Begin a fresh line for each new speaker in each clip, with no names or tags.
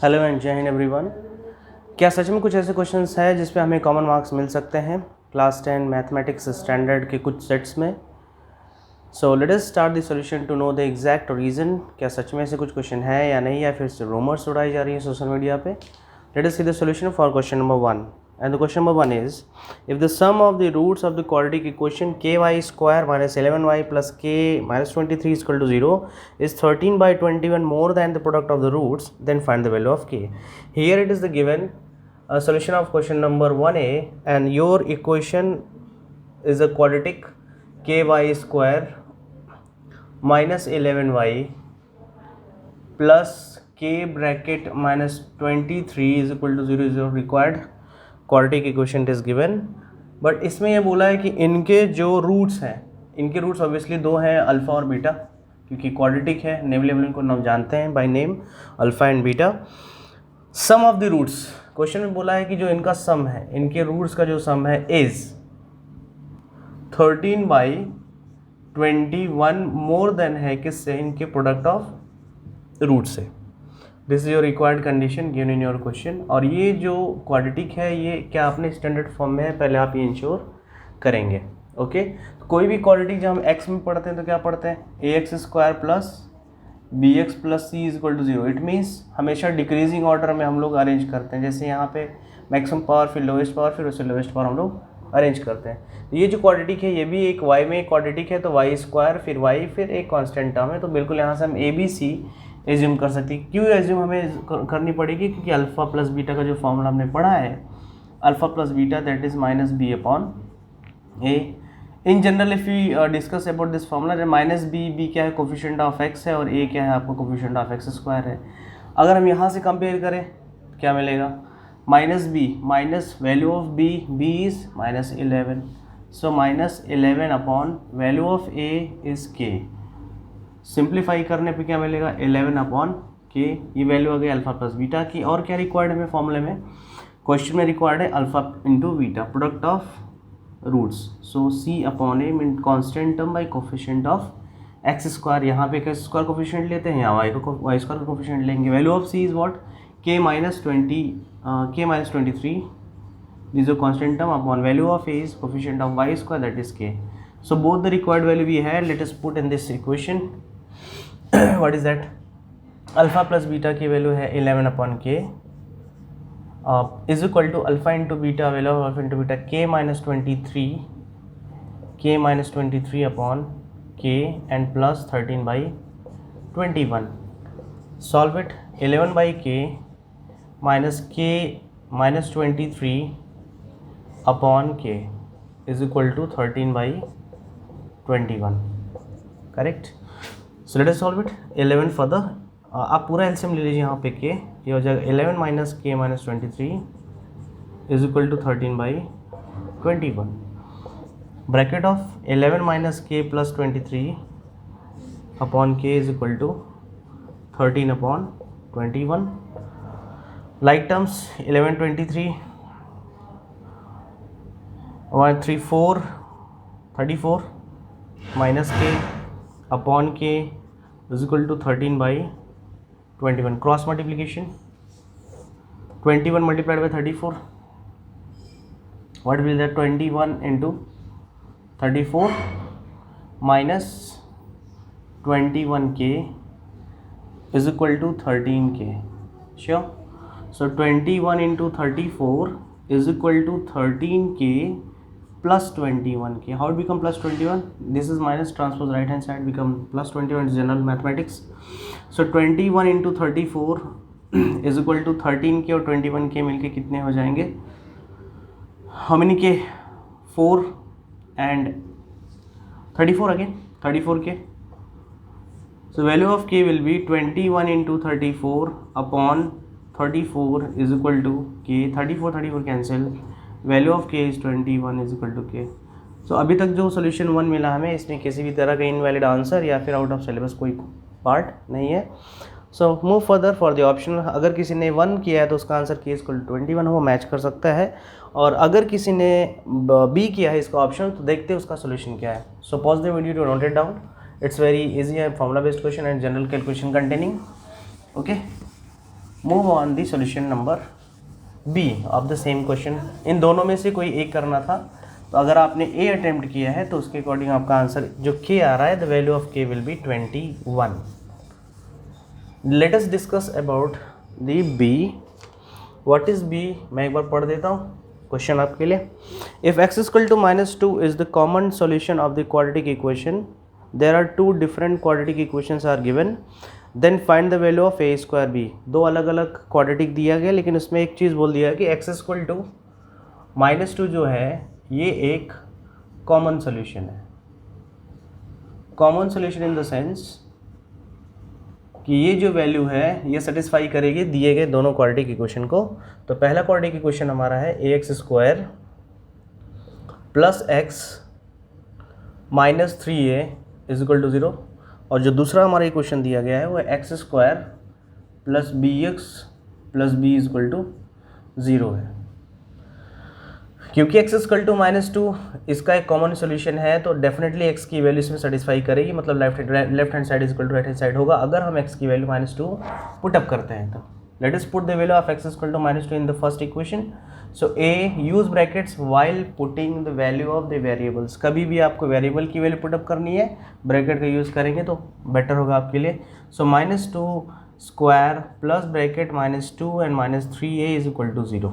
Hello and Jai Hind everyone. क्या सच में कुछ ऐसे क्वेश्चंस हैं जिस पे हमें कॉमन मार्क्स मिल सकते हैं क्लास 10 मैथमेटिक्स स्टैंडर्ड के कुछ सेट्स में? So let us start the solution to know the exact reason. क्या सच में ऐसे कुछ क्वेश्चन है या नहीं, या फिर से रूमर्स उड़ाई जा रही है सोशल मीडिया पे? Let us see the solution for question number 1, and the question number 1 is, if the sum of the roots of the quadratic equation ky square minus 11y plus k minus 23 is equal to 0 is 13 by 21 more than the product of the roots, then find the value of k. Here it is the given solution of question number 1a, and your equation is a quadratic ky square minus 11y plus k bracket minus 23 is equal to 0 is your required quadratic equation is given. But इसमें यह बोला है कि इनके जो roots हैं, इनके roots obviously दो हैं, अल्फ़ा और बीटा, क्योंकि क्वाड्रेटिक है, नेम लेवल इनको नाम जानते हैं by name alpha and beta. Sum of the roots, question में बोला है कि जो इनका सम है, इनके रूट्स का जो सम है इज 13 बाई 21 मोर देन है किससे, इनके प्रोडक्ट ऑफ रूट से। This is your required condition given in your question. और ये जो क्वाड्रेटिक है ये क्या अपने स्टैंडर्ड फॉर्म में है, पहले आप ये इंश्योर करेंगे। ओके, कोई भी क्वाड्रेटिक जब हम एक्स में पढ़ते हैं तो क्या पढ़ते हैं, a x square plus b x plus c is equal to 0। It means हमेशा डिक्रीजिंग ऑर्डर में हम लोग अरेंज करते हैं, जैसे यहाँ पे मैक्सिमम पावर फिर लोएस्ट पावर फिर उससे लोएस्ट पावर हम लोग अरेंज करते हैं। ये जो क्वाड्रेटिक है ये भी एक वाई में क्वाड्रेटिक है, तो वाई स्क्वायर फिर वाई फिर एक कॉन्स्टेंट टर्म है, तो बिल्कुल यहाँ से हम ए बी सी एज्यूम कर सकते हैं। क्यों एज्यूम हमें करनी पड़ेगी, क्योंकि अल्फ़ा प्लस बीटा का जो फॉर्मूला हमने पढ़ा है, alpha plus beta that is minus b upon a. In general if you discuss about this formula, minus b क्या है, कोफिशिएंट ऑफ एक्स है, और ए क्या है आपको, कोफिशिएंट ऑफ एक्स स्क्वायर है। अगर हम यहाँ से कंपेयर करें क्या मिलेगा, minus b minus value of b is minus 11, so minus 11 upon value of a is k. Simplify करने पे क्या मिलेगा, 11 अपॉन के, ये वैल्यू आ गई अल्फा प्लस बीटा की। और क्या रिक्वायर्ड है हमें फॉर्मूले में, क्वेश्चन में रिक्वायर्ड है alpha into beta product of roots, so c upon a mean constant term by coefficient of x square. यहाँ पे एक्स स्क्वायर कोफिशिएंट लेते हैं, यहाँ वाई स्क्वायर का कोफिशिएंट लेंगे। Value of c is what, k minus 23 this is constant term upon value of a is coefficient of y square that is k. So both the required value we had, let us put in this equation. What is that, alpha plus beta की value है 11 upon k is equal to alpha into beta, value of alpha into beta के minus 23 upon k and plus 13 by 21। Solve it, 11 by k minus 23 upon k is equal to 13 by 21, correct. So let us solve it. 11 for the आप पूरा LCM ले लीजिए यहाँ पे के, ये हो जाएगा 11 minus k minus 23 is equal to 13 by 21। Bracket of 11 minus k plus 23 upon k is equal to 13 upon 21। Like terms 11 23 1 3 4 34 minus k upon k is equal to 13 by 21। Cross multiplication, 21 multiplied by 34, what will that, 21 into 34 minus 21 k is equal to 13 k, sure. So 21 into 34 is equal to 13 के plus 21 k. How it become plus 21? This is minus, transpose right hand side become plus 21, general mathematics. So 21 into 34 is equal to 13 k, और 21 k मिलके कितने हो जाएंगे, how many k, 4 and 34 again, 34 k. So value of k will be 21 into 34 upon 34 is equal to k, 34 cancel, value of के is 21 is equal to के। सो अभी तक जो सोल्यूशन 1 मिला हमें, इसमें किसी भी तरह का इनवैलिड आंसर या फिर आउट ऑफ सिलेबस कोई पार्ट नहीं है। So move further for the option. अगर किसी ने 1 किया है तो उसका आंसर के इक्वल टू 21 हो, मैच कर सकता है। और अगर किसी ने बी किया है इसका ऑप्शन, तो देखते हैं उसका सोल्यूशन क्या है। So pause the video to note it down. It's very easy है, formula based question and general calculation containing. Okay, move on the solution number B of the same question. इन दोनों में से कोई एक करना था, तो अगर आपने ए अटेम्प्ट किया है तो उसके अकॉर्डिंग आपका आंसर जो के आ रहा है, the value of k will be 21। Let us discuss about the b. What is b, मैं एक बार पढ़ देता हूँ क्वेश्चन आपके लिए। If x equal to -2 is the common solution of the quadratic equation, there are two different quadratic equations are given, then find the value of a square b. दो अलग अलग क्वाड्रेटिक दिया गया, लेकिन उसमें एक चीज़ बोल दिया है कि x इक्वल टू -2 जो है ये एक कॉमन सॉल्यूशन है। Common solution in the sense कि ये जो वैल्यू है ये सेटिस्फाई करेगी दिए गए दोनों क्वाड्रेटिक इक्वेशन को। तो पहला क्वाड्रेटिक इक्वेशन हमारा है ax square plus x minus 3a is equal to 0, और जो दूसरा हमारा इक्वेशन दिया गया है वो x square plus b x plus b is equal to 0 है। क्योंकि x इक्वल टू -2 इसका एक कॉमन सॉल्यूशन है, तो डेफिनेटली x की वैल्यू इसमें सेटिस्फाई करेगी, मतलब left hand side is equal to right hand side होगा अगर हम x की वैल्यू -2 पुट अप करते हैं। तो let us put the value of x equal to -2 in the first equation. So a use brackets while putting the value of the variables. कभी भी आपको वेरिएबल की वैल्यू पुट अप करनी है bracket का यूज़ करेंगे तो बेटर होगा आपके लिए। So -2 square plus bracket -2 and -3a is equal to 0।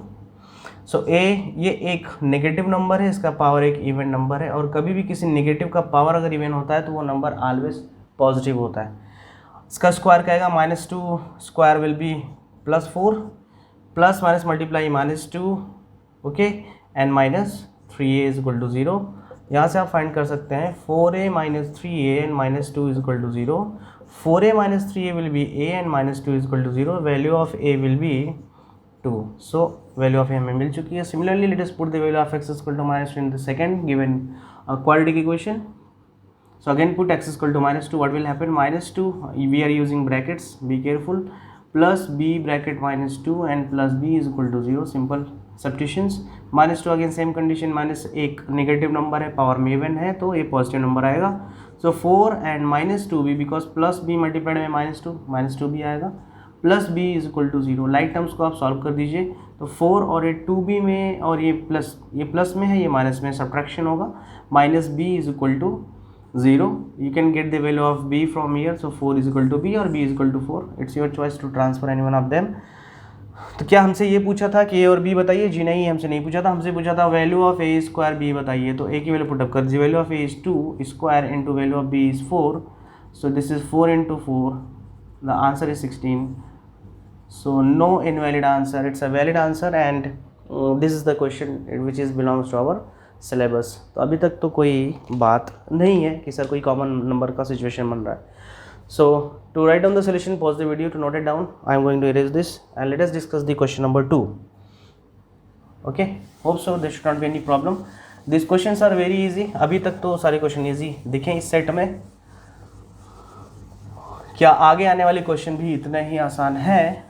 So a ये एक नेगेटिव नंबर है, इसका पावर एक इवन नंबर है, और कभी भी किसी नेगेटिव का पावर अगर इवन होता है तो वो नंबर ऑलवेज पॉजिटिव होता है। इसका स्क्वायर क्या आएगा, -2 square will be +4 plus minus multiply -2 okay and -3a is equal to 0। यहाँ से आप फाइंड कर सकते हैं 4a - 3a and -2 is equal to 0। 4a - 3a will be a and -2 is equal to 0। Value of a will be 2। So value of a हमें मिल चुकी है। Similarly let us put the value of x equal to -2 in the second given quadratic equation. So again put x equal to -2, what will happen, -2 we are using brackets, be careful, plus b bracket -2 and plus b is equal to 0, simple substitutions। -2 again same condition, minus एक negative number है, power में even है तो ये positive number आएगा। So 4 and -2b because plus b multiplied में -2 भी आएगा, plus b is equal to 0। Like terms को आप सॉल्व कर दीजिए तो 4 और ये 2b में और ये प्लस में है, ये माइनस में, सब्ट्रैक्शन होगा, -b is equal to 0। You can get the value of b from here, so 4 is equal to b or b is equal to 4, it's your choice to transfer any one of them। तो क्या हमसे ये पूछा था कि a और b बताइए? जी नहीं, हमसे नहीं पूछा था, हमसे पूछा था value of a square b बताइए। तो a की वैल्यू पुटअप कर दीजिए, value of a is 2 square into value of b is 4, so this is 4 into 4, the answer is 16। So no invalid answer, it's a valid answer and this is the question which is belongs to our syllabus. तो अभी तक तो कोई बात नहीं है कि sir कोई कॉमन नंबर का सिचुएशन बन रहा है। So to write down the solution pause the video to note it down. I am going to erase this and let us discuss the question number 2। Okay, hope so there should not be any problem. This questions are very easy. अभी तक तो सारे question easy दिखें इस set में, क्या आगे आने वाले क्वेश्चन भी इतने ही आसान है?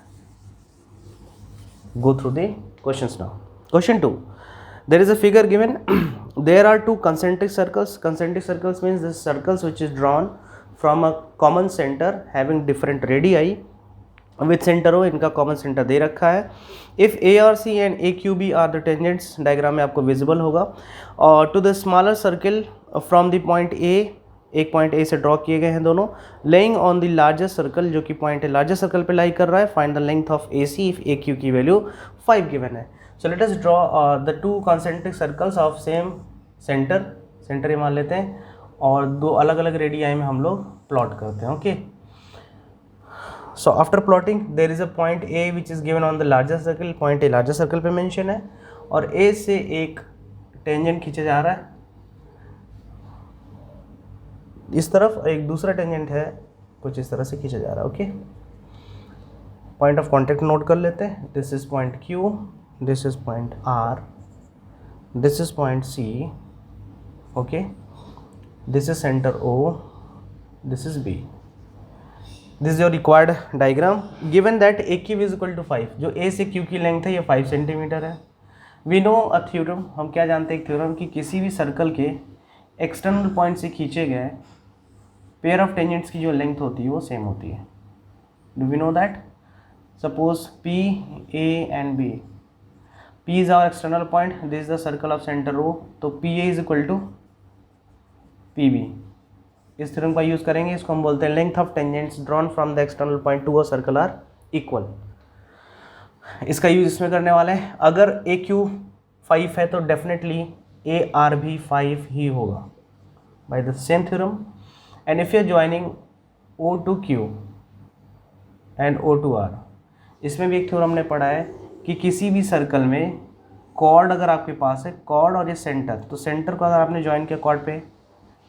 Go through the questions now. Question 2, there is a figure given, there are two concentric circles means the circles which is drawn from a common center having different radii with center O, इनका common center दे रखा है। if a r c and a q b are the tangents, diagram में आपको visible होगा, और to the smaller circle from the point a, एक point A से draw किए गए हैं दोनों, laying on the larger circle, जो कि पॉइंट ए लार्जर सर्कल पे लाई कर रहा है, find the length of A see if A Q की वैल्यू 5 गिवन है। सो let us draw the two concentric circles of same centre ये मान लेते हैं, और दो अलग अलग रेडियाई में हम लोग प्लॉट करते हैं। Okay, so after plotting there is a point A which is given on the larger circle, point A larger circle पे मेंशन है, और ए से एक टेंजेंट खींचा जा रहा है इस तरफ, एक दूसरा टेंजेंट है कुछ इस तरह से खींचा जा रहा है। Okay, point of contact note कर लेते हैं। This is point Q, this is point R, this is point C, okay, this is centre O, this is B। This is your required diagram. Given that AQ is equal to 5, जो A से Q की length है ये 5 centimetre है। We know a theorem, हम क्या जानते हैं एक थ्योरम कि किसी भी सर्कल के एक्सटर्नल पॉइंट से खींचे गए पेयर ऑफ टेंजेंट्स की जो लेंथ होती है वो सेम होती है। Do we know that? Suppose P, A and B. P is our external point. This is the circle of center O. तो PA is equal to PB. इस theorem का यूज करेंगे, इसको हम बोलते हैं length of tangents drawn from the external point to a circle are equal. इसका use इसमें करने वाले हैं. अगर AQ 5 है तो डेफिनेटली AR भी 5 ही होगा by the same theorem. And if you are joining O to Q and O to R, इसमें भी एक थ्योरम हमने पढ़ा है कि किसी भी सर्कल में कॉर्ड अगर आपके पास है, कॉर्ड और ये सेंटर, तो सेंटर को अगर आपने ज्वाइन किया कॉर्ड पे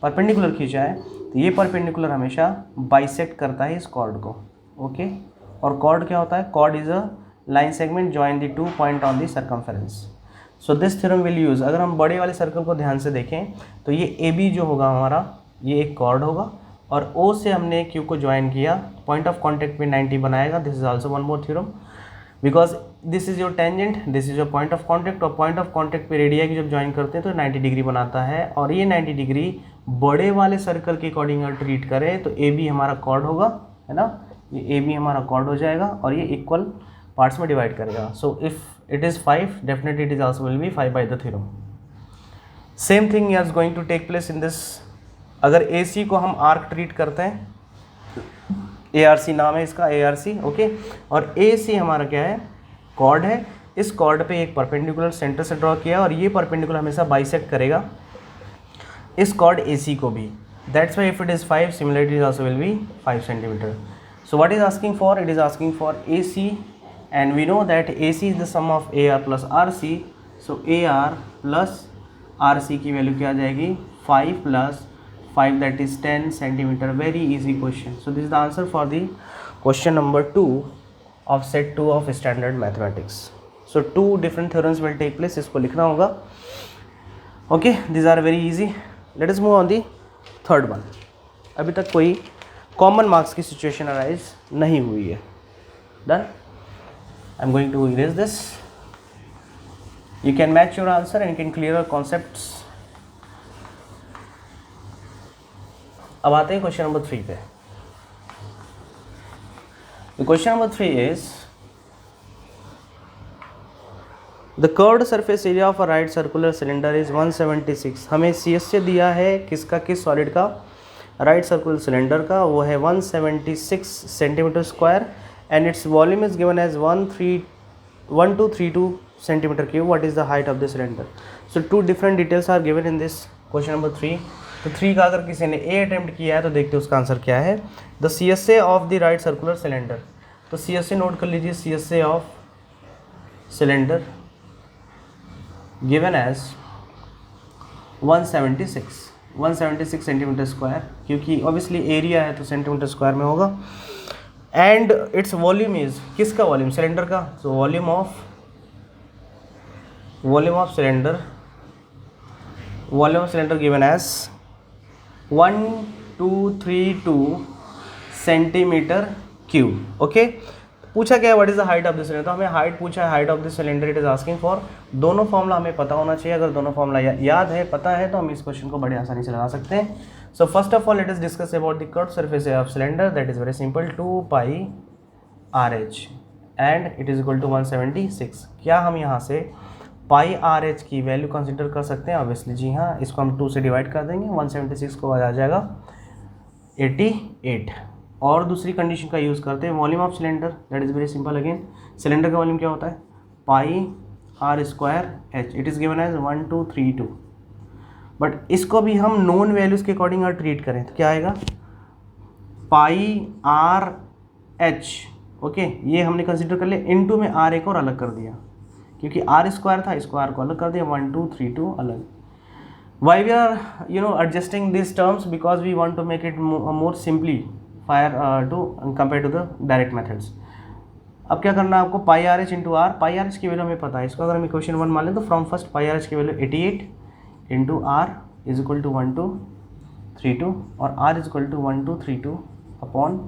परपेंडिकुलर खींचा है तो ये परपेंडिकुलर हमेशा बाइसेक्ट करता है इस कॉर्ड को. ओके. और कॉर्ड क्या होता है? Chord is a line segment join the 2 point on the circumference. So this theorem will use. अगर हम बड़े वाले सर्कल को ध्यान से देखें तो ये AB जो होगा हमारा, ये एक कॉर्ड होगा और O से हमने Q को ज्वाइन किया, पॉइंट ऑफ कॉन्टेक्ट पे 90 बनाएगा. This is also one more theorem because this is your tangent, this is your point of contact, और पॉइंट ऑफ कॉन्टेक्ट पे रेडिया की जब ज्वाइन करते हैं तो 90 डिग्री बनाता है. और ये 90 डिग्री बड़े वाले सर्कल के अकॉर्डिंग अगर ट्रीट करें तो AB हमारा कॉर्ड होगा, है ना. ये AB हमारा कॉर्ड हो जाएगा और ये इक्वल पार्ट्स में डिवाइड करेगा. So if it is 5, definitely it is also will be 5 by the theorem. Same thing is going to take place in this. अगर AC को हम आर्क ट्रीट करते हैं, ARC नाम है इसका, ARC. ओके. और AC हमारा क्या है? कॉर्ड है. इस कॉर्ड पे एक परपेंडिकुलर सेंटर से ड्रॉ किया और ये परपेंडिकुलर हमेशा बाइसेक्ट करेगा इस कॉर्ड AC को भी. That's why if it is 5, similarity is also will be 5 centimetre. So what is asking for? It is asking for AC and we know that AC is the sum of AR plus RC. So AR plus RC की वैल्यू क्या आ जाएगी? 5 plus 5, that is 10 centimeter. Very easy question. So this is the answer for the question number 2 of set 2 of standard mathematics. So 2 different theorems will take place. इसको लिखना होगा. Okay, these are very easy. Let us move on the third one. अभी तक कोई common marks की situation arise नहीं हुई है. Done? I'm going to erase this. You can match your answer and you can clear your concepts. अब आते हैं क्वेश्चन नंबर 3 पे. Question number 3 is the curved surface area of a right circular cylinder is 176. हमें CS से दिया है किसका? किस सॉलिड का? राइट सर्कुलर सिलेंडर का. वो है 176 centimetre square and it's volume is given as 1232 centimetre cube. What is the height of the cylinder? So 2 different details are given in this question number 3. तो 3 का अगर किसी ने A अटेम्प्ट किया है तो देखते हैं उसका आंसर क्या है. The CSA of the right circular cylinder. तो CSA नोट कर लीजिए. CSA of cylinder given as 176 centimetre square, क्योंकि ऑब्वियसली एरिया है तो सेंटीमीटर स्क्वायर में होगा. एंड इट्स वॉल्यूम इज, किसका वॉल्यूम? सिलेंडर का. So volume of cylinder given as 1232 centimetre cube. Okay. पूछा क्या है? What is the height of the cylinder. तो हमें हाइट पूछा है, height of the cylinder. It is asking for. दोनों फॉर्मूला हमें पता होना चाहिए. अगर दोनों फॉर्मूला याद है, पता है, तो हम इस क्वेश्चन को बड़े आसानी से लगा सकते हैं. So first of all let us discuss about the curved surface of cylinder. That is very simple, 2 pi RH and it is equal to 176. क्या हम यहाँ से पाई RH की वैल्यू कंसिडर कर सकते हैं? ऑब्वियसली जी हाँ. इसको हम 2 से डिवाइड कर देंगे. 176 को आ जाएगा 88. और दूसरी कंडीशन का यूज़ करते हैं, volume of cylinder. That is very simple. Again cylinder का वॉल्यूम क्या होता है? Pi R square H. It is given as 1232. But इसको भी हम नोन वैल्यूज़ के अकॉर्डिंग अगर ट्रीट करें तो क्या आएगा? Pi RH. ओके. ये हमने कंसिडर कर लिया. इनटू में R एक और अलग कर दिया, क्योंकि R स्क्वायर था, इसको R को अलग कर दिया. 1232 अलग. Why we are adjusting this terms? Because we want to make it more simplifier to compare to the direct methods. अब क्या करना है आपको? Pi RH into R. Pi RH की वैल्यू हमें पता है. इसको अगर हम इक्वेशन 1 मान लें तो फ्रॉम फर्स्ट पाई RH की value 88 into R is equal to 1232 और R is equal to 1232 upon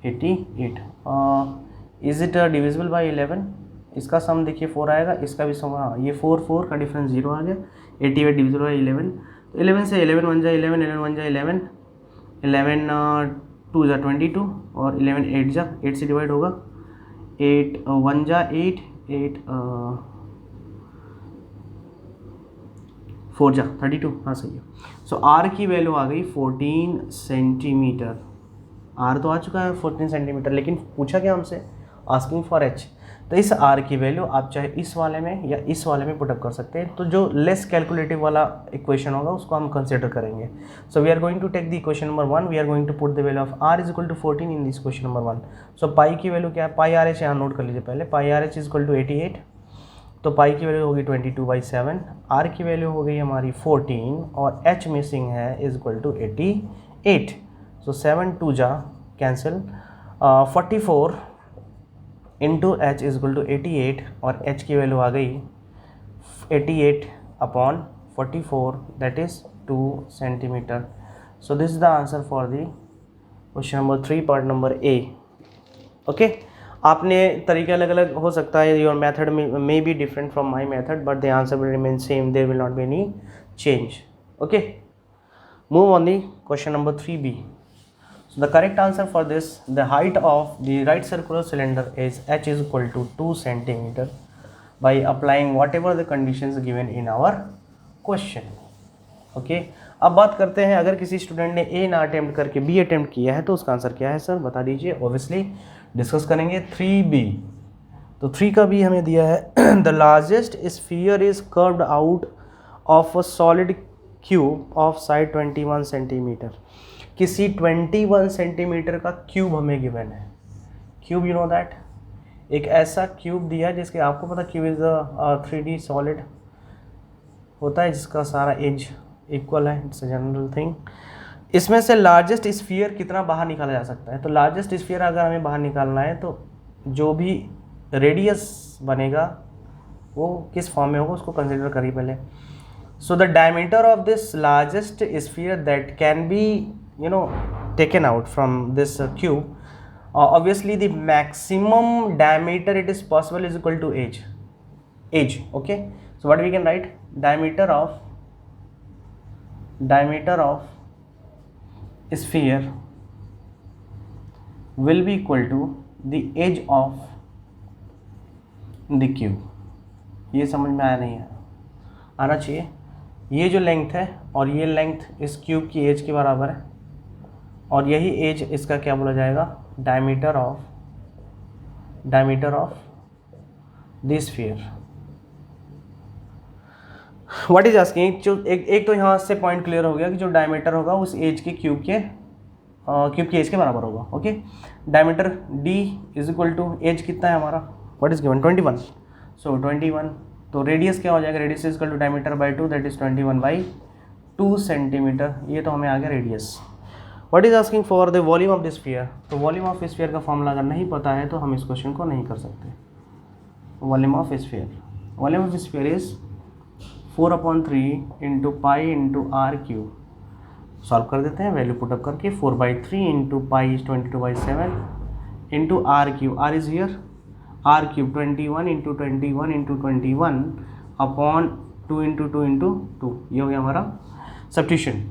88. Is it divisible by 11? इसका सम देखिए 4 आएगा, इसका भी सम. हाँ, ये 4 का डिफरेंस 0 आ गया. 88 डिविजिबल बाई 11. तो 11 से 11 1 जाए 11, 11 1 जाए 11, 11 2 जा 22 और 11 8 जा 8 से डिवाइड होगा, 8 1 जा 8 8 4 जा 32, हाँ सही है। सो आर की वैल्यू आ गई 14 सेंटीमीटर। आर तो आ चुका है 14 सेंटीमीटर, लेकिन पूछा क्या हमसे, आस्किंग फॉर एच। तो इस आर की वैल्यू आप चाहे इस वाले में या इस वाले में पुटअप कर सकते हैं। तो जो लेस कैलकुलेटिव वाला इक्वेशन होगा उसको हम कंसिडर करेंगे। So we are going to take the equation number 1, we are going to put the value of r is equal to 14 in this question number 1। So pi की वैल्यू क्या है, pi r h यहाँ नोट कर लीजिए पहले, pi r h is equal to 88। तो पाई की वैल्यू होगी 22/7, आर की वैल्यू हो गई हमारी 14 और एच मिसिंग है इज इक्वल टू 88। सो 7 2 जा cancel, 44 into h is equal to 88 और एच की वैल्यू आ गई 88/44 that is 2 centimetre. So this is the answer for the question number 3 part number A. Okay, आपने तरीके अलग अलग हो सकता है, your method may be different from my method but the answer will remain same, there will not be any change. Okay, move on the question number 3b। So the correct answer for this, the height of the right circular cylinder is h is equal to 2 centimeter by applying whatever the conditions given in our question. Okay, अब बात करते हैं, अगर किसी student ने ए ना attempt करके B attempt किया है तो उसका आंसर क्या है सर, बता दीजिए। ऑब्वियसली डिस्कस करेंगे 3b। तो 3 का भी हमें दिया है, the largest sphere is curved out of a solid cube of side 21 centimetre. किसी 21 सेंटीमीटर का क्यूब हमें गिवन है। क्यूब यू नो दैट, एक ऐसा क्यूब दिया है जिसके आपको पता cube is a 3D solid होता है जिसका सारा एज इक्वल है, इट्स अ जनरल थिंग। इसमें से लार्जेस्ट स्फीयर कितना बाहर निकाला जा सकता है, तो लार्जेस्ट स्फीयर अगर हमें बाहर निकालना है तो जो भी रेडियस बनेगा वो किस फॉर्म में होगा उसको कंसिडर करिए पहले। So the diameter of this largest sphere that can be taken out from this cube, obviously the maximum diameter it is possible is equal to age. Okay, so what we can write, diameter of sphere will be equal to the age of the cube। ये समझ में आया नहीं है, आना चाहिए। ये जो लेंथ है और ये लेंथ इस क्यूब की एज के बराबर है और यही एज इसका क्या बोला जाएगा, diameter of this sphere. What is asking, जो एक तो यहाँ से पॉइंट क्लियर हो गया कि जो डायमीटर होगा उस एज के क्यूब की एज के बराबर होगा। Okay, diameter d is equal to edge कितना है हमारा, व्हाट इज गिवन 21। सो 21, तो रेडियस क्या हो जाएगा, radius is equal to diameter by 2 that is 21/2 centimetre. ये तो हमें आ गया radius. What is asking for the volume of the sphere, तो वॉल्यूम ऑफ स्फीयर का फॉर्मूला अगर नहीं पता है तो हम इस क्वेश्चन को नहीं कर सकते। Volume of sphere is 4/3 into pi into r cube. Solve कर देते हैं, वैल्यू पुटअप करके 4/3 into pi is 22/7 into r cube, r is here, r cube 21 into 21 into 21 upon 2 into 2 into 2, ये हो गया हमारा सब्स्टिट्यूशन।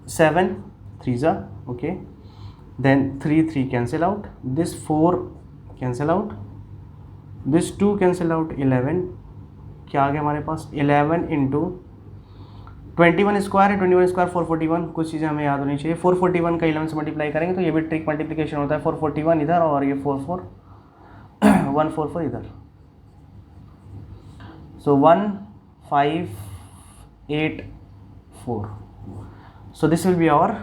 7 3 जा, okay, then 3 cancel out, this 4 cancel out, this 2 cancel out, 11 क्या आ गया हमारे पास, 11 इंटू 21 स्क्वायर है, 21 स्क्वायर 441। कुछ चीज़ें हमें याद होनी चाहिए, 441 का 11 से मल्टीप्लाई करेंगे तो ये भी ट्रिक मल्टीप्लिकेशन होता है, 441 इधर और ये 144 इधर। सो 1584। So this will be our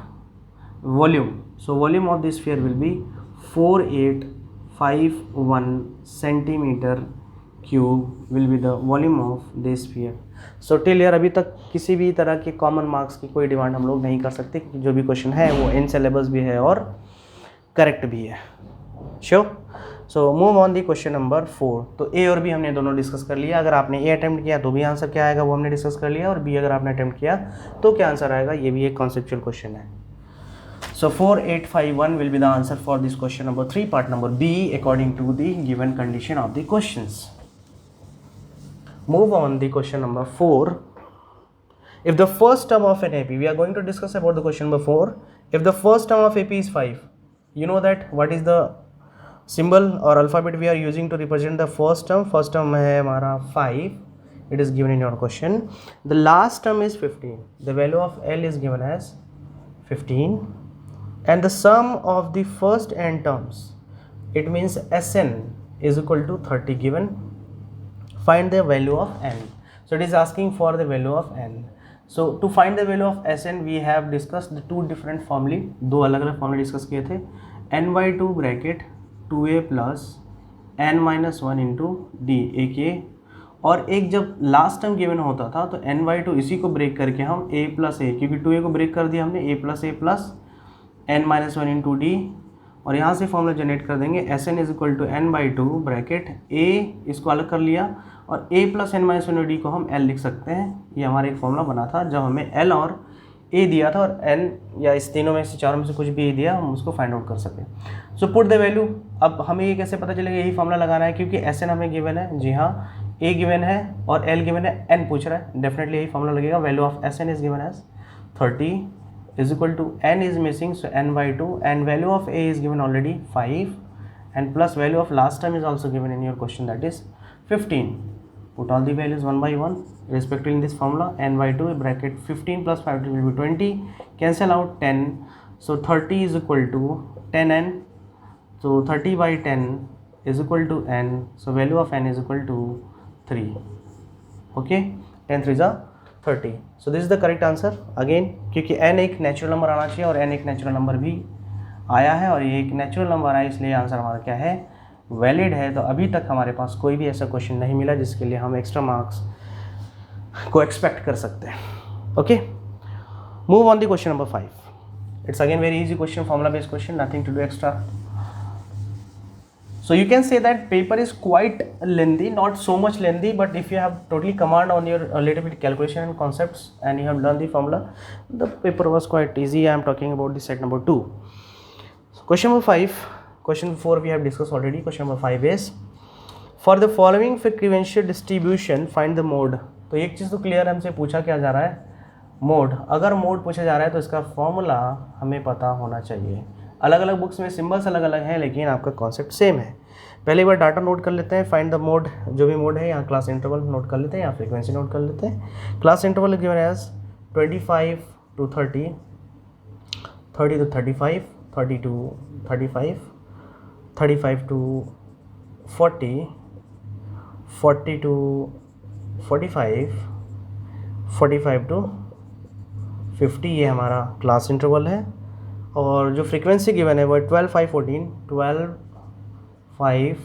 volume. So volume of this sphere will be 4851 centimeter cube will be the volume of this sphere. So till here अभी तक किसी भी तरह के कॉमन मार्क्स की कोई डिमांड हम लोग नहीं कर सकते, जो भी क्वेश्चन है वो इन सिलेबस भी है और करेक्ट भी है। Sure. So move on the question number 4। तो ए और बी हमने दोनों डिस्कस कर लिया। अगर आपने ए अटेम्प्ट किया तो भी आंसर क्या आएगा वो हमने डिस्कस कर लिया, और बी अगर आपने अटेम्प्ट किया तो क्या आंसर आएगा, ये भी एक कॉन्सेप्चुअल क्वेश्चन है। So 4851 will be the answer for this question number 3 part number b according to the given condition of the questions. Move on the question number 4. If the first term of an AP, we are going to discuss about the question number 4. If the first term of AP is 5, you know that what is the symbol or alphabet we are using to represent the first term. First term है हमारा 5, it is given in your question. The last term is 15. The value of L is given as 15, and the sum of the first n terms, it means Sn is equal to 30 given. Find the value of n. So it is asking for the value of n. So to find the value of Sn, we have discussed the two different formulae. दो अलग अलग फॉर्मूले discuss किए थे. n/2 bracket 2a plus n-1 into D, एक ये, और एक जब लास्ट टर्म गिवन होता था तो n/2 इसी को ब्रेक करके हम a प्लस ए, क्योंकि 2a को ब्रेक कर दिया हमने, a plus n-1 into D, और यहाँ से फॉर्मूला जनरेट कर देंगे Sn is equal to n/2 bracket a, इसको अलग कर लिया, और a प्लस n-1 डी को हम l लिख सकते हैं. ये हमारा एक फॉर्मूला बना था जब हमें l और a दिया था और n या इस तीनों में से चारों में से कुछ भी a दिया, हम उसको फाइंड आउट कर सकें. So put the value. अब हमें ये कैसे पता चलेगा, यही फॉर्मूला लगाना है क्योंकि Sn हमें गिवन है. जी हाँ, a गिवन है और l गिवन है, n पूछ रहा है, डेफिनेटली यही फॉर्मूला लगेगा. Value of Sn is given as 30 is equal to n is missing, so n/2, and value of a is given already 5, and plus value of last term is also given in your question, that is 15. Put all the values one by one respectively in this formula. n/2 bracket 15 plus 5 will be 20, cancel out 10, so 30 is equal to 10n, so 30 by 10 is equal to n, so value of n is equal to 3. Okay, 10 3s are 30. So this is the correct answer. Again, क्योंकि n एक natural number आना चाहिए और n एक natural number भी आया है और ये एक नेचुरल नंबर आया, इसलिए आंसर हमारा क्या है, वैलिड है. तो अभी तक हमारे पास कोई भी ऐसा क्वेश्चन नहीं मिला जिसके लिए हम एक्स्ट्रा मार्क्स को एक्सपेक्ट कर सकते हैं. Okay, move on the question number 5. It's again very easy question, formula based question, nothing to do extra. So you can say that paper is quite lengthy, not so much lengthy, but if you have totally command on your a little bit calculation and concepts and you have learned the formula, the paper was quite easy. I am talking about the set number 2. So question number 5, question 4 we have discussed already. Question number 5 is for the following frequency distribution find the mode. तो एक चीज़ तो clear हमसे पूछा क्या जा रहा है, mode. अगर मोड पूछा जा रहा है तो इसका फॉर्मूला हमें पता होना चाहिए. अलग अलग बुक्स में सिंबल्स अलग अलग हैं लेकिन आपका कॉन्सेप्ट सेम है. पहले बार डाटा नोट कर लेते हैं. फाइंड द मोड, जो भी मोड है, यहाँ क्लास इंटरवल नोट कर लेते हैं या फ्रीक्वेंसी नोट कर लेते हैं. Class interval given as 25 to 30, 30 to 35, 30 to 35, 35 to 40, 40 to 45, 45 to 50, ये हमारा क्लास इंटरवल है. और जो फ्रीक्वेंसी गिवन है वो 12 5 14, 12 5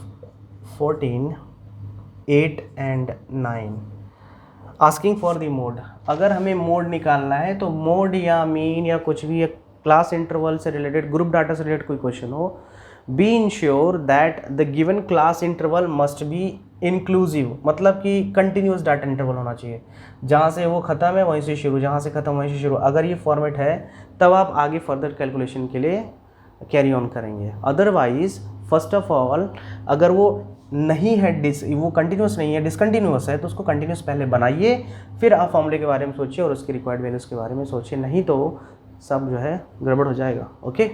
14, 8 and 9. Asking for the mode. अगर हमें मोड निकालना है तो मोड या मीन या कुछ भी क्लास इंटरवल से रिलेटेड, ग्रुप डाटा से रिलेटेड कोई क्वेश्चन हो, be ensure that the given class interval must be inclusive, मतलब कि कंटिन्यूस डाटा इंटरवल होना चाहिए. जहाँ से वो ख़त्म है वहीं से शुरू, जहाँ से ख़त्म वहीं से शुरू. अगर ये फॉर्मेट है तब आप आगे फर्दर कैलकुलेशन के लिए कैरी ऑन करेंगे. अदरवाइज फर्स्ट ऑफ ऑल अगर वो नहीं है, वो कंटिन्यूस नहीं है, डिसकंटिन्यूस है, तो उसको कंटिन्यूस पहले बनाइए, फिर आप फॉर्मूले के बारे में सोचिए और उसके रिक्वायर्ड वैल्यूज़ के बारे में सोचिए, नहीं तो सब जो है गड़बड़ हो जाएगा. Okay,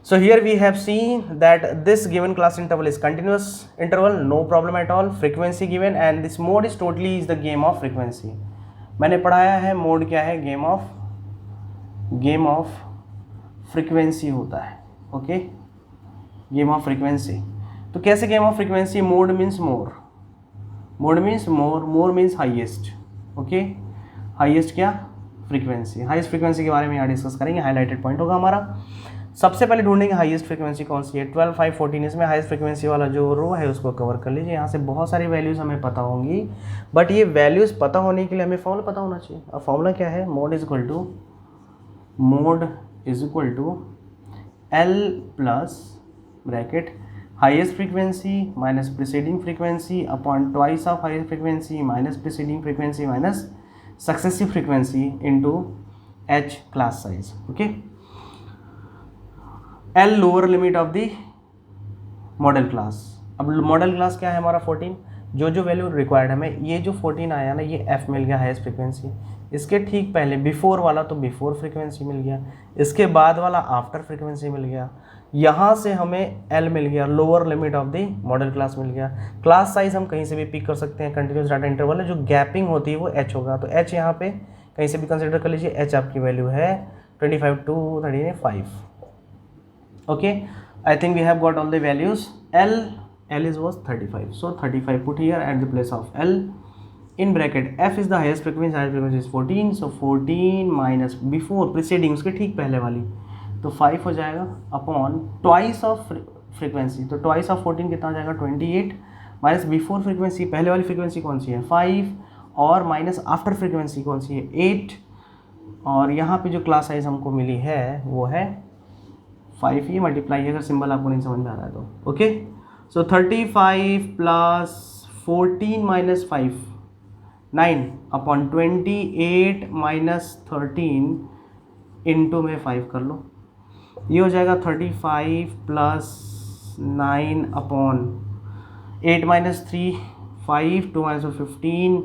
so here we have seen that this given class interval is continuous interval, no problem at all. Frequency given and this mode is totally is the game of frequency. मैंने पढ़ाया है मोड क्या है, game of frequency होता है. Okay, game of frequency. तो कैसे game of frequency? Mode means more, mode means more, more means highest. Okay, highest क्या, फ्रीक्वेंसी. हाईएस्ट फ्रीक्वेंसी के बारे में यहाँ डिस्कस करेंगे, हाईलाइटेड पॉइंट होगा हमारा. सबसे पहले ढूंढेंगे हाईएस्ट फ्रीक्वेंसी कौन सी है. 12 5 14, इसमें हाईएस्ट फ्रीक्वेंसी वाला जो रो है उसको कवर कर लीजिए. यहाँ से बहुत सारी वैल्यूज़ हमें पता होंगी, बट ये वैल्यूज़ पता होने के लिए हमें फॉर्मूला पता होना चाहिए. अब फॉर्मूला क्या है, mode is equal to l plus bracket highest frequency minus preceding frequency upon twice of highest frequency minus preceding frequency minus successive frequency into h class size. Okay, L lower limit of the modal class. अब modal class क्या है हमारा 14, जो जो value required हमें, ये जो 14 आया ना, ये एफ मिल गया हाईएस्ट फ्रिक्वेंसी, इसके ठीक पहले बिफोर वाला तो बिफोर फ्रिक्वेंसी मिल गया, इसके बाद वाला आफ्टर फ्रिक्वेंसी मिल गया, यहाँ से हमें एल मिल गया, lower limit of the modal class मिल गया। क्लास साइज हम कहीं से भी पिक कर सकते हैं, कंटिन्यूस डाटा इंटरवल है, जो गैपिंग होती है वो एच होगा, तो एच यहाँ पे कहीं से भी कंसिडर कर लीजिए, एच आपकी वैल्यू है 25 to 35। Okay, I think we have got all the values. L is was 35, so 35 put here at the place of L. In bracket F is the highest frequency is 14, so 14 minus before preceding उसके ठीक पहले वाली, तो 5 हो जाएगा upon twice of frequency, तो twice of 14 कितना हो जाएगा 28, माइनस बिफोर फ्रीक्वेंसी, पहले वाली फ्रीक्वेंसी कौन सी है 5, और माइनस आफ्टर फ्रीक्वेंसी कौन सी है 8, और यहाँ पे जो क्लास साइज हमको मिली है वो है 5, ये मल्टीप्लाई, अगर सिंबल आपको नहीं समझ में आ रहा है तो ओके। सो 35 plus 14 minus 5 9 upon 28 minus 13 into में 5 कर लो, ये हो जाएगा 35 plus 9 upon 8 minus 3 5 2 minus 15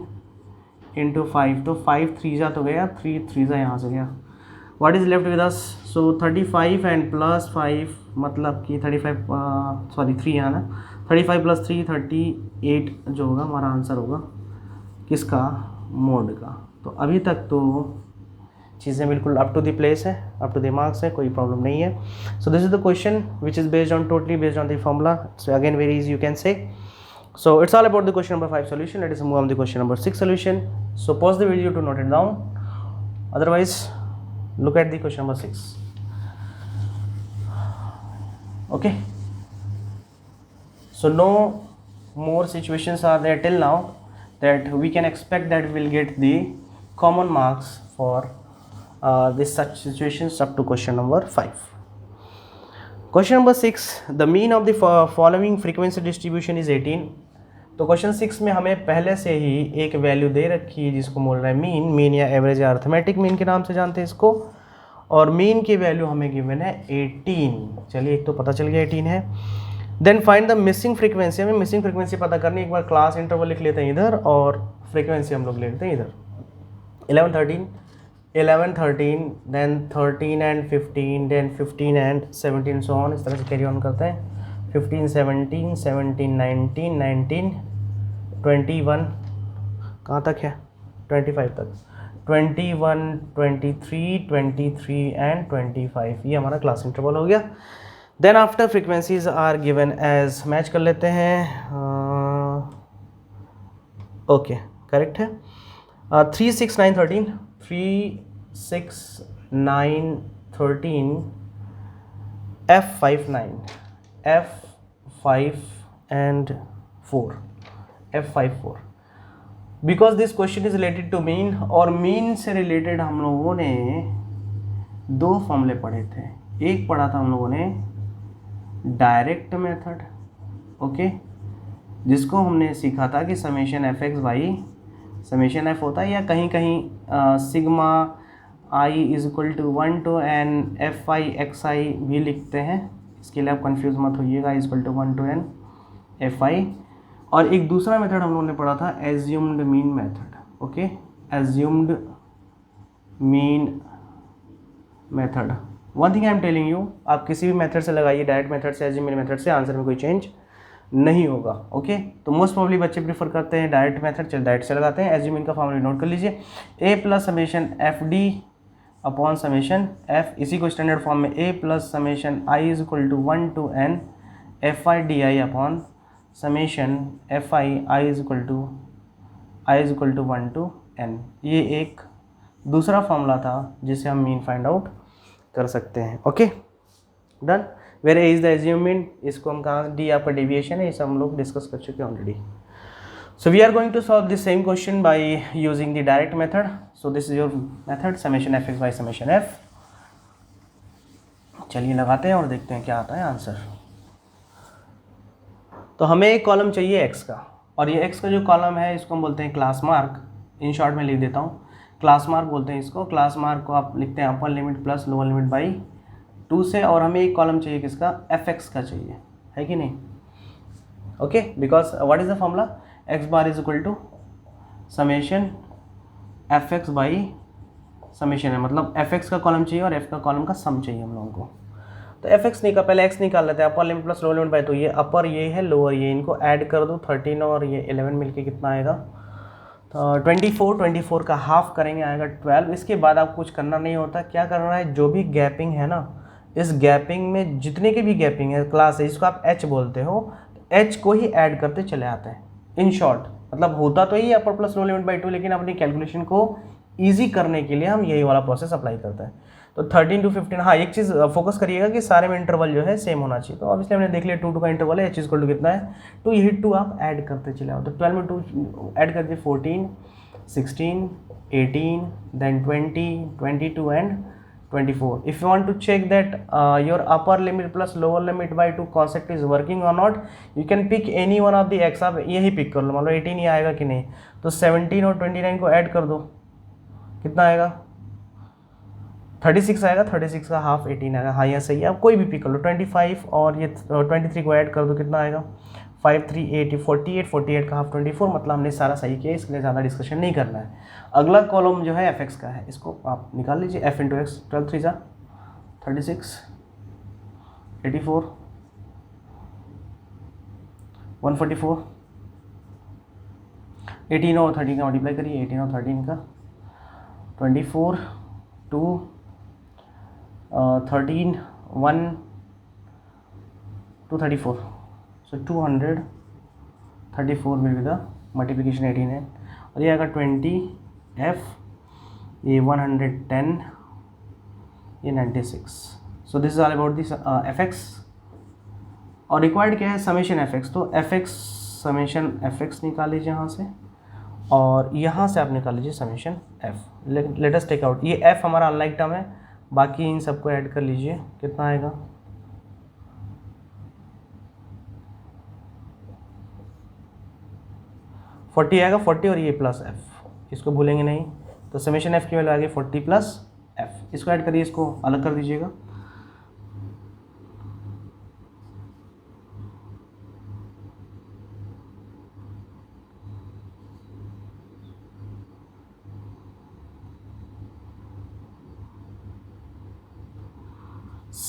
into 5, तो 5 3 जा तो गया, 3 3 जा यहाँ से गया, what is left with us, so 35 and plus 5 मतलब कि 3 आना, 35 प्लस 3 38 जो होगा हमारा आंसर होगा किसका, मोड का। तो अभी तक तो चीज़ें बिल्कुल अप टू द प्लेस है, अप टू द मार्क्स है, कोई प्रॉब्लम नहीं है। So this is the question which is based on totally based on the formula, so again very easy you can say. So it's all about the question number 5 solution. Let us move on the question number 6 solution. So pause the video to note it down. Otherwise, look at the question number 6. Okay. So no more situations are there till now that we can expect that we will get the common marks for this such situations up to question number 5. Question number 6. The mean of the following frequency distribution is 18. तो question 6 में हमें पहले से ही एक value दे रखी है जिसको बोल रहा है मीन या एवरेज या अर्थमेटिक मीन के नाम से जानते हैं इसको, और मीन की वैल्यू हमें गिवन है 18। चलिए एक तो पता चल गया 18 है। Then find the missing frequency, हमें मिसिंग फ्रीक्वेंसी पता करनी, एक बार क्लास इंटरवल लिख लेते हैं इधर और फ्रीक्वेंसी हम लोग लेते हैं इधर, 11 13 then 13 and 15 then 15 and 17 so on, इस तरह से कैरी ऑन करते हैं, 15 17 17 19 19 21 कहाँ तक है 25 तक, 21 23 23 एंड 25, ये हमारा क्लास इंटरवल हो गया। Then after frequencies are given as, match कर लेते हैं, ओके करेक्ट है, 3 6 9 13 3 6 9 13 F5 9 F5 and 4 F5 4, because this question is related to mean, और मीन से रिलेटेड हम लोगों ने दो फॉर्मूले पढ़े थे, एक पढ़ा था हम लोगों ने डायरेक्ट मेथड, ओके, जिसको हमने सीखा था कि summation F x by summation f होता है, या कहीं कहीं sigma i is equal to 1 to n f I x i भी लिखते हैं, इसके लिए आप कंफ्यूज मत होइएगा, is equal to 1 to n f i. और एक दूसरा मेथड हम लोगों ने पढ़ा था assumed mean method, okay, assumed mean method. One thing I am telling you, आप किसी भी मेथड से लगाइए, डायरेक्ट मेथड से, एज्यूम मीन मेथड से, आंसर में कोई चेंज नहीं होगा, ओके। तो मोस्ट प्रॉब्ली बच्चे प्रीफर करते हैं डायरेक्ट मेथड, चल डायरेक्ट से लगाते हैं। एज्यूम मीन का फॉर्मूला नोट कर लीजिए, a plus summation f d upon summation f, इसी को स्टैंडर्ड फॉर्म में a plus summation i is equal to 1 to n f i d i upon summation F i is equal to 1 to n। ये एक दूसरा formula था जिसे हम mean find out कर सकते हैं, okay done. Where a is the assume mean, इसको हम कहाँ, डी आपका डेविएशन है, इसे हम लोग डिस्कस कर चुके हैं already. So we are going to solve this same question by using the direct method. So this is your method, summation fx by summation f। चलिए लगाते हैं और देखते हैं क्या आता है आंसर। तो हमें एक कॉलम चाहिए x का, और ये x का जो कॉलम है इसको हम बोलते हैं क्लास मार्क, इन शॉर्ट में लिख देता हूँ, क्लास मार्क बोलते हैं इसको। क्लास मार्क को आप लिखते हैं upper limit plus lower limit by 2 से, और हमें एक कॉलम चाहिए किसका, fx का चाहिए, है कि नहीं, okay, because what is the formula, x bar is equal to summation F x by summation है, मतलब एफ एक्स का कॉलम चाहिए और एफ का कॉलम का सम चाहिए हम लोगों को। तो एफ एक्स निकाल, पहले एक्स निकाल लेते हैं, upper limit plus lower limit by, तो ये अपर ये है, लोअर ये, इनको ऐड कर दो 13 और ये 11 मिलके कितना आएगा, तो 24 का हाफ करेंगे आएगा 12। इसके बाद आपको कुछ करना नहीं होता, क्या करना है, जो भी गैपिंग है ना, इस गैपिंग में जितने के भी गैपिंग है क्लास है, इसको आप एच बोलते हो, एच को ही ऐड करते चले आते हैं। इन शॉर्ट मतलब होता तो ही upper plus lower limit by 2, लेकिन अपनी कैलकुलेशन को ईजी करने के लिए हम यही वाला प्रोसेस अप्लाई करते हैं। तो 13 to 15, हाँ एक चीज़ फोकस करिएगा कि सारे में इंटरवल जो है सेम होना चाहिए। तो ऑब्वियसली हमने देख लिया 2 का इंटरवल है, एच इक्वल टू कितना है 2, यही 2 आप ऐड करते चले आओ। तो 12 में 2 ऐड कर दिए, 14, 16, 18, then 20, 22 and 24. If you want to check that your upper limit plus lower limit by 2 concept is working or not, you can pick any one of the x, आप यही पिक कर लो, मान लो 18 ये आएगा कि नहीं, तो 17 और 29 को ऐड कर दो, कितना आएगा 36 आएगा, 36 का हाफ 18 आएगा, हाँ यहाँ सही है, आप कोई भी पिक कर लो। 25 और ये 23 को ऐड कर दो, कितना आएगा 5, 3, 8, 48 का हाफ 24, मतलब हमने सारा सही किया, इसके लिए ज़्यादा डिस्कशन नहीं करना है। अगला कॉलम जो है एफ एक्स का है, इसको आप निकाल लीजिए, एफ इंटू एक्स, 12 3 36, 84, 144, 18 और 13 का मल्टीप्लाई करिए, 18 और 13 का 24, 2, 13, 1, 234, so 234 will be the multiplication 18 है, और ये आएगा 20f, ये 110, ये 96। सो this is all about this F x. और रिक्वायर्ड क्या है, समेशन एफ एक्स, तो F x summation F x निकाल लीजिए यहाँ से, और यहाँ से आप निकाल लीजिए summation f. Let us take out, ये एफ हमारा अनलाइक टर्म है, बाकी इन सबको ऐड कर लीजिए, कितना आएगा 40 आएगा, 40 और ये प्लस एफ, इसको भूलेंगे नहीं, तो समेशन एफ की वैल्यू आ गई 40 प्लस एफ, इसको ऐड करिए, इसको अलग कर दीजिएगा,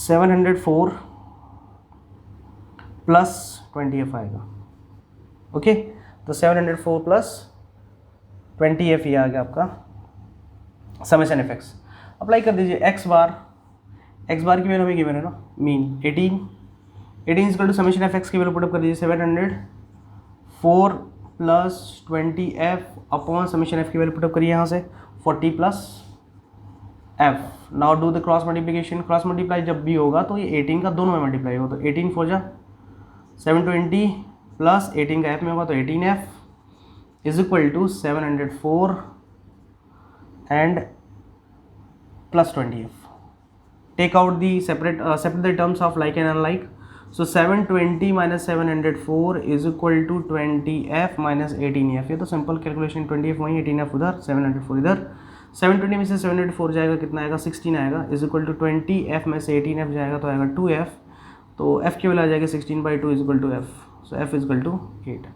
$704 प्लस 20f आएगा। ओके, तो 704 प्लस 20f ये आ गया आपका समेशन एफ एक्स। अप्लाई कर दीजिए, एक्स बार की वैल्यू हमें गिवन है ना, mean 18 equal to summation F x की वैल्यू पुटअप कर दीजिए, 704 plus 20f upon summation f की वैल्यू पुटअप करिए यहाँ से 40 plus f. Now do the cross multiplication, cross multiply जब भी होगा तो ये 18 का दोनों में मल्टीप्लाई होगा, तो 18 4 जा 720 प्लस 18 का एफ में होगा, तो 18f is equal to 704 and plus 20f। Take out the separate the terms of like and unlike, so 720 minus 704 is equal to 20f minus 18f। ये तो सिंपल कैलकुलेशन, 20f वहीं, 18f उधर, 704 इधर, 720 में से 704 जाएगा, कितना आएगा 16 आएगा, इज इक्वल टू 20f में से 18f जाएगा तो आएगा 2f, तो f की वैल्यू आ जाएगी 16/2 is equal to f, so f is equal to 8।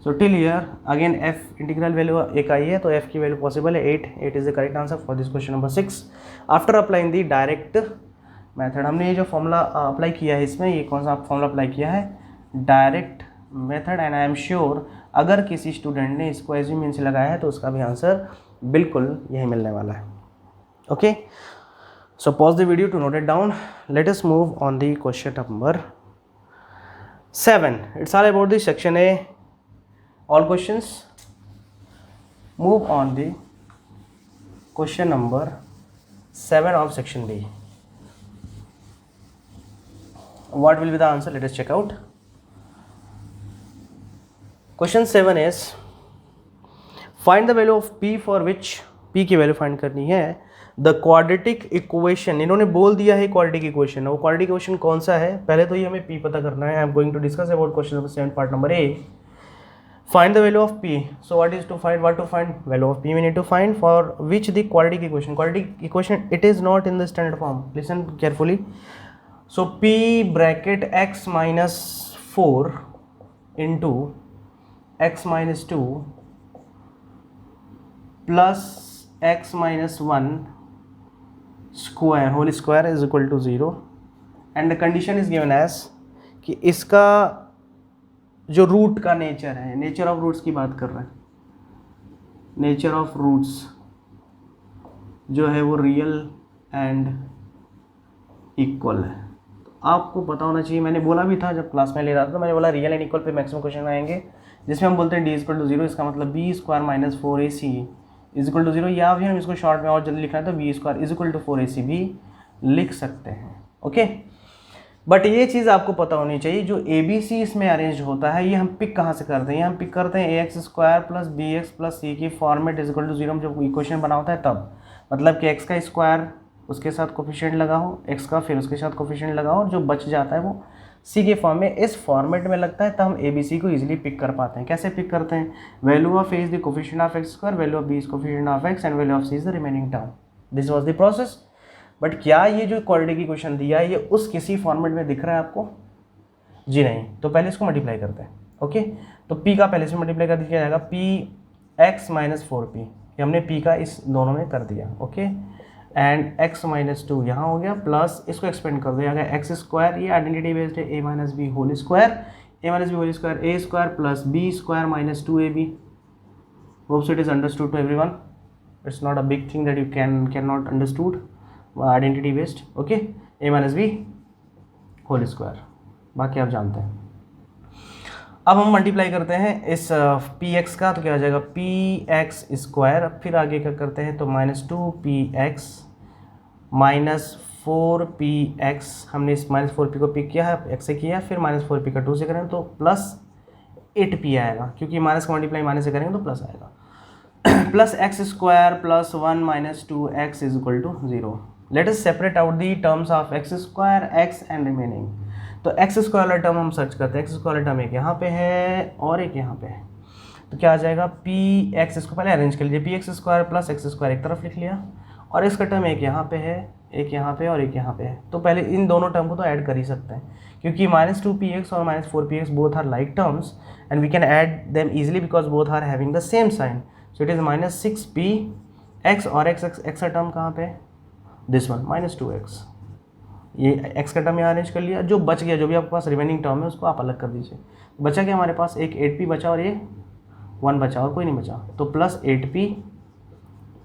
So till here again f integral value एक आई है, तो f की वैल्यू पॉसिबल है 8 is the correct answer for this question number 6। After applying the direct method, हमने ये जो formula apply किया है इसमें, ये कौन सा फॉर्मूला अप्लाई किया है, direct method, and I am sure अगर किसी स्टूडेंट ने इसको एज्यूम से लगाया है तो उसका भी आंसर बिल्कुल यही मिलने वाला है। Okay, so pause the video to note it down, let us move on the question number 7। It's all about the section a, all questions। move on the question number 7 of section B. What will be the answer? Let us check out. Question 7 is find the value of p for which p की value find करनी है the quadratic equation. इन्होंने बोल दिया है quadratic equation, वो quadratic equation कौन सा है, पहले तो ये हमें p पता करना है। I am going to discuss about question number 7 part number a. Find the value of p. So what is to find? What to find? Value of p we need to find for which the quadratic equation. Quadratic equation, it is not in the standard form. Listen carefully. So p bracket x minus 4 into x minus two plus x minus one square whole square is equal to 0 and the condition is given as कि इसका जो root का nature है, nature of roots की बात कर रहे हैं, नेचर ऑफ रूट्स जो है वो रियल एंड इक्वल है। तो आपको पता होना चाहिए, मैंने बोला भी था जब क्लास में ले रहा था, तो मैंने बोला real and equal pay maximum question आएंगे जिसमें हम बोलते हैं डी इक्वल टू 0, इसका मतलब b square minus 4ac is equal to 0, या फिर हम इसको शॉर्ट में और जल्दी लिखना है तो b square is equal to 4ac भी लिख सकते हैं। ओके, बट ये चीज़ आपको पता होनी चाहिए, जो ABC इसमें अरेंज होता है ये हम पिक कहाँ से करते हैं, ये हम पिक करते हैं ax square plus b x plus c की फॉर्मेट इज इक्वल टू 0 जब इक्वेशन बना होता है तब, मतलब कि x का स्क्वायर उसके साथ कोफिशिएंट लगाओ, x का फिर उसके साथ कोफिशिएंट लगाओ और जो बच जाता है वो c के फॉर्म में इस फॉर्मेट में लगता है, तब हम ABC को इजीली पिक कर पाते हैं। कैसे पिक करते हैं, value of a is the coefficient of x square, value of b is coefficient of x and value of c is the remaining term. This was the process. But क्या ये जो quadratic की question दिया है ये उस किसी format में दिख रहा है आपको? जी नहीं। तो पहले इसको मल्टीप्लाई करते हैं। ओके, तो p का पहले से मल्टीप्लाई कर दिया जाएगा, p x माइनस 4p, ये हमने p का इस दोनों में कर दिया। ओके, एंड x माइनस 2 यहाँ हो गया, प्लस इसको एक्सपेंड कर दिया गया x स्क्वायर, ये आइडेंटिटी बेस्ड है, a minus b whole square, a minus b whole square a square plus b square minus 2ab। Hope so it is understood to everyone, it's not a big thing that you can not understood, identity based. Okay, a minus b whole square, बाकी आप जानते हैं। अब हम multiply करते हैं इस px का, तो क्या हो जाएगा px स्क्वायर, फिर आगे क्या करते हैं तो माइनस 2px माइनस 4px, हमने इस माइनस 4p को पिक किया है, x से किया, फिर माइनस 4p का 2 से करेंगे तो प्लस 8p आएगा, क्योंकि माइनस का मल्टीप्लाई माइनस से करेंगे तो प्लस आएगा, plus x square plus 1 minus 2x is equal to 0। Let us separate out the terms of x square x and remaining. तो x स्क्वायर वाला टर्म हम सर्च करते हैं, x स्क्वायर वाला टर्म एक यहाँ पे है और एक यहाँ पे है, तो क्या आ जाएगा px, इसको पहले अरेंज कर लीजिए, px square plus x square एक तरफ लिख लिया, और इसका टर्म एक यहाँ पे है, एक यहाँ पे और एक यहाँ पे है, तो पहले इन दोनों टर्म को तो ऐड कर ही सकते हैं, क्योंकि माइनस 2px और minus 4px both are like terms and we can add them easily because both are having the same sign, so it is minus 6px और x का टर्म कहाँ पे, दिस वन माइनस 2x, ये x का term यहाँ arrange कर लिया, जो बच गया जो भी आपके पास रिमेनिंग टर्म है उसको आप अलग कर दीजिए। बचा क्या हमारे पास, एक 8p बचा और ये 1 बचा और कोई नहीं बचा, तो plus 8p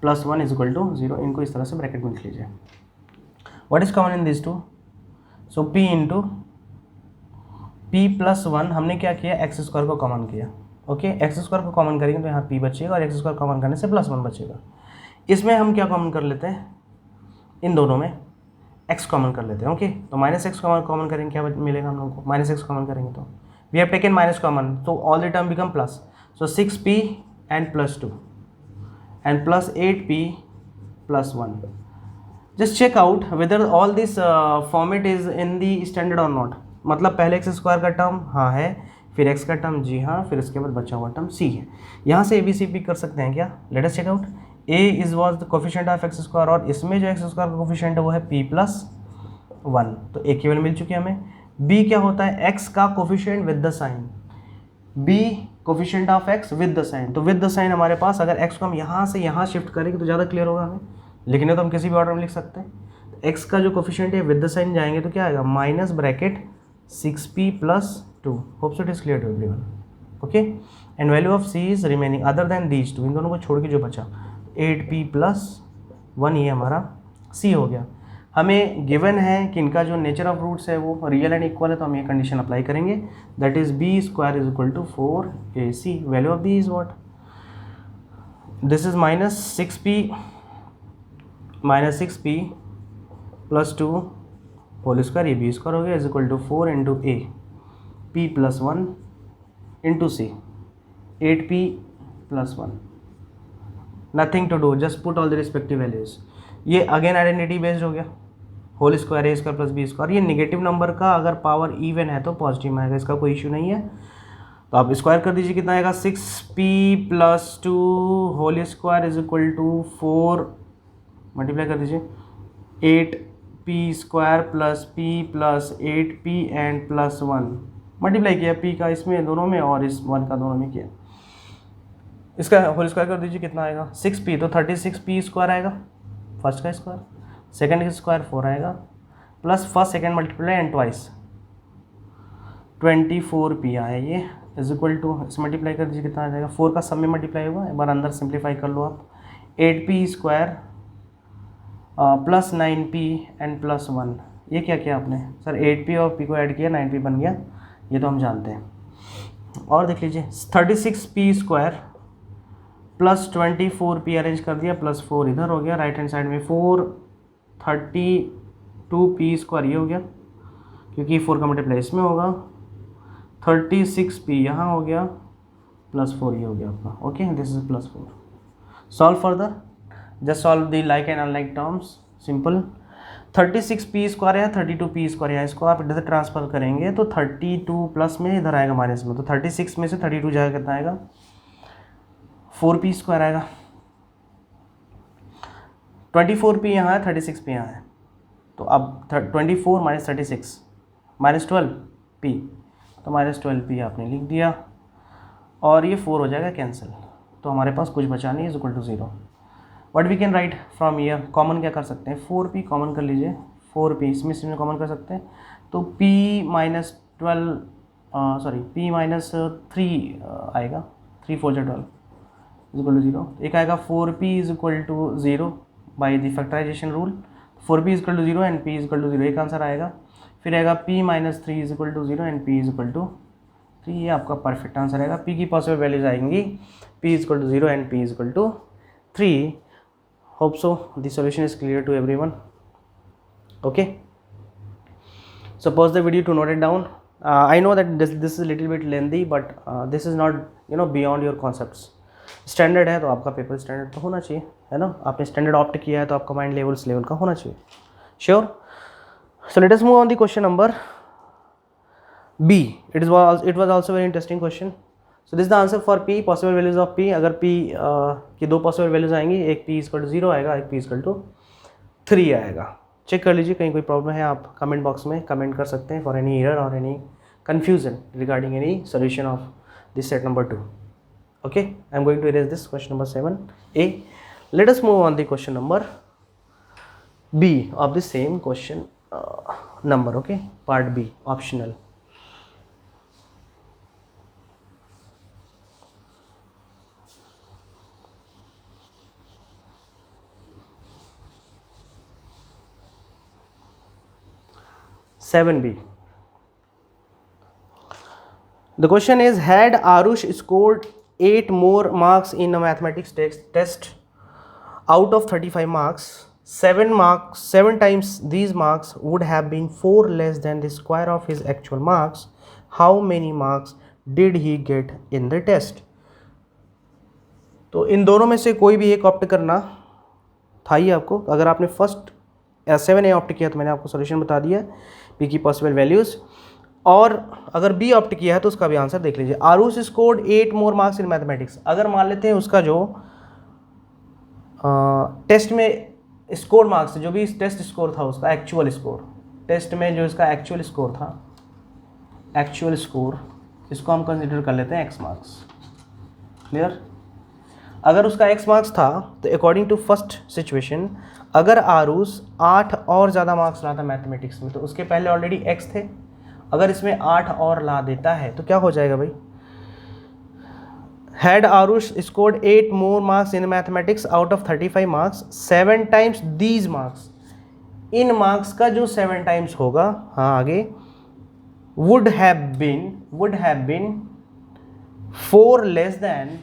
plus 1 is equal to 0, इनको इस तरह से ब्रैकेट में लिख लीजिए। What is common in this two, so p into p plus 1, हमने क्या किया एक्स स्क्वायर को कॉमन किया। ओके, एक्स स्क्वायर को कॉमन करेंगे तो यहाँ p बचेगा और एक्स स्क्वायर कॉमन करने से प्लस 1 बचेगा। इसमें हम क्या कॉमन कर लेते हैं, इन दोनों में x कॉमन कर लेते हैं। ओके, तो माइनस एक्स कॉमन करेंगे, क्या मिलेगा हम लोगों को, माइनस एक्स कॉमन करेंगे तो we have taken minus common, तो all the term become plus, so 6p and plus 2 and plus 8p plus 1। Just check out whether all this format is in the standard और not, मतलब पहले x square का term हाँ है, फिर x का term जी हाँ, फिर इसके बाद बचा हुआ टर्म c है। यहाँ से ABC पिक कर सकते हैं क्या, let us check out. a is was the coefficient of x square, और इसमें जो एक्स स्क्वायर का कोफिशिएंट है वो है p प्लस 1, तो a केवल मिल चुकी है हमें। b क्या होता है, x का coefficient with the sign, b coefficient of x with the sign, तो विद द साइन हमारे पास अगर x को हम यहाँ से यहाँ शिफ्ट करेंगे तो ज़्यादा क्लियर होगा हमें, लेकिन तो हम किसी भी ऑर्डर में लिख सकते हैं। तो x का जो कोफिशिएंट है विद द साइन जाएंगे तो क्या आएगा, minus bracket 6p plus 2, hope so it is clear to everyone. Okay, and value of c is remaining other than these two, इन दोनों को छोड़ के जो बचा 8p प्लस 1, ये हमारा c हो गया। हमें गिवन है कि इनका जो नेचर ऑफ रूट्स है वो रियल एंड इक्वल है, तो हम ये कंडीशन अप्लाई करेंगे, that is b square is equal to 4ac। Value of b is what, this is minus 6p plus 2 whole square, ये b स्क्वायर हो गया is equal to 4 into a p plus 1 into c 8p plus 1, nothing to do, just put all the respective values. ये again identity based हो गया, whole square a square plus b square, ये negative number का अगर power even है तो positive में आएगा, इसका कोई इशू नहीं है। तो आप स्क्वायर कर दीजिए, कितना आएगा 6p plus 2 whole square is equal to 4, multiply कर दीजिए 8p square plus p plus 8p and plus 1, multiply किया p का इसमें दोनों में और इस 1 का दोनों में किया, इसका होल स्क्वायर कर दीजिए, कितना आएगा 6p, तो 36p स्क्वायर आएगा, फर्स्ट का स्क्वायर, सेकंड का स्क्वायर 4 आएगा, plus first second multiply and twice 24p आया ये, इज इक्वल टू, इस मल्टीप्लाई कर दीजिए कितना आ जाएगा, 4 का सब में मल्टीप्लाई होगा, एक बार अंदर सिंप्लीफाई कर लो आप, 8p square plus 9p and plus 1, ये क्या किया आपने सर, 8p और p को ऐड किया 9p बन गया, ये तो हम जानते हैं। और देख लीजिए 36p square plus 24p arrange कर दिया, प्लस 4 इधर हो गया, राइट हैंड साइड में 4 32p स्क्वायर ये हो गया, क्योंकि 4 का मल्टीप्लाई इसमें होगा, 36p यहाँ हो गया, प्लस 4 ये हो गया आपका, okay this is plus 4। Solve further, just solve the like and unlike terms, simple. 36p square है, 32p स्क्वायर है, इसको आप इधर ट्रांसफर करेंगे तो 32 प्लस में इधर आएगा माइनस में, तो 36 में से 32 जाएगा कितना आएगा, 4p स्क्वायर आएगा, 24p यहाँ है, 36p यहाँ है, तो अब 24 माइनस 36 माइनस 12p, तो माइनस 12p आपने लिख दिया, और ये 4 हो जाएगा कैंसिल, तो हमारे पास कुछ बचा नहीं, is equal to 0। What we can write from here, common क्या कर सकते हैं, 4p कॉमन कर लीजिए, 4p इसमें कॉमन कर सकते हैं, तो p minus 12 sorry p minus 3 आएगा, 3 4 12 इज इक्वल टू 0, एक आएगा 4p is equal to 0 by the factorization rule, 4p is equal to 0 and p is equal to 0, एक आंसर आएगा, फिर आएगा p minus 3 is equal to 0 and p is equal to 3, ये आपका perfect answer आएगा। p की possible values आएंगी p is equal to 0 and p is equal to 3। Hope so the solution is clear to everyone. Okay, so pause the video to note it down. I know that this is a little bit lengthy, but this is not beyond your concepts. Standard है तो आपका paper standard तो होना चाहिए, है ना, आपने standard opt किया है तो आपका माइंड लेवल्स लेवल का होना चाहिए, sure. So let us move on the question number b. It was also very interesting question. So this the answer for p, possible values of p। अगर p की दो पॉसिबल वैल्यूज आएंगी, एक p equal to 0 आएगा, एक p equal to 3 आएगा। Check कर लीजिए, कहीं कोई प्रॉब्लम है आप कमेंट बॉक्स में कमेंट कर सकते हैं फॉर एनी एरर और any confusion regarding any solution of this set number 2. Okay, I am going to erase this question number 7a. Let us move on the question number b of the same question number. Okay, part b, optional. Seven B. The question is, had Arush scored 8 more marks in a mathematics test out of 35 marks, 7 times these marks would have been 4 less than the square of his actual marks. How many marks did he get in the test? तो इन दोनों में से कोई भी एक opt करना था ही आपको। अगर आपने फर्स्ट 7A ऑप्ट किया तो मैंने आपको सोल्यूशन बता दिया, P की पॉसिबल वैल्यूज़, और अगर बी ऑप्ट किया है तो उसका भी आंसर देख लीजिए। Aarush scored 8 more marks in mathematics. अगर मान लेते हैं उसका जो टेस्ट में स्कोर मार्क्स, जो भी टेस्ट स्कोर था उसका एक्चुअल स्कोर, टेस्ट में जो इसका एक्चुअल स्कोर था, एक्चुअल स्कोर, इसको हम कंसिडर कर लेते हैं एक्स मार्क्स। क्लियर? अगर उसका एक्स मार्क्स था तो अकॉर्डिंग टू फर्स्ट सिचुएशन, अगर आरुष 8 और ज़्यादा मार्क्स लाता मैथमेटिक्स में तो उसके पहले ऑलरेडी एक्स थे, अगर इसमें 8 और ला देता है तो क्या हो जाएगा भाई? Had Arush scored 8 more marks in mathematics out of 35 marks, 7 times these marks, in marks का जो 7 टाइम्स होगा, हाँ आगे, would have been 4 less than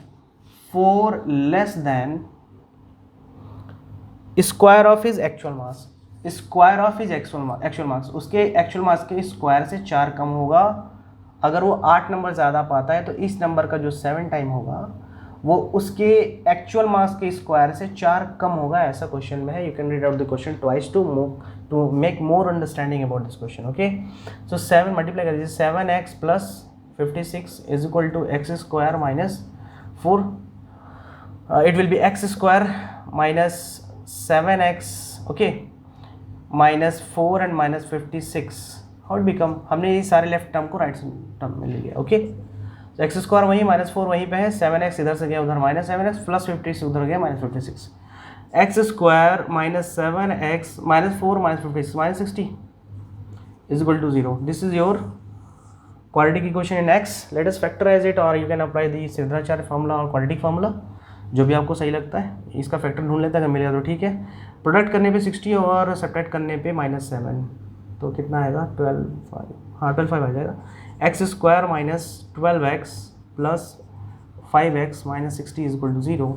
square of his actual marks. Square of his actual marks, उसके actual marks के square से 4 कम होगा। अगर वो 8 नंबर ज़्यादा पाता है तो इस नंबर का जो 7 टाइम होगा वो उसके एक्चुअल मार्क्स के स्क्वायर से 4 कम होगा, ऐसा क्वेश्चन में है। You can read out the question twice to make more understanding about this question. Okay, so 7 multiply कर दीजिए, 7x plus 56 is equal to x square minus 4, it will be x square minus 7x, okay, minus 4 and minus 56, how it become, हमने ये सारे left term को right term में ले लिया। Okay, x square वहीं -4 वहीं पे है, 7x इधर से गया उधर -7x प्लस 50 से उधर गया -56, x square -7x -4 -56 -60 is equal to 0. This is your quadratic equation in x. Let us factorise it और you can apply the Sridharacharya formula और क्वाड्रेटिक फार्मूला, जो भी आपको सही लगता है. इसका फैक्टर ढूंढ लेते हैं, अगर मिलेगा तो ठीक है. प्रोडक्ट करने पे 60 और सब्ट्रैक्ट करने पे -7, तो कितना आएगा 12/5. हाँ 12/5 आ जाएगा. X square -12x plus 5x -60 is equal to 0.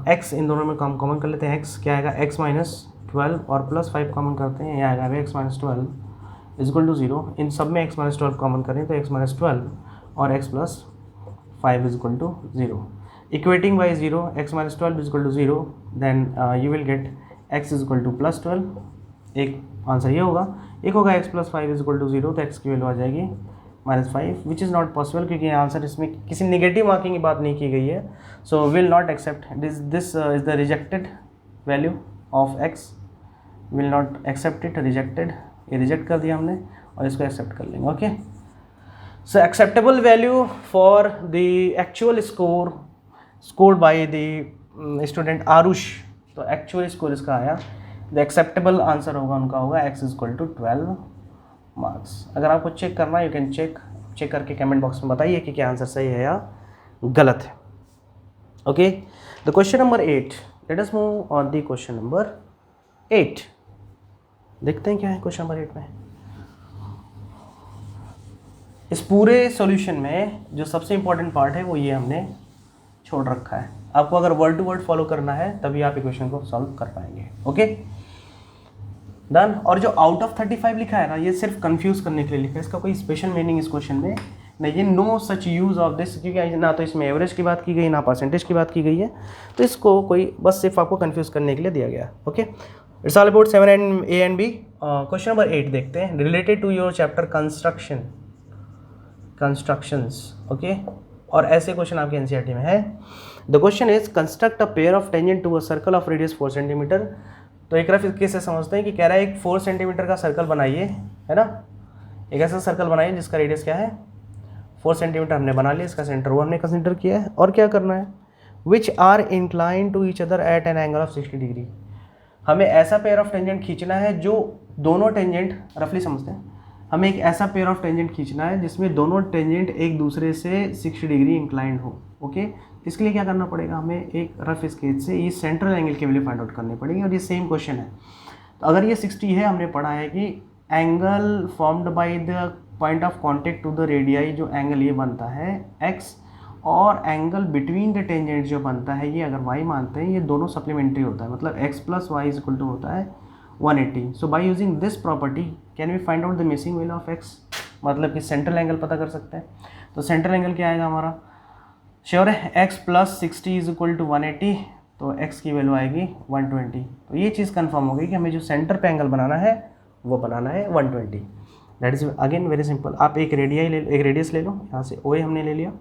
X इन दोनों में कॉमन कर लेते हैं. एक्स क्या आएगा x -12 और प्लस 5 कॉमन करते हैं, यहाँ आएगा x -12 इज इक्वल टू 0. इन सब में x -12 कॉमन करें तो x -12 और x + 5 is equal to 0. Equating by 0 x -12 is equal to 0, then you will get x is equal to +12. एक आंसर ये होगा. एक होगा x + 5 इज इक्वल टू 0, तो x की वैल्यू आ जाएगी -5, विच इज़ नॉट पॉसिबल क्योंकि आंसर इसमें किसी निगेटिव मार्किंग की बात नहीं की गई है. So will not accept this is the rejected value of x, will not accept it, rejected. ये रिजेक्ट कर दिया हमने और इसको एक्सेप्ट कर लेंगे. Okay, so acceptable value for the actual score scored by the student Aarush. तो एक्चुअल स्कोर इसका आया, द एक्सेप्टेबल आंसर होगा उनका होगा x is equal to 12 marks. अगर आपको चेक करना है यू कैन चेक करके कमेंट बॉक्स में बताइए कि क्या आंसर सही है या गलत है. Okay, the question number 8. Late us move on the question number 8. देखते हैं क्या है क्वेश्चन नंबर 8 में. इस पूरे सॉल्यूशन में जो सबसे इंपॉर्टेंट पार्ट है वो ये हमने छोड़ रखा है. आपको अगर वर्ड टू वर्ड फॉलो करना है तभी आप इक्वेशन को सॉल्व कर पाएंगे. Okay, done. और जो आउट ऑफ 35 लिखा है ना, ये सिर्फ कंफ्यूज करने के लिए लिखा है. इसका कोई स्पेशल मीनिंग इस क्वेश्चन में नहीं है. No such use of this, क्योंकि ना तो इसमें एवरेज की बात की गई ना परसेंटेज की बात की गई है. तो इसको कोई बस सिर्फ आपको कंफ्यूज करने के लिए दिया गया. Okay, it's all about 7 and A and B. Question number 8 देखते हैं. Related to your chapter constructions. Okay, और ऐसे क्वेश्चन आपके एनसीईआरटी में है. The question is construct a pair of tangent to a circle of radius 4 centimetre. तो एक rough इसके से समझते हैं कि कह रहा है एक 4 सेंटीमीटर का सर्कल बनाइए, है ना. एक ऐसा सर्कल बनाइए जिसका रेडियस क्या है 4 सेंटीमीटर. हमने बना लिया, इसका सेंटर वो हमने कंसिडर किया है. और क्या करना है, which are incline to each other at an angle of 60 degree. हमें ऐसा पेयर ऑफ टेंजेंट खींचना है जो दोनों टेंजेंट, रफली समझते हैं, हमें एक ऐसा पेयर ऑफ टेंजेंट खींचना है जिसमें दोनों टेंजेंट एक दूसरे से 60 डिग्री इंक्लाइंड हो. ओके, इसके लिए क्या करना पड़ेगा, हमें एक रफ स्केच से ये सेंट्रल एंगल की वैल्यू फाइंड आउट करनी पड़ेगी. और ये सेम क्वेश्चन है. तो अगर ये 60 है, हमने पढ़ा है कि angle formed by the point of contact to the radii, जो एंगल ये बनता है x, और एंगल बिटवीन द टेंजेंट जो बनता है ये अगर y मानते हैं, ये दोनों सप्लीमेंट्री होता है. मतलब x + y is equal to होता है 180. So by using this property can we find out the missing value of x. मतलब कि सेंट्रल एंगल पता कर सकते हैं. तो सेंट्रल एंगल क्या आएगा हमारा, श्योर है, x + 60 इज इक्वल टू 180. तो x की वैल्यू आएगी 120. तो ये चीज़ कंफर्म हो गई कि हमें जो सेंटर पे एंगल बनाना है वो बनाना है 120. That is again very simple. आप एक रेडियस ले लो, यहाँ से OA हमने ले लिया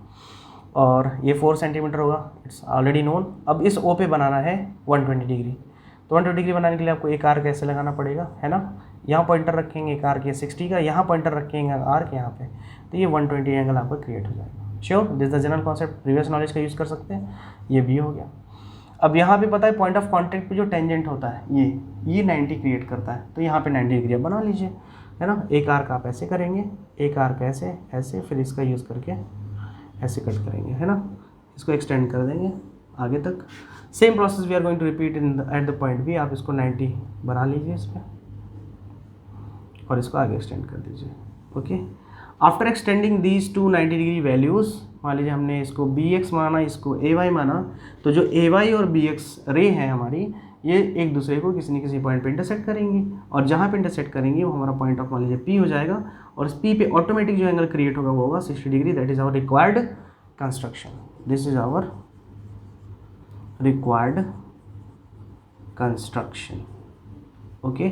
और ये 4 सेंटीमीटर होगा, इट्स ऑलरेडी नोन. अब इस O पे बनाना है 120 डिग्री. तो 120 डिग्री बनाने के लिए आपको एक आर्क ऐसे लगाना पड़ेगा, है ना. यहाँ पॉइंटर रखेंगे एक आर्क ये 60 का, यहाँ पॉइंटर रखेंगे आर्क यहाँ पे, तो ये 120 एंगल आपका क्रिएट हो जाएगा. Sure, this the general concept, previous knowledge का यूज़ कर सकते हैं. ये भी हो गया. अब यहाँ पे पता है पॉइंट ऑफ कॉन्टेक्ट पे जो टेंजेंट होता है ये 90 क्रिएट करता है. तो यहाँ पे 90 डिग्री बना लीजिए, है ना. एक आर्क आप ऐसे करेंगे, एक आर्क ऐसे ऐसे, फिर इसका यूज़ करके ऐसे कट करेंगे, है ना. इसको एक्सटेंड कर देंगे आगे तक. Same process we are going to repeat at the point B. आप इसको 90 बना लीजिए इस पर और इसको आगे एक्सटेंड कर दीजिए. Okay, after extending these to 90 degree values, मान लीजिए हमने इसको BX माना, इसको AY माना, तो जो AY और BX रे हैं हमारी, ये एक दूसरे को किसी न किसी पॉइंट पे इंटरसेक्ट करेंगी. और जहाँ पे इंटरसेक्ट करेंगी वो हमारा पॉइंट ऑफ मान लीजिए P हो जाएगा. और इस P पे ऑटोमेटिक जो एंगल क्रिएट होगा वो होगा 60 डिग्री. That is our required construction. This is our required construction. Okay,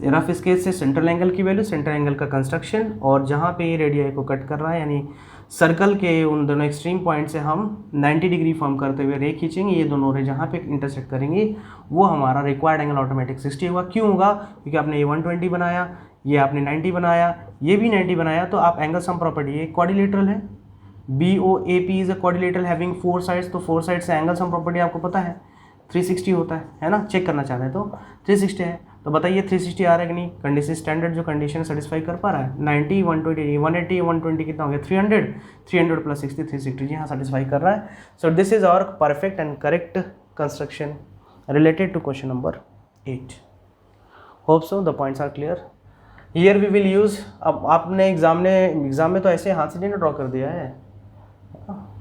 rough sketch से सेंट्रल एंगल की वैल्यू, सेंट्रल एंगल का कंस्ट्रक्शन, और जहाँ पे ये रेडियाई को कट कर रहा है यानी सर्कल के उन दोनों एक्सट्रीम पॉइंट से हम 90 डिग्री फॉर्म करते हुए रे खींचेंगे. ये दोनों रे जहाँ पे इंटरसेक्ट करेंगी वो हमारा रिक्वायर्ड एंगल ऑटोमेटिक 60 होगा. क्यों होगा, क्योंकि आपने ये 120 बनाया, ये आपने 90 बनाया, ये भी 90 बनाया, तो आप एंगल सम प्रॉपर्टी, ये क्वाड्रिलेटरल है, BOAP is a quadrilateral having 4 sides, तो 4 साइड से एंगल सम प्रॉपर्टी आपको पता है 360 होता है ना, चेक करना चाहते हैं तो 360 है, तो बताइए 360 आ रहा है कि नहीं, कंडीशन स्टैंडर्ड जो कंडीशन सेटिस्फाई कर पा रहा है, 90 120 180 120 कितना हो गया 300 प्लस 60 360 जी हाँ सेटिस्फाई कर रहा है। So this is our perfect and correct construction related to question number 8. Hope so the points are clear. Here we will use, अब आपने एग्जाम में तो ऐसे हाथ से नहीं ड्रॉ कर दिया है,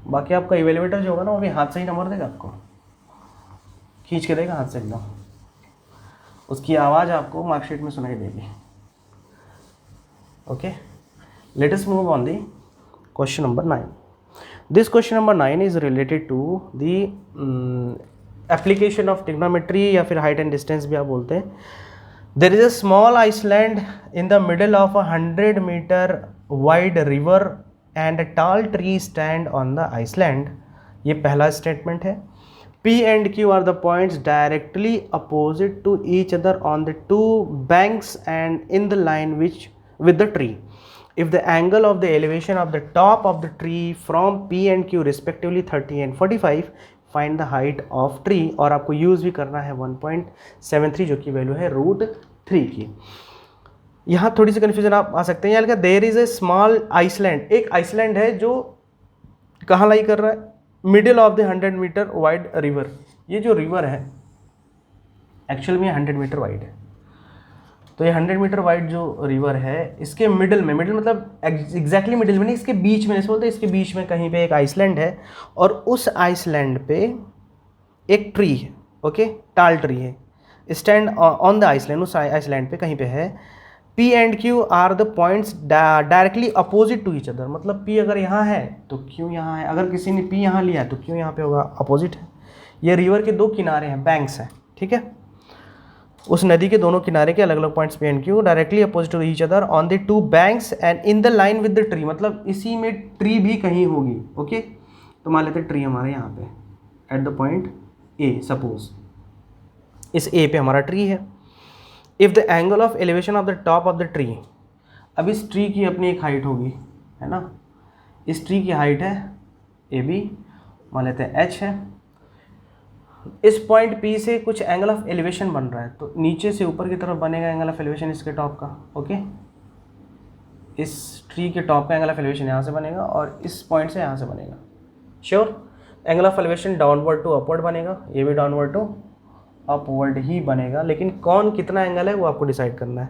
बाकी आपका इवेल्युएटर जो होगा ना वो भी हाथ से ही नंबर देगा, आपको खींच के देगा हाथ से एकदम, उसकी आवाज़ आपको मार्कशीट में सुनाई देगी। Okay, let us move on the question number 9. This question number 9 is related to the application of trigonometry या फिर हाइट एंड डिस्टेंस भी आप बोलते हैं. There is a small island in the middle of 100 metre wide river and a tall tree stand on the island. ये पहला statement है. P and Q are the points directly opposite to each other on the two banks and in the line with the tree. If the angle of the elevation of the top of the tree from P and Q respectively 30 and 45, find the height of tree. और आपको use भी करना है 1.73 जो कि value है √3 की. यहाँ थोड़ी सी कन्फ्यूजन आप आ सकते हैं. यहाँ लिखा there is a small island. एक आइसलैंड है जो कहाँ लाई कर रहा है, middle of the 100 metre wide river. ये जो रिवर है एक्चुअल में 100 मीटर वाइड है, तो ये 100 मीटर वाइड जो रिवर है इसके मिडिल में, मिडिल मतलब एग्जैक्टली मिडिल में नहीं, इसके बीच में, जैसे बोलते हैं इसके बीच में कहीं पे एक आइसलैंड है और उस आइसलैंड पे एक ट्री है. ओके, टाल ट्री है, स्टैंड ऑन द आइसलैंड, उस आइसलैंड पे कहीं पे है. P and Q are the points directly opposite to each other. मतलब P अगर यहाँ है तो Q यहाँ है, अगर किसी ने P यहाँ लिया है तो Q यहाँ पे होगा, अपोजिट है. ये रिवर के दो किनारे हैं, बैंक्स हैं, ठीक है. उस नदी के दोनों किनारे के अलग अलग points P and Q directly opposite to each other on the two banks and in the line with the tree. मतलब इसी में ट्री भी कहीं होगी. ओके, तो मान लेते ट्री हमारे यहाँ पे eight the point A. Suppose इस A पे हमारा ट्री है. If the angle of elevation of the top of the tree, अब इस ट्री की अपनी एक हाइट होगी, है ना. इस ट्री की हाइट है AB, मान लेते हैं H है. इस पॉइंट P से कुछ एंगल ऑफ एलिवेशन बन रहा है, तो नीचे से ऊपर की तरफ बनेगा एंगल ऑफ एलिवेशन इसके टॉप का. ओके, इस ट्री के टॉप का एंगल ऑफ एलिवेशन यहाँ से बनेगा और इस पॉइंट से यहाँ से बनेगा. Sure, angle of elevation downward to upward बनेगा, ये भी डाउनवर्ड टू अपवर्ड ही बनेगा, लेकिन कौन कितना एंगल है वो आपको डिसाइड करना है.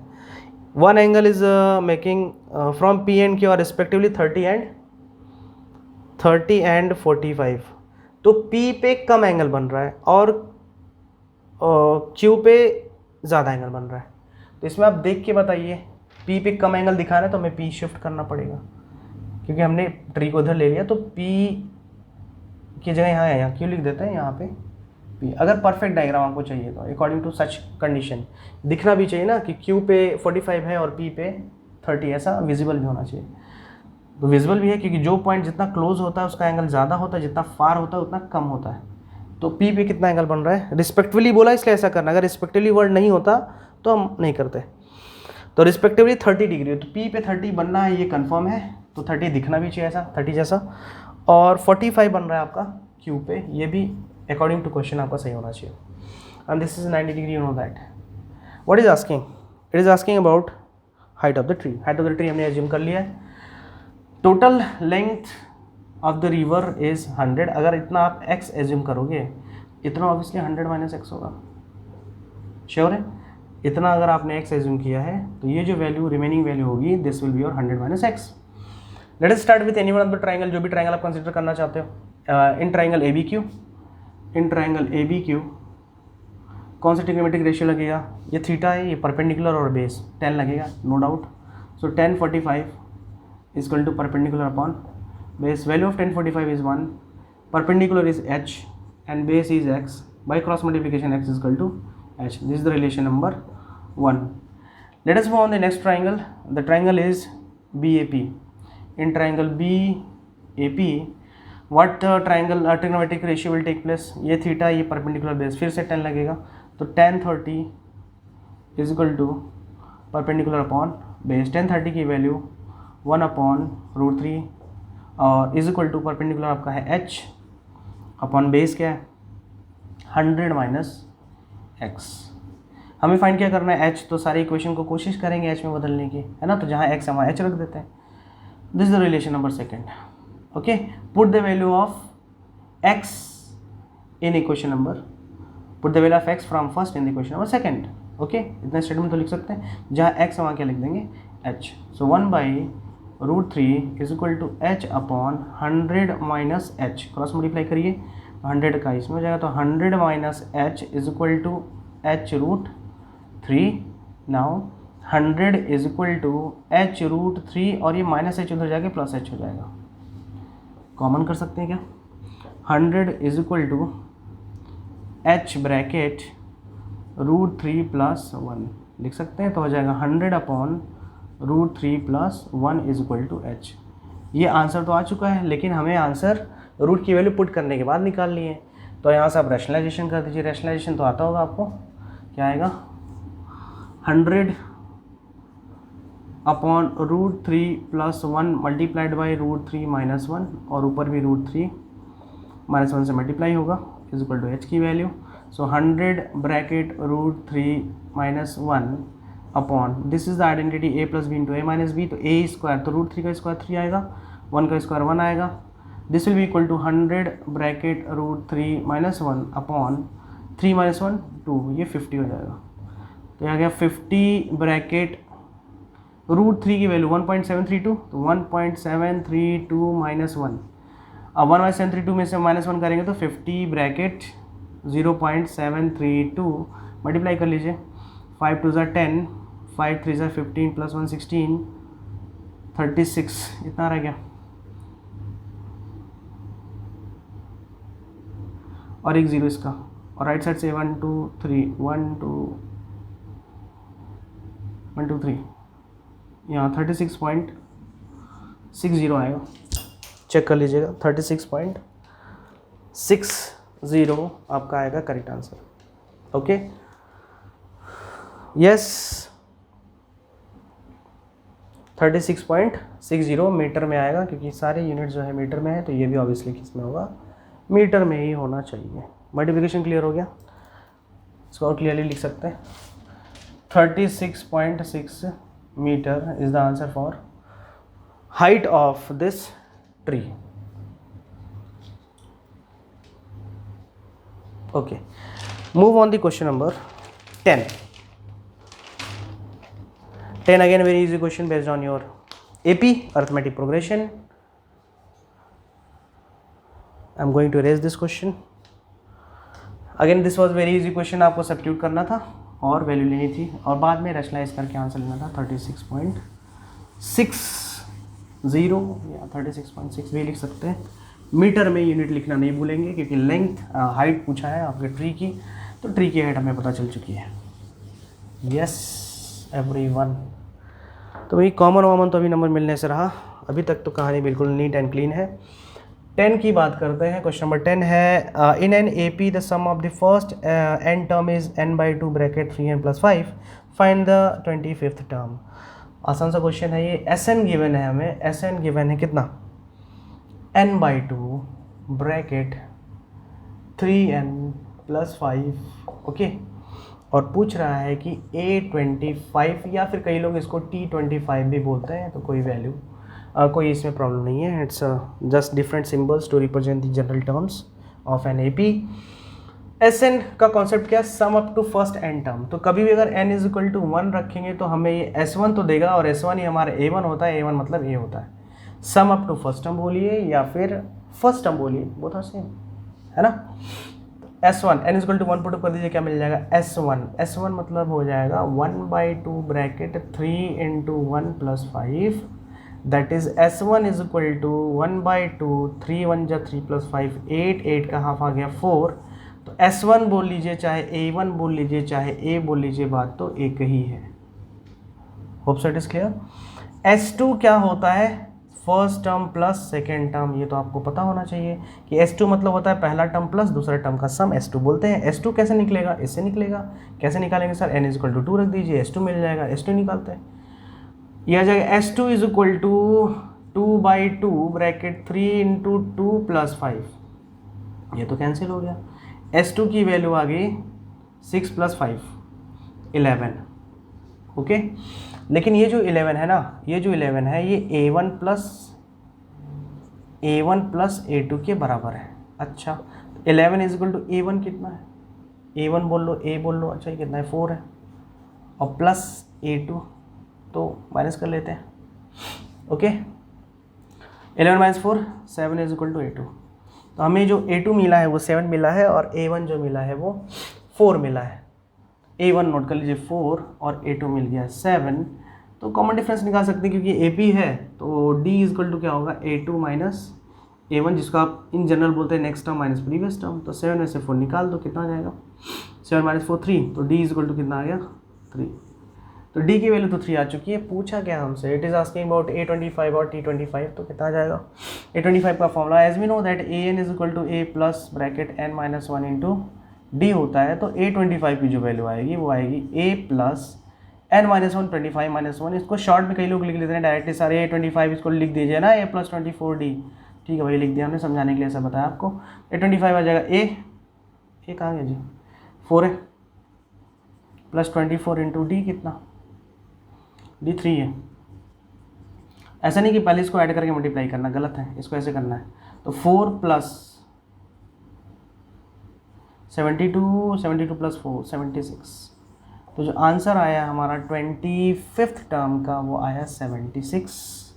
One angle is making from P and Q are respectively 30 and 45. तो P पे कम एंगल बन रहा है और Q पे ज़्यादा एंगल बन रहा है. तो इसमें आप देख के बताइए, P पे कम एंगल दिखा रहा है तो हमें P शिफ्ट करना पड़ेगा, क्योंकि हमने ट्री को उधर ले लिया. तो P की जगह यहाँ है, यहाँ Q लिख देते हैं, यहाँ पे P. अगर परफेक्ट डायग्राम आपको चाहिए तो अकॉर्डिंग टू सच कंडीशन दिखना भी चाहिए ना कि Q पे 45 है और P पे 30, ऐसा विजिबल भी होना चाहिए. तो विजिबल भी है क्योंकि जो पॉइंट जितना क्लोज होता है उसका एंगल ज़्यादा होता है, जितना फार होता है उतना कम होता है. तो P पे कितना एंगल बन रहा है, रिस्पेक्टिवली बोला इसलिए ऐसा करना. अगर रिस्पेक्टिवली वर्ड नहीं होता तो हम नहीं करते. तो रिस्पेक्टिवली 30 डिग्री हो, तो P पे 30 बनना है, ये कंफर्म है. तो 30 दिखना भी चाहिए ऐसा 30 जैसा. और 45 बन रहा है आपका Q पे, ये भी अकॉर्डिंग टू क्वेश्चन आपका सही होना चाहिए. And this is 90 degree, you know that. What is asking, it is asking about height of the tree. Height of the tree हमने एज्यूम कर लिया है. Total length of the river is 100. अगर इतना आप x एज्यूम करोगे, इतना obviously 100 - x होगा. श्योर है, इतना अगर आपने x एज्यूम किया है तो ये जो वैल्यू रिमेनिंग वैल्यू होगी this will be your 100 - x. Let us start with any one of the triangle, जो भी ट्राइंगल आप कंसीडर करना चाहते हो. In triangle ABQ, in triangle ABQ कौन सा ट्रिग्नोमेट्रिक रेशियो लगेगा, ये थीटा है, ये परपेंडिकुलर और बेस 10 लगेगा, no doubt. So 10 45 is equal to perpendicular upon base. Value of 10 45 is 1, perpendicular is h and base is x. By cross multiplication x is equal to h. This is the relation number 1. Let us move on the next triangle. The triangle is BAP. In triangle BAP, what triangle trigonometric ratio will take place? ये theta, ये perpendicular base, फिर से 10 लगेगा, तो 10 30 is equal to perpendicular upon base, tan 30 की value 1/√3 और is equal to perpendicular आपका है h अपॉन बेस क्या है 100 - x। हमें फाइंड क्या करना है h, तो सारी इक्वेशन को कोशिश करेंगे h में बदलने की, है ना। तो जहाँ x है वहाँ h रख देते हैं। This is the relation number second. Okay, put the value of x in equation number, put the value of x from first in the equation number second. Okay, इतना स्टेटमेंट तो लिख सकते हैं। जहाँ x वहाँ क्या लिख देंगे h। So 1/√3 is equal to h upon 100 - h, cross multiply करिए 100 का इसमें हो जाएगा, तो 100 - h is equal to h√3। Now 100 is equal to h√3 और ये माइनस h उधर जाके प्लस h हो जाएगा, कॉमन कर सकते हैं क्या। 100 is equal to h bracket √3 + 1 लिख सकते हैं, तो हो जाएगा 100/√3 + 1 इज इक्वल टू h। ये आंसर तो आ चुका है, लेकिन हमें आंसर रूट की वैल्यू पुट करने के बाद निकालनी है। तो यहाँ से आप रैशनलाइजेशन कर दीजिए। रैशनलाइजेशन तो आता होगा आपको, क्या आएगा 100/√3 + 1 मल्टीप्लाइड बाई √3 - 1 और ऊपर भी √3 - 1 से मल्टीप्लाई होगा इज इक्वल टू h की value. So 100 bracket √3 - 1 upon this is the identity a + b × a - b, तो a स्क्वायर तो √3 का स्क्वायर 3 आएगा, 1 का स्क्वायर 1 आएगा। This will be equal to 100 bracket √3 - 1 upon 3 - 1 2, ये 50 हो जाएगा। तो यहाँ गया 50 ब्रैकेट √3 की वैल्यू 1.732, तो 1.732 - 1, अब 1/732 में से -1 करेंगे तो 50 ब्रैकेट 0.732 मल्टीप्लाई कर लीजिए, 5 2 ज़ा 10, 5 3 ज़ा 15 + 1 16, 36 इतना रह गया। और एक जीरो इसका, और राइट साइड से 1 2 3 1 2 3 यहाँ 36.60 आएगा, चेक कर लीजिएगा। 36.60 आपका आएगा correct answer. Okay, yes 36.60 metre में आएगा, क्योंकि सारे यूनिट जो है मीटर में है, तो ये भी ऑब्वियसली किस में होगा, मीटर में ही होना चाहिए। मल्टीप्लिकेशन क्लियर हो गया, इसको और क्लियरली लिख सकते हैं। 36.6 metre is the answer for height of this tree. Okay, move on the question number 10 again very easy question based on your AP arithmetic progression. I'm going to erase this question. Again this was very easy question, आपको substitute करना था और value लेनी थी और बाद में rationalise करके आंसर लेना था। 36.60 या 36.6 भी लिख सकते हैं। मीटर में यूनिट लिखना नहीं भूलेंगे, क्योंकि लेंथ हाइट पूछा है आपके ट्री की, तो ट्री की हाइट हमें पता चल चुकी है। यस एवरीवन, तो भाई कॉमन तो अभी नंबर मिलने से रहा, अभी तक तो कहानी बिल्कुल नीट एंड क्लीन है। 10 की बात करते हैं। क्वेश्चन नंबर 10 है in an AP the sum of the first n term is n/2 bracket 3n + 5, find the 25th term. आसान सा क्वेश्चन है ये। Sn गिवन है हमें, Sn गिवन है कितना n/2 ब्रैकेट 3n + 5, ओके, और पूछ रहा है कि A25 या फिर कई लोग इसको T25 भी बोलते हैं, तो कोई वैल्यू कोई इसमें प्रॉब्लम नहीं है। It's just different symbols to represent the general terms of an AP। Sn का कॉन्सेप्ट क्या है, sum up to first n term. तो कभी भी अगर n = 1 रखेंगे तो हमें ये S1 तो देगा, और S1 ही हमारा A1 होता है, A1 मतलब A होता है। Sum up to first term बोलिए या फिर फर्स्ट टर्म बोलिए, बोथ आर सेम, है ना। S1 n = 1 पुट कर दीजिए, क्या मिल जाएगा S1 मतलब हो जाएगा 1/2 ब्रैकेट 3 × 1 + 5, दैट इज S1 = 1/2 3 × 1 = 3 + 5 8 का हाफ आ गया 4। तो S1 बोल लीजिए, चाहे A1 बोल लीजिए, चाहे A बोल लीजिए, बात तो एक ही है। Hope so it is clear. S2 क्या होता है, first term plus second term, ये तो आपको पता होना चाहिए कि S2 मतलब होता है पहला टर्म प्लस दूसरा टर्म का सम, S2 बोलते हैं। S2 कैसे निकलेगा, इससे निकलेगा। कैसे निकालेंगे सर, n इक्वल टू 2 रख दीजिए, S2 मिल जाएगा, S2 निकालते हैं। यह आ जाएगा S2 is equal to 2/2 bracket 3 into 2 plus 5, ये तो कैंसिल हो गया। S2 की वैल्यू आ गई 6 प्लस 5 11, ओके। लेकिन ये जो 11 है ना, ये जो 11 है ये A1 प्लस A2 के बराबर है। अच्छा, 11 इज इक्वल टू A1 कितना है, A1 बोल लो, A बोल लो, अच्छा ये कितना है 4 है, और प्लस A2 तो माइनस कर लेते हैं, okay. 11 minus 4 7 is equal to A2, तो हमें जो A2 मिला है वो 7 मिला है और A1 जो मिला है वो 4 मिला है। A1 नोट कर लीजिए 4 और A2 मिल गया 7, तो कॉमन डिफरेंस निकाल सकते हैं क्योंकि AP है, तो D इज इक्वल टू क्या होगा A2 माइनस A1, जिसको आप इन जनरल बोलते हैं next term minus previous term. तो 7 में से 4 निकाल दो, कितना आ जाएगा 7 माइनस 4 3, तो D इज इक्वल टू कितना आ गया 3। तो D की वैल्यू तो 3 आ चुकी है। पूछा क्या हमसे, it is asking about A25 और T25, तो कितना आ जाएगा A25 का formula as we know that AN is equal to A plus bracket N minus 1 into D होता है। तो A25 की जो वैल्यू आएगी वो आएगी A plus N minus 1 25 minus 1, इसको शॉर्ट में कई लोग लिख लेते हैं डायरेक्टली, सारे A25 इसको लिख दीजिए ना A प्लस 24D, ठीक है भाई लिख दिया हमने, समझाने के लिए ऐसा बताया आपको। A25 आ जाएगा A कहाँ गया जी 4 है प्लस 24 इंटू D कितना D 3 है। ऐसा नहीं कि पहले इसको ऐड करके मल्टीप्लाई करना, गलत है, इसको ऐसे करना है। तो 4 प्लस 72 प्लस 4 76, तो जो आंसर आया हमारा 25th टर्म का वो आया 76।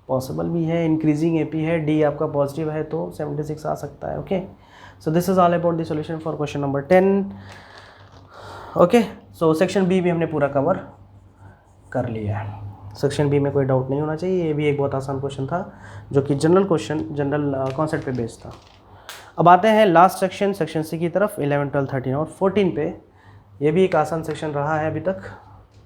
पॉसिबल भी है, इंक्रीजिंग AP है, D आपका पॉजिटिव है तो 76 आ सकता है, okay. So this is all about the solution for question number 10, okay. So section B भी हमने पूरा कवर कर लिया है। सेक्शन बी में कोई डाउट नहीं होना चाहिए, ये भी एक बहुत आसान क्वेश्चन था जो कि जनरल कॉन्सेप्ट पे बेस्ड था। अब आते हैं लास्ट सेक्शन सी की तरफ, 11 12 13 और 14 पे। ये भी एक आसान सेक्शन रहा है अभी तक,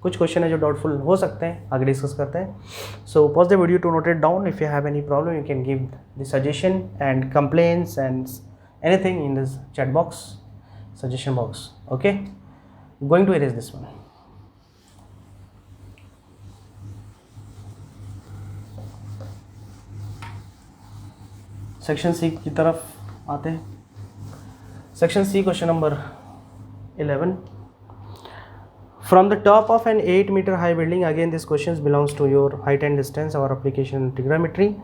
कुछ क्वेश्चन है जो डाउटफुल हो सकते हैं, आगे डिस्कस करते हैं। So pause the video to note it down, if you have any problem you can give the suggestion and complaints and anything in this chat box, suggestion box, okay. Going to erase this one. Section C की तरफ आते हैं। Section C question number 11, from the top of an 8-meter high building, again this questions belongs to your height and distance or application in trigonometry.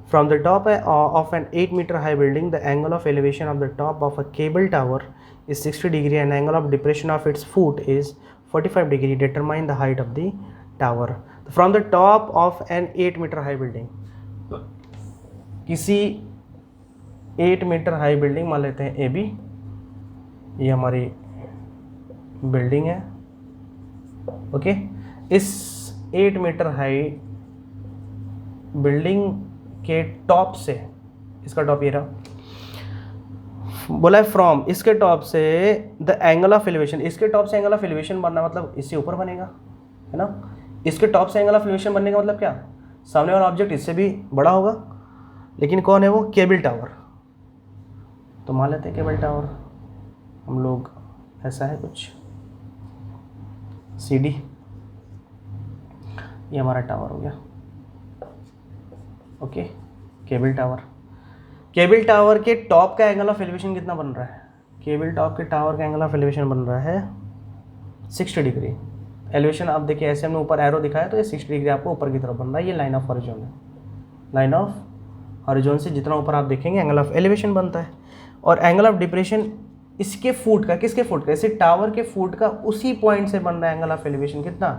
From the top of an 8-meter high building, the angle of elevation of the top of a cable tower is 60 degree and angle of depression of its foot is 45 degree. Determine the height of the tower. From the top of an 8-meter high building, किसी 8 metre high building मान लेते हैं AB, ये हमारी building है, okay. इस 8 metre high building के top से, इसका टॉप ये रहा, बोला है फ्रॉम, इसके टॉप से द एंगल ऑफ एलिवेशन, इसके टॉप से एंगल ऑफ एलिवेशन बनना मतलब इससे ऊपर बनेगा, है ना। इसके टॉप से एंगल ऑफ एलिवेशन बनने का मतलब क्या, सामने वाला ऑब्जेक्ट इससे भी बड़ा होगा, लेकिन कौन है वो, केबल टावर। तो मान लेते हैं केबल टावर हम लोग, ऐसा है कुछ CD, ये हमारा टावर हो गया, ओके। केबल टावर के टॉप का एंगल ऑफ एलिवेशन कितना बन रहा है, केबल टॉप के टावर का एंगल ऑफ एलिवेशन बन रहा है 60 डिग्री। एलिवेशन आप देखिए ऐसे हमने ऊपर एरो दिखाया तो ये 60 डिग्री आपको ऊपर की तरफ बन रहा है, ये लाइन ऑफ हॉरिजॉन है, लाइन ऑफ हॉरिजॉन से जितना ऊपर आप देखेंगे एंगल ऑफ एलिवेशन बनता है। और एंगल ऑफ डिप्रेशन इसके फुट का, किसके फुट का, इसे टावर के फुट का उसी पॉइंट से बन रहा है एंगल ऑफ एलिवेशन कितना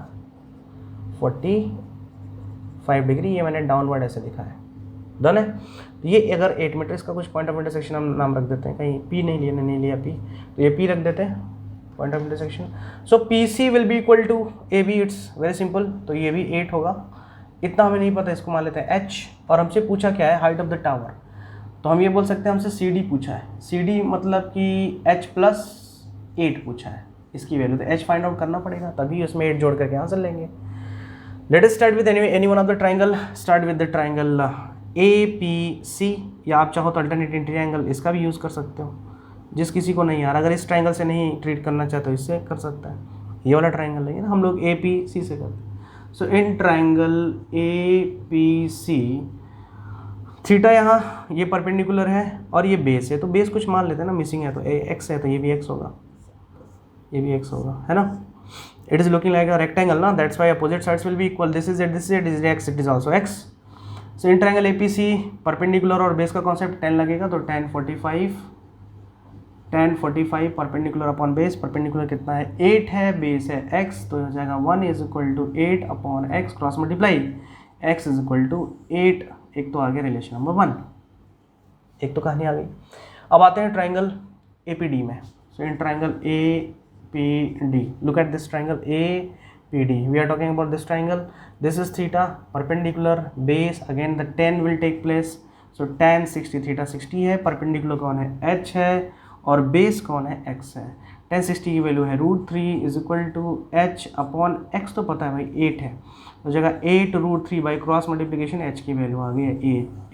45 डिग्री, ये मैंने डाउनवर्ड ऐसे दिखा है, डन है। तो ये अगर 8 मीटर, इसका कुछ पॉइंट ऑफ इंटरसेक्शन हम नाम रख देते हैं, कहीं P नहीं लिया P, तो ये P रख देते हैं, point of intersection. So PC will be equal to AB, it's very simple, तो ये भी 8 होगा, इतना हमें नहीं पता, इसको मान लेते हैं H। और हमसे पूछा क्या है, हाइट ऑफ द टावर, तो हम ये बोल सकते हैं हमसे CD पूछा है, CD मतलब कि H प्लस 8 पूछा है, इसकी वैल्यू तो H फाइंड आउट करना पड़ेगा, तभी उसमें 8 जोड़ करके आंसर लेंगे। Late us start with any one of the triangle. Start with the triangle APC, या आप चाहो तो अल्टरनेटिव ट्राइंगल इसका भी यूज़ कर सकते हो, जिस किसी को नहीं आ रहा. अगर इस ट्राइंगल से नहीं ट्रीट करना चाहते तो इससे कर सकता है. ये वाला ट्राइंगल लेंगे ना हम लोग, APC से करते हैं. सो इन ट्राइंगल APC थीटा यहाँ ये परपेंडिकुलर है और ये बेस है, तो बेस कुछ मान लेते हैं ना, मिसिंग है तो x है, तो ये भी x होगा, ये भी x होगा, है ना. It is looking like a rectangle ना, that's why opposite sides will be equal. This is eight this is x, it is also x. So in triangle APC perpendicular और बेस का concept 10 लगेगा, तो tan 45 perpendicular upon base. Perpendicular कितना है 8 है, base है x, तो हो जाएगा 1 is equal to 8 upon x cross multiply x is equal to 8. एक तो आ गया रिलेशन नंबर 1, एक तो कहानी आ गई. अब आते हैं ट्राइंगल APD में. So in triangle APD, look at this triangle APD. We are talking about this triangle. This is theta, perpendicular, base. Again the tan will take place. So tan 60, theta 60 है, perpendicular कौन है h है और base कौन है x है. tan 60 की value है √3 is equal to h upon x, तो पता है भाई 8 है, तो जगह 8 √3 बाई क्रॉस मल्टीप्लिकेशन h की वैल्यू आ गई है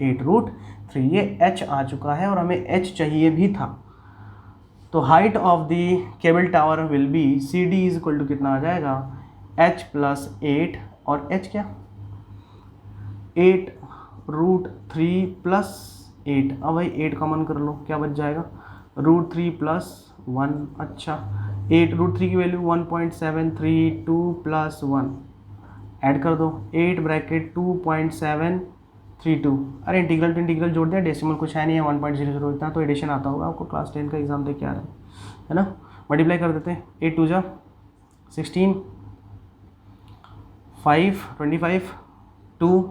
8 √3. ये h आ चुका है और हमें h चाहिए भी था. तो height of the cable tower will be CD is equal to कितना आ जाएगा h प्लस 8 और h क्या 8 √3 प्लस 8. अब भाई 8 कॉमन कर लो, क्या बच जाएगा √3 प्लस 1. अच्छा 8 √3 की वैल्यू 1.732 प्लस 1 ऐड कर दो, 8 ब्रैकेट 2.732. अरे इंटीग्रल टू इंटीग्रल जोड़ दिया, डेसिमल कुछ है नहीं है, 1.00 इतना तो एडिशन आता होगा आपको, क्लास 10 का एग्जाम दे के आ रहे हैं, है ना. मल्टीप्लाई कर देते हैं, 8 2 जा 16, 5 25, 2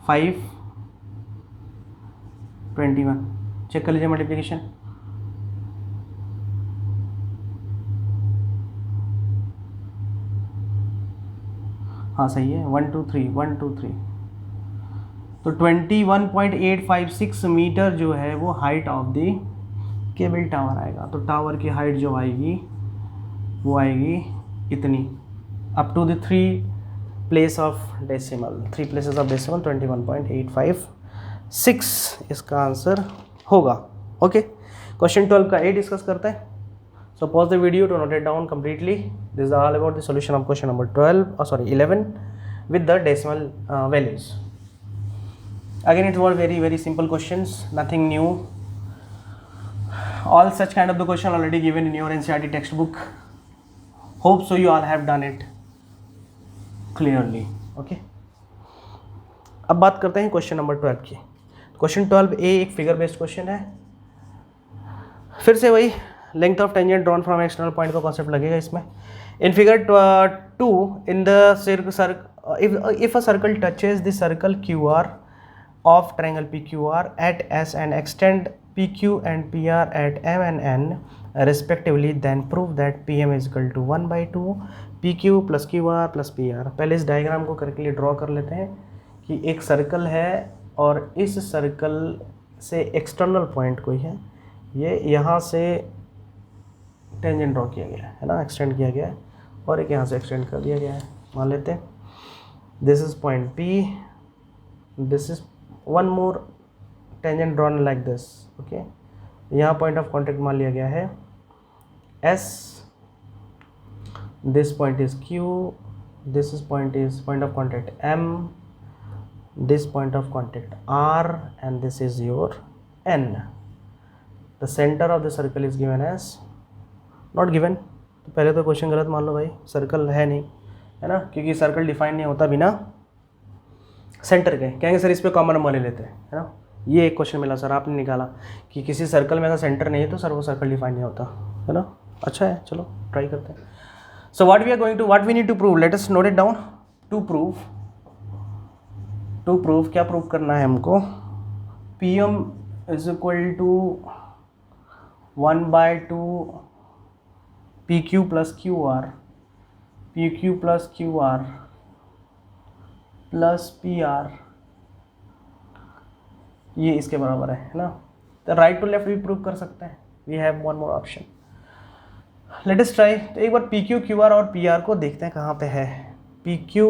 5 21. चेक कर लीजिए मल्टीप्लिकेशन. हाँ सही है, 1 2 3 1 2 3. तो 21.856 मीटर जो है वो height of the cable tower आएगा. तो टावर की हाइट जो आएगी वो आएगी इतनी, up to the 3 place of decimal, 3 places of decimal 21.856 इसका आंसर होगा. ओके, क्वेश्चन 12 का A डिस्कस करते हैं. So pause the video to note it down completely. This is all about the solution of question number 11 with the decimal values. Again it was very simple questions, nothing new. All such kind of the question already given in your NCERT textbook. Hope so you all have done it clearly. Okay. अब बात करते हैं question number 12 की. Question 12A एक figure based question है. फिर से वही length of tangent drawn from external point का कॉन्सेप्ट लगेगा इसमें. In figure 2 in the if a circle touches the circle QR of triangle PQR at S and extend PQ and PR at M and N respectively, then prove that PM is equal to 1/2 PQ plus QR plus PR. पहले इस diagram को करके लिए draw कर लेते हैं कि एक सर्कल है और इस सर्कल से एक्सटर्नल पॉइंट कोई है, ये यहाँ से टेंजेंट ड्रॉ किया गया है ना, एक्सटेंड किया गया है, और एक यहाँ से एक्सटेंड कर दिया गया है. मान लेते हैं this is point P, this is one more tangent drawn like this. Okay, यहाँ पॉइंट ऑफ कॉन्टेक्ट मान लिया गया है S, this point is Q, this is point of contact M, this point of contact R and this is your N. The center of the circle is given as not given. तो पहले तो question गलत मान लो भाई, circle है नहीं, है ना, क्योंकि सर्कल डिफाइन नहीं होता बिना सेंटर के. कहेंगे सर इस पे कॉमन नंबर ले लेते हैं, है ना. ये एक क्वेश्चन मिला सर, आपने निकाला कि किसी सर्कल में अगर सेंटर नहीं है तो सर वो सर्कल डिफाइन नहीं होता, है ना. अच्छा है, चलो ट्राई करते हैं. So what we need to prove, let us note it down. To prove क्या प्रूव करना है हमको, PM is equal to 1/2 PQ plus QR plus PR, ये इसके बराबर है ना. तो राइट टू लेफ्ट भी प्रूव कर सकते हैं. We have one more option. Let us try. तो एक बार पी क्यू क्यू आर और पी आर को देखते हैं कहाँ पे है। P Q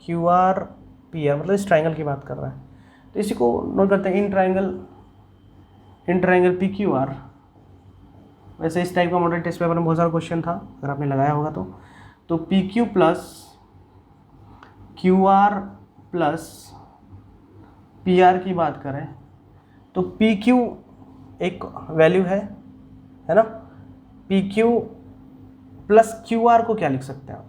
Q R P R मतलब इस ट्राइंगल की बात कर रहा है, तो इसी को नोट करते हैं। In triangle P Q R. वैसे इस टाइप का मॉडल टेस्ट पेपर में बहुत सारा क्वेश्चन था, अगर आपने लगाया होगा तो P Q plus Q R plus P are की बात करें तो पी क्यू एक वैल्यू है ना। P Q plus Q R को क्या लिख सकते हैं आप,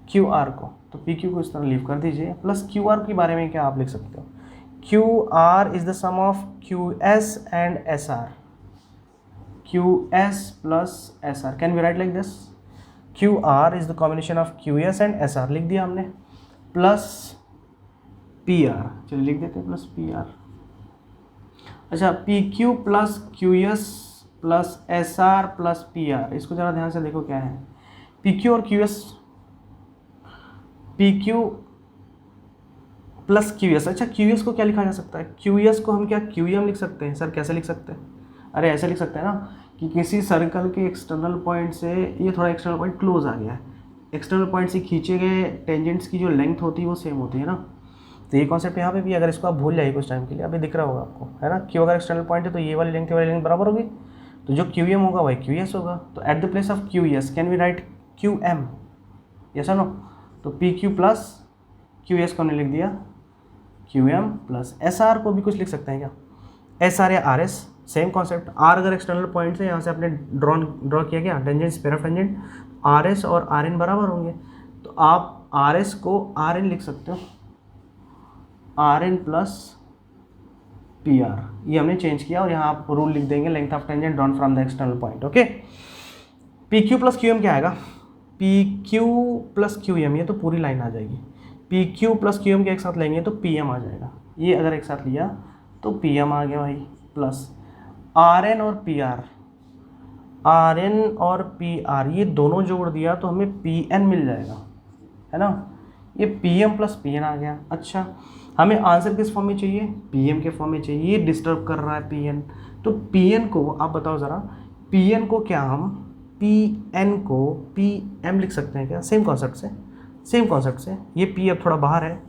क्यू आर को, तो पी क्यू को इस तरह लीव कर दीजिए। प्लस क्यू आर के बारे में क्या आप लिख सकते हो, Q R is the sum of Q S and S R. Q S plus S R can be write like this. Q R is the combination of Q S and S R, लिख दिया हमने। Plus P are, चलिए लिख देते हैं plus P are. अच्छा, P Q plus Q S plus S are plus P are, इसको ज़रा ध्यान से देखो क्या है। पी क्यू और Q S, P Q plus Q S. अच्छा, क्यू एस को क्या लिखा जा सकता है, क्यू एस को हम क्या क्यू एम लिख सकते हैं। सर कैसे लिख सकते हैं, अरे ऐसे लिख सकते हैं ना कि किसी सर्कल के एक्सटर्नल पॉइंट से, ये थोड़ा एक्सटर्नल पॉइंट क्लोज आ गया है, एक्सटर्नल पॉइंट से खींचे गए टेंजेंट्स की जो लेंथ होती है वो सेम होती है ना। तो ये कॉन्सेप्ट यहाँ पे भी, अगर इसको आप भूल जाइए कुछ टाइम के लिए, अभी दिख रहा होगा आपको, है ना। क्यू अगर एक्सटर्नल पॉइंट है तो ये वाली लेंथ बराबर होगी, तो जो क्यू एम होगा वही क्यू एस होगा। तो at the place of Q S can we write Q M, yes और नो। तो P Q plus Q S को हमने लिख दिया Q M plus S R को भी कुछ लिख सकते हैं क्या, एस आर या R S, same concept. R अगर एक्सटर्नल पॉइंट से यहाँ से आपने ड्रॉ किया गया tangent square of tangent, R S और आर एन बराबर होंगे, तो आप आर एस को आर एन लिख सकते हो, R N plus P R, ये हमने चेंज किया। और यहाँ आप रूल लिख देंगे length of tangent drawn from the external point, okay. P Q plus Q M क्या आएगा, P Q plus Q M, ये तो पूरी लाइन आ जाएगी। P Q plus Q M के एक साथ लेंगे तो पी एम आ जाएगा, ये अगर एक साथ लिया तो पी एम आ गया भाई। प्लस आर एन और पी आर, आर एन और पी आर ये दोनों जोड़ दिया तो हमें पी एन मिल जाएगा, है ना। ये P M plus P N आ गया। अच्छा, हमें आंसर किस फॉर्म में चाहिए, पी एम के फॉर्म में चाहिए। ये डिस्टर्ब कर रहा है पी एन, तो पी एन को आप बताओ ज़रा, पी एन को क्या हम पी एन को पी एम लिख सकते हैं क्या, सेम कॉन्सेप्ट से, सेम कॉन्सेप्ट से। ये पी अब थोड़ा बाहर है,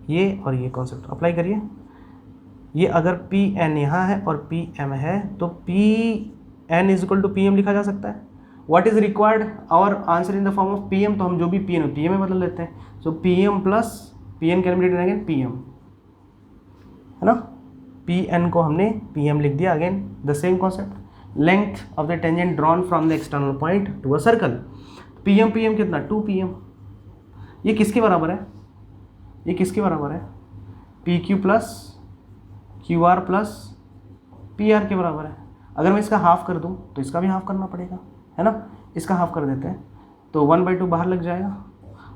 ये और ये कॉन्सेप्ट अप्लाई करिए। ये अगर पी एन यहाँ है और पी एम है तो P N is equal to P M लिखा जा सकता है। What is required, our answer in the form of P M, तो हम जो भी पी एन में बदल लेते हैं। So P M plus P N can be written again P M, है ना। पी एन को हमने पी एम लिख दिया, again the same concept, length of the tangent drawn from the external point to a circle. P M कितना, 2 P M. ये किसके बराबर है, ये किसके बराबर है, P Q plus Q R plus P are के बराबर है। अगर मैं इसका हाफ कर दूं तो इसका भी हाफ करना पड़ेगा, है ना। इसका हाफ कर देते हैं तो 1/2 बाहर लग जाएगा,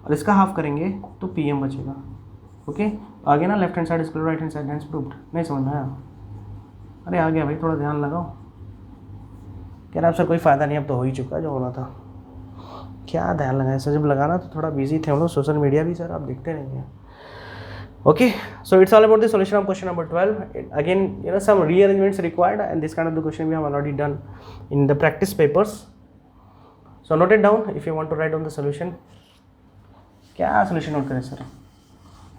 और इसका हाफ करेंगे तो पी एम बचेगा, ओके। आगे ना left hand side is right hand side, hands proved. नहीं समझ में आया, अरे आ गया भाई, थोड़ा ध्यान लगाओ। कह रहा आप सर कोई फ़ायदा नहीं, अब तो हो ही चुका जो होना था, क्या ध्यान लगाया सर, जब लगाना तो थोड़ा बिजी थे हम लोग, सोशल मीडिया भी सर आप देखते नहीं हैं। Okay, so it's all about the solution of question number 12. Again, you know, some rearrangements required, and this kind of the question we have already done in the practice papers. So note it down if you want to write down the solution. क्या solution note करें sir,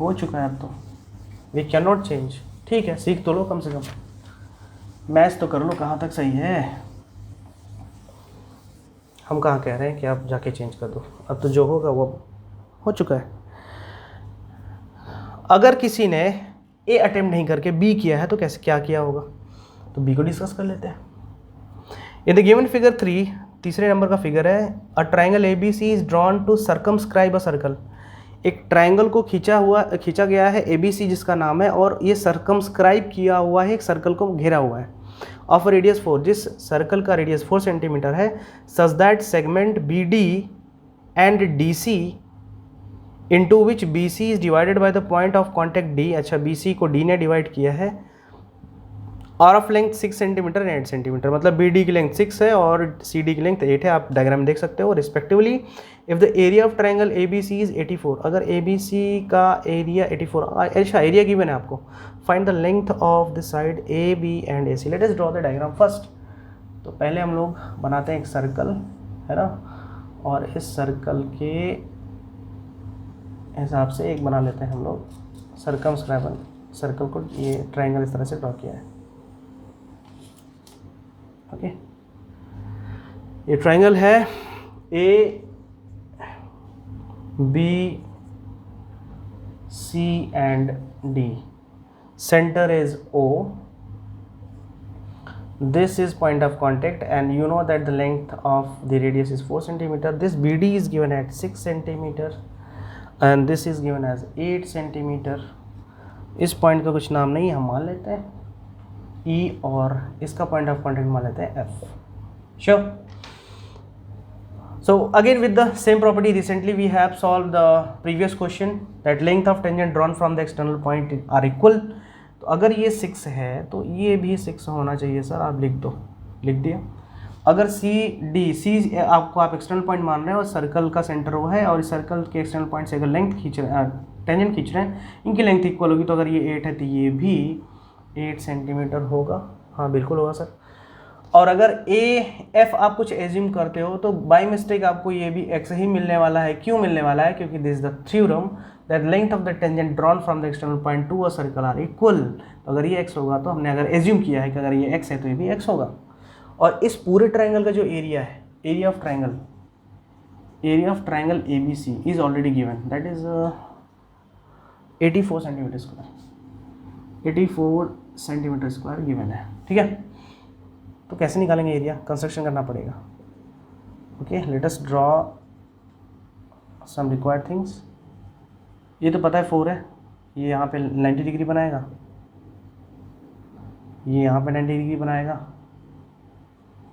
हो चुका है अब तो, we cannot change। ठीक है, सीख तो लो कम से कम, मैथ्स तो कर लो, कहाँ तक सही है। हम कहाँ कह रहे हैं कि आप जाके चेंज कर दो, अब तो जो होगा वो हो चुका है। अगर किसी ने ए अटेम्प्ट नहीं करके बी किया है तो कैसे क्या किया होगा, तो बी को डिस्कस कर लेते हैं। इन द गिवन फिगर 3, तीसरे नंबर का फिगर है, a triangle A B C is drawn to circumscribe a circle. एक ट्राइंगल को खींचा गया है ए बी सी जिसका नाम है, और ये सर्कमस्क्राइब किया हुआ है, एक सर्कल को घेरा हुआ है, ऑफ रेडियस 4, जिस सर्कल का रेडियस 4 सेंटीमीटर है, such that segment B D and D C into which BC is divided by the point of contact D। अच्छा, BC को D ने डिवाइड किया है, और of length 6 centimetre and 8 centimetre, मतलब BD की लेंथ 6 है और CD की लेंथ 8 है, आप डायग्राम देख सकते हो respectively. If the area of triangle ABC is 84, अगर ABC का एरिया 84, अच्छा एरिया गिवन है आपको, find the length of the side AB and AC। Late us draw the diagram first. तो पहले हम लोग बनाते हैं एक सर्कल, है ना, और इस सर्कल के हिसाब से एक बना लेते हैं हम लोग सर्कमस्क्राइबल सर्कल को। ये ट्रायंगल इस तरह से ड्रॉ किया है, ओके। ये ट्रायंगल है A B C and D, center is O, this is point of contact, and you know that the length of the radius is 4 centimeter. This BD is given at 6 centimeter and this is given as 8 centimeter. इस point का कुछ नाम नहीं, हम मान लेते हैं E और इसका पॉइंट ऑफ कॉन्टेक्ट मान लेते हैं F. Sure. So again with the same property, recently we have solved the previous question that length of tangent drawn from the external point are equal. तो अगर ये 6 है तो ये भी 6 होना चाहिए सर, आप लिख दो, लिख दिया। अगर सी आपको आप एक्सटर्नल पॉइंट मान रहे हैं और सर्कल का सेंटर वो है और इस सर्कल के एक्सटर्नल पॉइंट से अगर लेंथ खींच रहे हैं, टेंजेंट खींच रहे हैं, इनकी लेंथ इक्वल होगी। तो अगर ये 8 है तो ये भी 8 सेंटीमीटर होगा, हाँ बिल्कुल होगा सर। और अगर ए एफ आप कुछ एज्यूम करते हो तो बाय मिस्टेक आपको ये भी एक्स ही मिलने वाला है। क्यों मिलने वाला है? क्योंकि this is the theorem that length of the tangent drawn from the external point to a circle are equal. तो अगर ये एक्स होगा तो हमने अगर एज्यूम किया है कि अगर ये एक्स है तो ये भी एक्स होगा। और इस पूरे ट्रायंगल का जो एरिया है, area of triangle A B C is already given, that is 84 centimetre square, 84 centimetre square given है, ठीक है। तो कैसे निकालेंगे एरिया? कंस्ट्रक्शन करना पड़ेगा। Okay, let us draw some required things. ये तो पता है 4 है, ये यहाँ पे 90 डिग्री बनाएगा, ये यहाँ पे 90 डिग्री बनाएगा।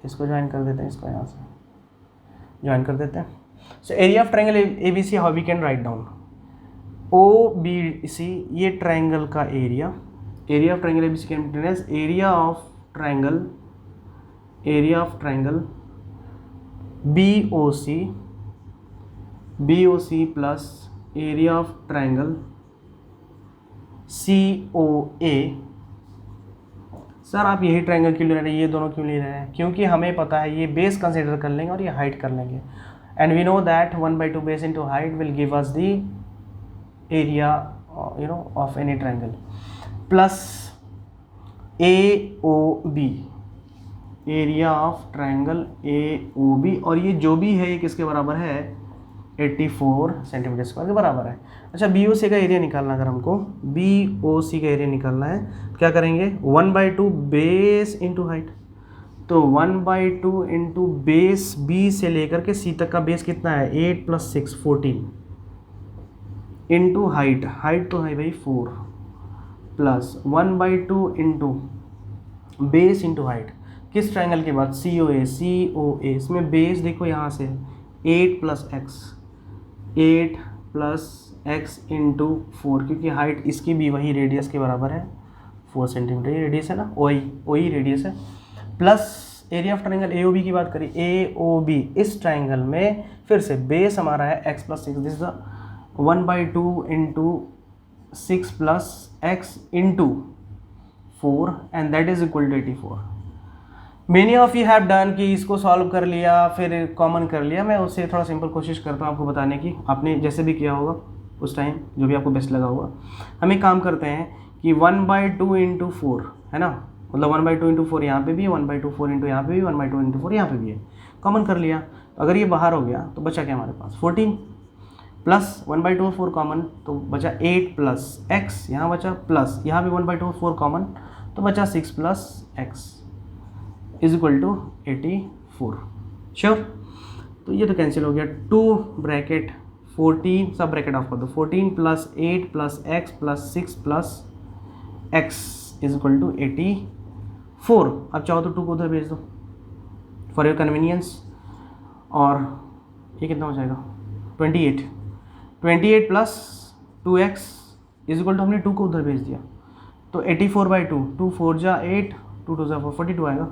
इसको ज्वाइन कर देते हैं, इसको यहाँ से ज्वाइन कर देते हैं। So area of triangle A B C, how we can write down O B C, ये ट्रायंगल का area, area of triangle A B C can be as area of triangle BOC plus area of triangle COA। Sir आप यही triangle क्यों ले रहे हैं, ये दोनों क्यों ले रहे हैं? क्योंकि हमें पता है ये बेस कंसीडर कर लेंगे और ये हाइट कर लेंगे, and we know that 1/2 base into height will give us the area of any triangle, plus AOB, area of triangle AOB, और ये जो भी है ये किसके बराबर है? 84 सेंटीमीटर स्क्वायर के बराबर है। अच्छा, BOC का एरिया निकालना, अगर हमको BOC का एरिया निकालना है तो क्या करेंगे? 1/2 बेस इंटू हाइट। तो 1/2 इंटू बेस, B से लेकर के C तक का बेस कितना है? 8 + 6 14 इंटू हाइट, हाइट तो है भाई 4, plus 1/2 into base into height. किस ट्रायंगल के बाद? COA। इसमें बेस देखो यहाँ से 8 + x इंटू 4, क्योंकि हाइट इसकी भी वही रेडियस के बराबर है 4 सेंटीमीटर, ये रेडियस है ना, OI रेडियस है। Plus area of triangle AOB की बात करें, AOB इस ट्रायंगल में फिर से बेस हमारा है x + 6, this is the 1/2 into 6 + x into 4 and that is equal to 84। Many of you have done कि इसको सॉल्व कर लिया फिर कॉमन कर लिया। मैं उससे थोड़ा सिंपल कोशिश करता हूँ आपको बताने की, आपने जैसे भी किया होगा उस टाइम जो भी आपको बेस्ट लगा होगा। हम एक काम करते हैं कि 1/2 इंटू 4 है ना, मतलब 1/2 इंटू 4 यहाँ पे भी है, 1/2 4 इंटू यहाँ पे भी, 1/2 इंटू 4 यहाँ पे भी है, कॉमन कर लिया। अगर ये बाहर हो गया तो बचा क्या हमारे पास? 14 प्लस 1/2 4 कॉमन तो बचा 8 + x, यहाँ बचा प्लस यहाँ भी 1/2 4 कॉमन तो बचा 6 + x is equal to 84। Sure? तो ये तो कैंसिल हो गया, 2 ब्रैकेट 14 सब ब्रैकेट ऑफ कर दो, 14 + 8 + x + 6 + x is equal to 84। अब चाहो तो 2 को उधर भेज दो फॉर योर कन्वीनियंस, और ये कितना हो जाएगा? 28 plus 2x is equal to, हमने 2 को उधर भेज दिया तो 84/2, 2 4 जा 8, 2 2 जा 4, 42 आएगा।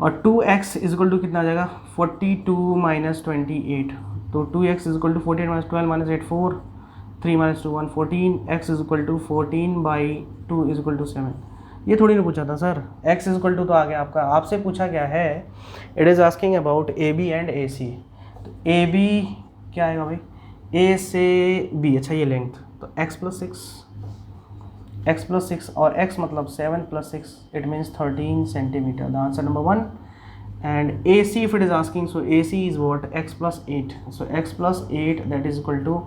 और 2x इज इक्वल टू कितना आ जाएगा? 42 - 28, तो 2x is equal to 48 - 12 - 8 4, 3 - 2 1 14, x is equal to 14/2 is equal to 7। ये थोड़ी ना पूछा था सर, x इक्वल टू तो आ गया आपका, आपसे पूछा गया है it is asking about A B and A C. तो ए बी क्या आएगा भाई, ए से बी, अच्छा ये लेंथ, तो x प्लस सिक्स और x मतलब 7 plus 6, it means 13 centimetre, the answer number 1। and AC if it is asking, so AC is what, x plus 8, so x plus 8 that is equal to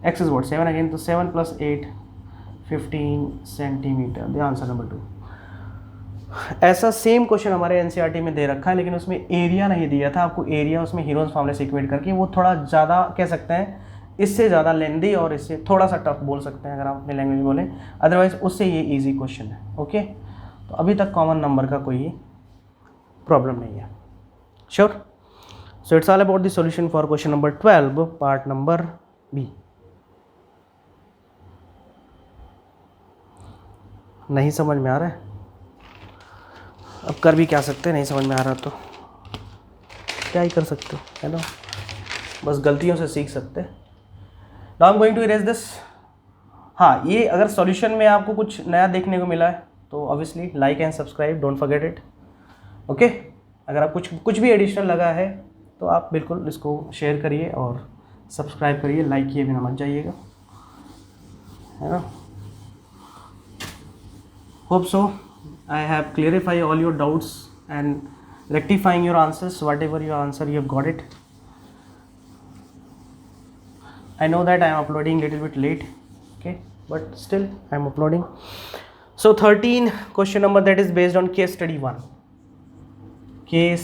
x is what 7 again, so 7 plus 8 15 centimetre, the answer number 2। ऐसा same question हमारे NCERT में दे रखा है, लेकिन उसमें area नहीं दिया था आपको, एरिया उसमें हीरोज फॉर्मूले से इक्वेट करके, वो थोड़ा ज़्यादा कह सकते हैं, इससे ज़्यादा लेंदी और इससे थोड़ा सा टफ बोल सकते हैं अगर आप अपनी लैंग्वेज बोलें, अदरवाइज उससे ये इजी क्वेश्चन है। ओके, तो अभी तक कॉमन नंबर का कोई प्रॉब्लम नहीं है। Sure. So it's all about the solution for question number 12, part number B. नहीं समझ में आ रहा है, अब कर भी क्या सकते हैं, नहीं समझ में आ रहा तो क्या ही कर सकते हो, है ना, बस गलतियों से सीख सकते हैं। Now I'm going to erase this। हाँ, ये अगर सॉल्यूशन में आपको कुछ नया देखने को मिला है तो obviously like and subscribe, don't forget it. Okay, अगर आप कुछ भी एडिशनल लगा है तो आप बिल्कुल इसको शेयर करिए और सब्सक्राइब करिए, लाइक किए बिना मत जाइएगा, है ना। Hope so I have clarify all your doubts and rectifying your answers, whatever your answer you have got it. I know that I am uploading little bit late, okay, but still I am uploading. So 13 question number that is based on case study 1। Case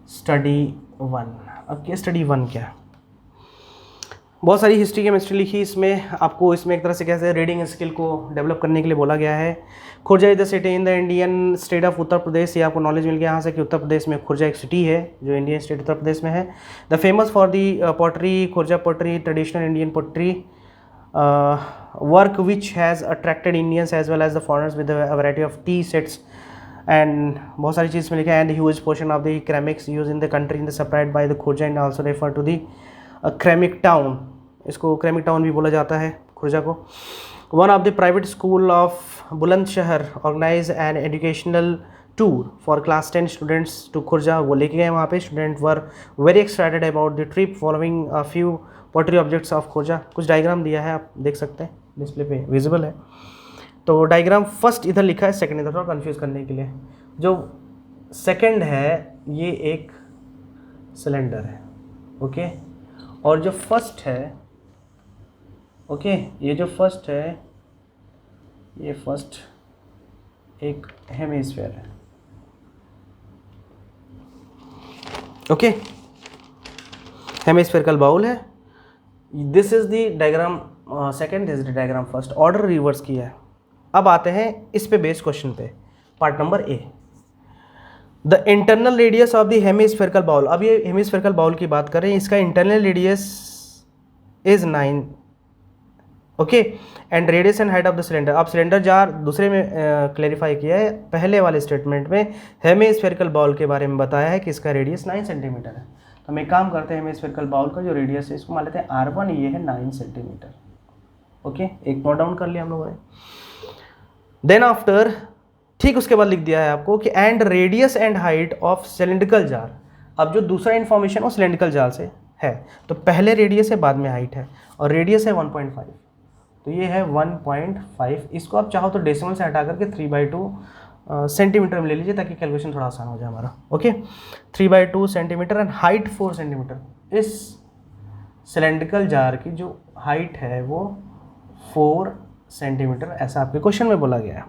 study 1, अब case study 1 क्या है, बहुत सारी history chemistry लिखी इसमें, आपको इसमें एक तरह से कैसे रीडिंग स्किल को डेवलप करने के लिए बोला गया है। Khurja is the city in the Indian state of Uttar Pradesh, ये आपको नॉलेज मिल गया यहाँ से कि उत्तर प्रदेश में खुर्जा एक सिटी है जो इंडियन स्टेट उत्तर प्रदेश में है। The famous for the pottery, Khurja pottery traditional Indian pottery work which has attracted Indians as well as the foreigners with a variety of tea sets and बहुत सारी चीज़ में लिखा है। And huge portion of the ceramics use in the country in the supplied by the Khurja and also refer to the ceramic town, इसको ceramic town भी बोला जाता है खुर्जा को। One of the private school of Bulandshahr organise an educational tour for class 10 students to Khurja, वो लेके गए वहाँ पे, student were very excited about the trip following a few pottery objects of Khurja. कुछ डायग्राम दिया है, आप देख सकते हैं डिस्प्ले पे विजिबल है। तो डायग्राम फर्स्ट इधर लिखा है, सेकंड इधर, थोड़ा कंफ्यूज करने के लिए। जो सेकंड है ये एक सिलेंडर है, ओके, और जो फर्स्ट है, ओके, ये जो फर्स्ट है ये फर्स्ट एक हेमिस्फीयर है, ओके, हेमिस्फेरिकल बाउल है। This is the diagram second, this is the diagram first, order reverse किया है। अब आते हैं इस पे बेस्ड क्वेश्चन पे, part number A, the internal radius of the hemispherical bowl. अब ये हेमिस्फेरिकल बाउल की बात करें, इसका internal radius is 9, okay, and radius and height of the cylinder. अब सिलेंडर जार दूसरे में क्लेरिफाई किया है, पहले वाले स्टेटमेंट में हेमिस्फेरिकल बाउल के बारे में बताया है कि इसका रेडियस 9 सेंटीमीटर है। तो हम एक काम करते हैं, हेमिस्फेरिकल बाउल का जो रेडियस है इसको मान लेते हैं R1, ये है 9 सेंटीमीटर, ओके, एक नोट डाउन कर लिया हम लोगों ने। देन आफ्टर, ठीक उसके बाद लिख दिया है आपको कि and radius and height of cylindrical jar. अब जो दूसरा इन्फॉर्मेशन वो सिलेंड्रिकल जार से है, तो पहले रेडियस है बाद में हाइट है, और रेडियस है 1.5, तो ये है 1.5। इसको आप चाहो तो डेसिमल से हटा करके 3/2 सेंटीमीटर में ले लीजिए ताकि कैलकुलेशन थोड़ा आसान हो जाए हमारा, okay. 3/2 centimetre and height 4 centimetre. इस सिलेंड्रिकल जार की जो हाइट है वो 4 सेंटीमीटर, ऐसा आपके क्वेश्चन में बोला गया है।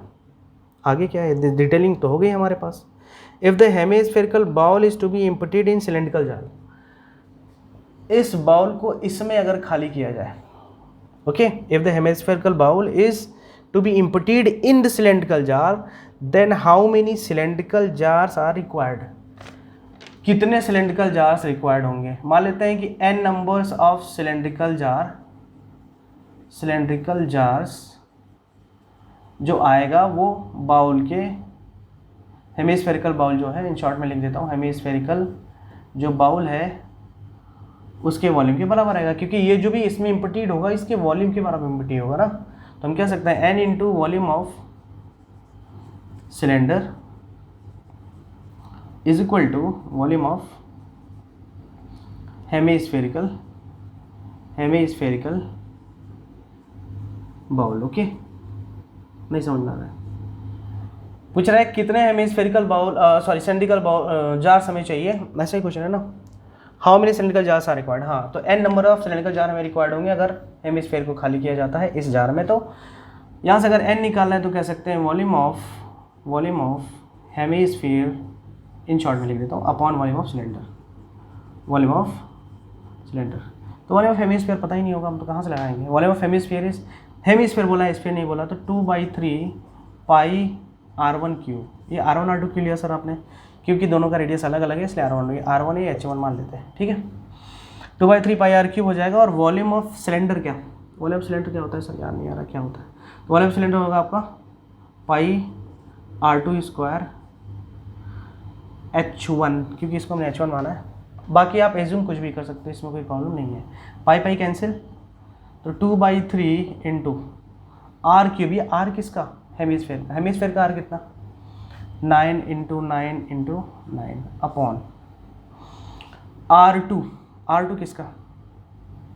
आगे क्या है, डिटेलिंग तो हो गई हमारे पास। If the hemispherical bowl is to be emptied in cylindrical jar, इस बाउल को इसमें अगर खाली किया जाए, okay, if the hemispherical bowl is to be emptied in the cylindrical jar, then how many cylindrical jars are required. कितने cylindrical jars required होंगे। मान लेते हैं कि n numbers of cylindrical jars जो आएगा वो बाउल के, हेमिस्फेरिकल बाउल जो है, इन शॉर्ट में लिख देता हूँ, हेमिस्फेरिकल जो बाउल है उसके वॉल्यूम के बराबर आएगा, क्योंकि ये जो भी इसमें इम्पटीड होगा इसके वॉल्यूम के बराबर इम्पटीड होगा ना। तो हम कह सकते हैं n into volume of cylinder is equal to volume of hemispherical bowl. Okay, नहीं समझ में आ रहा है। पूछ रहा है कितने hemispherical bowl cylindrical bowl jars हमें चाहिए, ऐसा ही क्वेश्चन है ना। How many cylindrical jars are required, हाँ तो n number of cylindrical jar हमें रिक्वायर्ड होंगे अगर हेमिस्फेयर को खाली किया जाता है इस जार में। तो यहाँ से अगर n निकालना है तो कह सकते हैं volume of hemisphere, in short में लिख देता हूँ, अपॉन वॉल्यूम ऑफ सिलेंडर। तो वॉल्यूम ऑफ हेमिस्फीयर पता ही नहीं होगा, हम तो कहाँ से लगाएंगे। Volume of hemisphere is, hemisphere बोला है, स्फीयर नहीं बोला, तो 2/3 पाई r1 क्यूब। ये r1 r2 क्यों लिया सर आपने, क्योंकि दोनों का रेडियस अलग अलग है इसलिए r1 ये h1 मान लेते हैं, ठीक है। 2/3 पाई r क्यूब हो जाएगा। और वॉल्यूम ऑफ सिलेंडर क्या, वॉल्यूम ऑफ सिलेंडर क्या होता है सर, याद नहीं आ रहा क्या होता है। तो वॉल्यूम ऑफ सिलेंडर होगा आपका पाई r2 स्क्वायर h1, क्योंकि इसको हमने h1 माना है। बाकी आप एज्यूम कुछ भी कर सकते हैं, इसमें कोई प्रॉब्लम नहीं है। पाई कैंसिल, तो 2/3 इंटू r क्यूब, ये r किसका, हेमिस्फेयर का r कितना, 9 इंटू 9 अपॉन R2 किसका,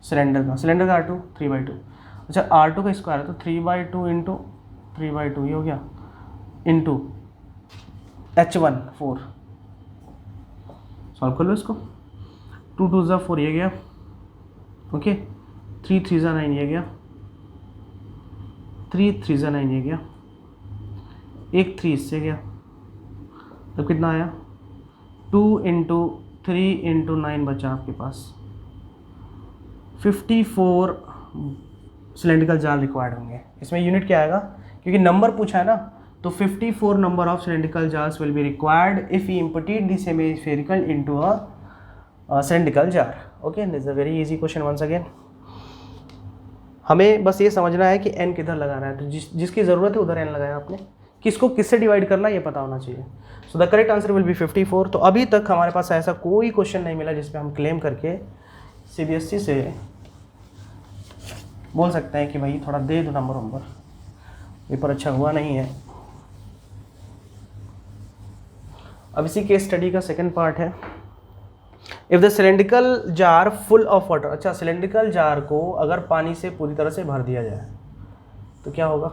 सिलेंडर का R2 3/2। अच्छा R2 का स्क्वायर है तो 3/2 इंटू 3/2 ये हो गया, इंटू H1 4। सॉल्व कर लो इसको, 2 2 ज़ा 4 ये गया, ओके, 3 3 ज़ा 9 ये गया, 3 3 ज़ा 9 ये गया, एक 3 इससे गया, तो कितना आया, 2 इंटू 3 इंटू 9 बचा आपके पास, 54 सिलेंड्रिकल जार रिक्वायर्ड होंगे। इसमें यूनिट क्या आएगा, क्योंकि नंबर पूछा है ना, तो 54 number of cylindrical jars will be required if you imputed this hemispherical into a cylindrical jar. Okay, this is a very easy question once again. हमें बस ये समझना है कि n किधर लगाना है, तो जिसकी ज़रूरत है उधर n लगाया आपने, किसको किससे डिवाइड करना है ये पता होना चाहिए। So the correct answer will be 54। तो अभी तक हमारे पास ऐसा कोई क्वेश्चन नहीं मिला जिसपे हम क्लेम करके CBSE से बोल सकते हैं कि भाई थोड़ा दे दो नंबर, पेपर अच्छा हुआ नहीं है। अब इसी केस स्टडी का सेकंड पार्ट है, if the cylindrical jar full of water. अच्छा, सिलेंड्रिकल जार को अगर पानी से पूरी तरह से भर दिया जाए तो क्या होगा,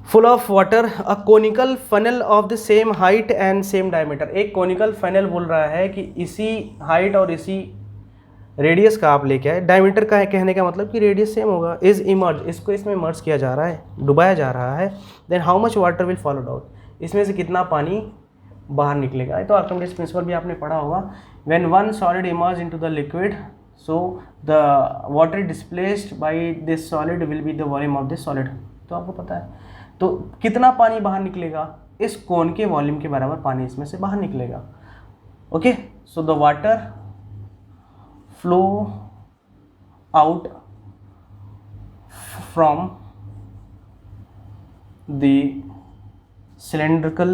full of water, a conical funnel of the same height and same diameter. एक कोनिकल फनल बोल रहा है कि इसी हाइट और इसी रेडियस का आप लेके आए, डायमीटर का है कहने का मतलब कि रेडियस सेम होगा। इज इमर्ज, इसको इसमें इमर्ज किया जा रहा है, डुबाया जा रहा है। Then how much water will follow out, इसमें से कितना पानी बाहर निकलेगा। तो आर्किमिडीज प्रिंसिपल भी आपने पढ़ा होगा, when one solid emerge into the liquid so the water displaced by this solid will be the volume of this solid. तो आपको पता है, तो कितना पानी बाहर निकलेगा, इस कोन के वॉल्यूम के बराबर पानी इसमें से बाहर निकलेगा। Okay, so the water flow out from the cylindrical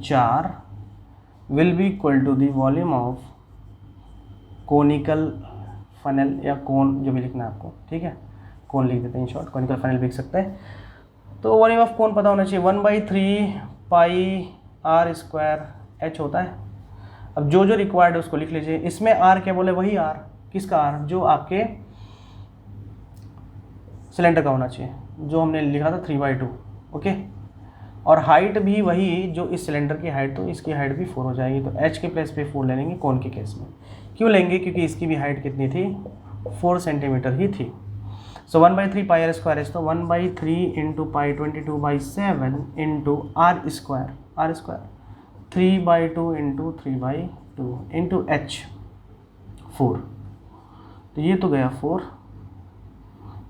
jar will be equal to the volume of conical funnel, या कोन जो भी लिखना है आपको, ठीक है, कोन लिख देते हैं, इन शॉर्ट conical funnel लिख सकते हैं। तो वॉल्यूम ऑफ कोन पता होना चाहिए, 1/3 पाई r स्क्वायर h होता है। अब जो जो रिक्वायर्ड है उसको लिख लीजिए। इसमें r क्या बोले, वही r, किसका r, जो आपके सिलेंडर का होना चाहिए, जो हमने लिखा था 3/2। ओके, और हाइट भी वही जो इस सिलेंडर की हाइट, तो इसकी हाइट भी 4 हो जाएगी। तो h के प्लेस पे 4 ले लेंगे कोन के केस में। क्यों लेंगे, क्योंकि इसकी भी हाइट कितनी थी, 4 सेंटीमीटर ही थी। सो 1/3 पाई r स्क्वायर है, तो 1/3 into pi 22/7 into r square 3/2 into 3/2 into h 4। तो ये तो गया 4,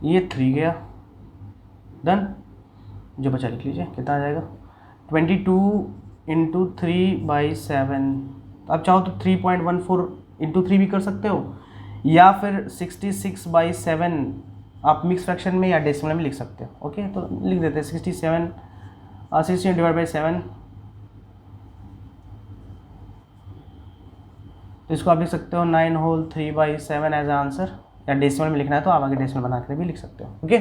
ये 3 गया, डन। जो बचा लिख लीजिए, कितना आ जाएगा, 22 इंटू 3/7। आप चाहो तो 3.14 इंटू 3 भी कर सकते हो, या फिर 66/7 आप मिक्स फ्रैक्शन में या डेसिमल में लिख सकते हो। ओके, तो लिख देते हैं 16 डिवाइड बाई 7। तो इसको आप लिख सकते हो 9 होल 3/7 एज आंसर। या डेसिमल में लिखना है तो आप आगे डेसिमल बना कर भी लिख सकते हो। Okay,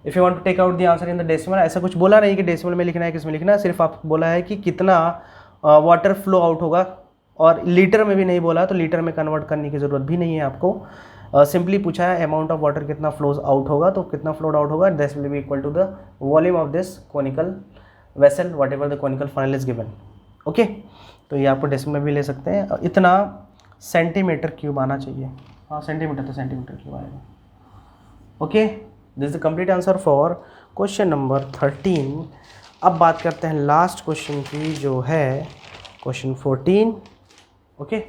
if you want to take out the answer in the decimal, ऐसा कुछ बोला नहीं कि डेसिमल में लिखना है किस में लिखना है, सिर्फ आप बोला है कि कितना वाटर फ्लो आउट होगा, और लीटर में भी नहीं बोला, तो लीटर में कन्वर्ट करने की ज़रूरत भी नहीं है आपको। सिंपली पूछा है अमाउंट ऑफ वाटर कितना फ्लोज आउट होगा, तो कितना फ्लोड आउट होगा, this will be equal to the volume of this conical vessel whatever the conical funnel is given. Okay, तो ये आपको डेसिमल में भी ले सकते हैं। इतना सेंटीमीटर क्यूब आना चाहिए, हाँ सेंटीमीटर तो सेंटीमीटर क्यूब आएगा। Okay, this is the complete answer for question number 13। अब बात करते हैं लास्ट क्वेश्चन की, जो है question 14। Okay,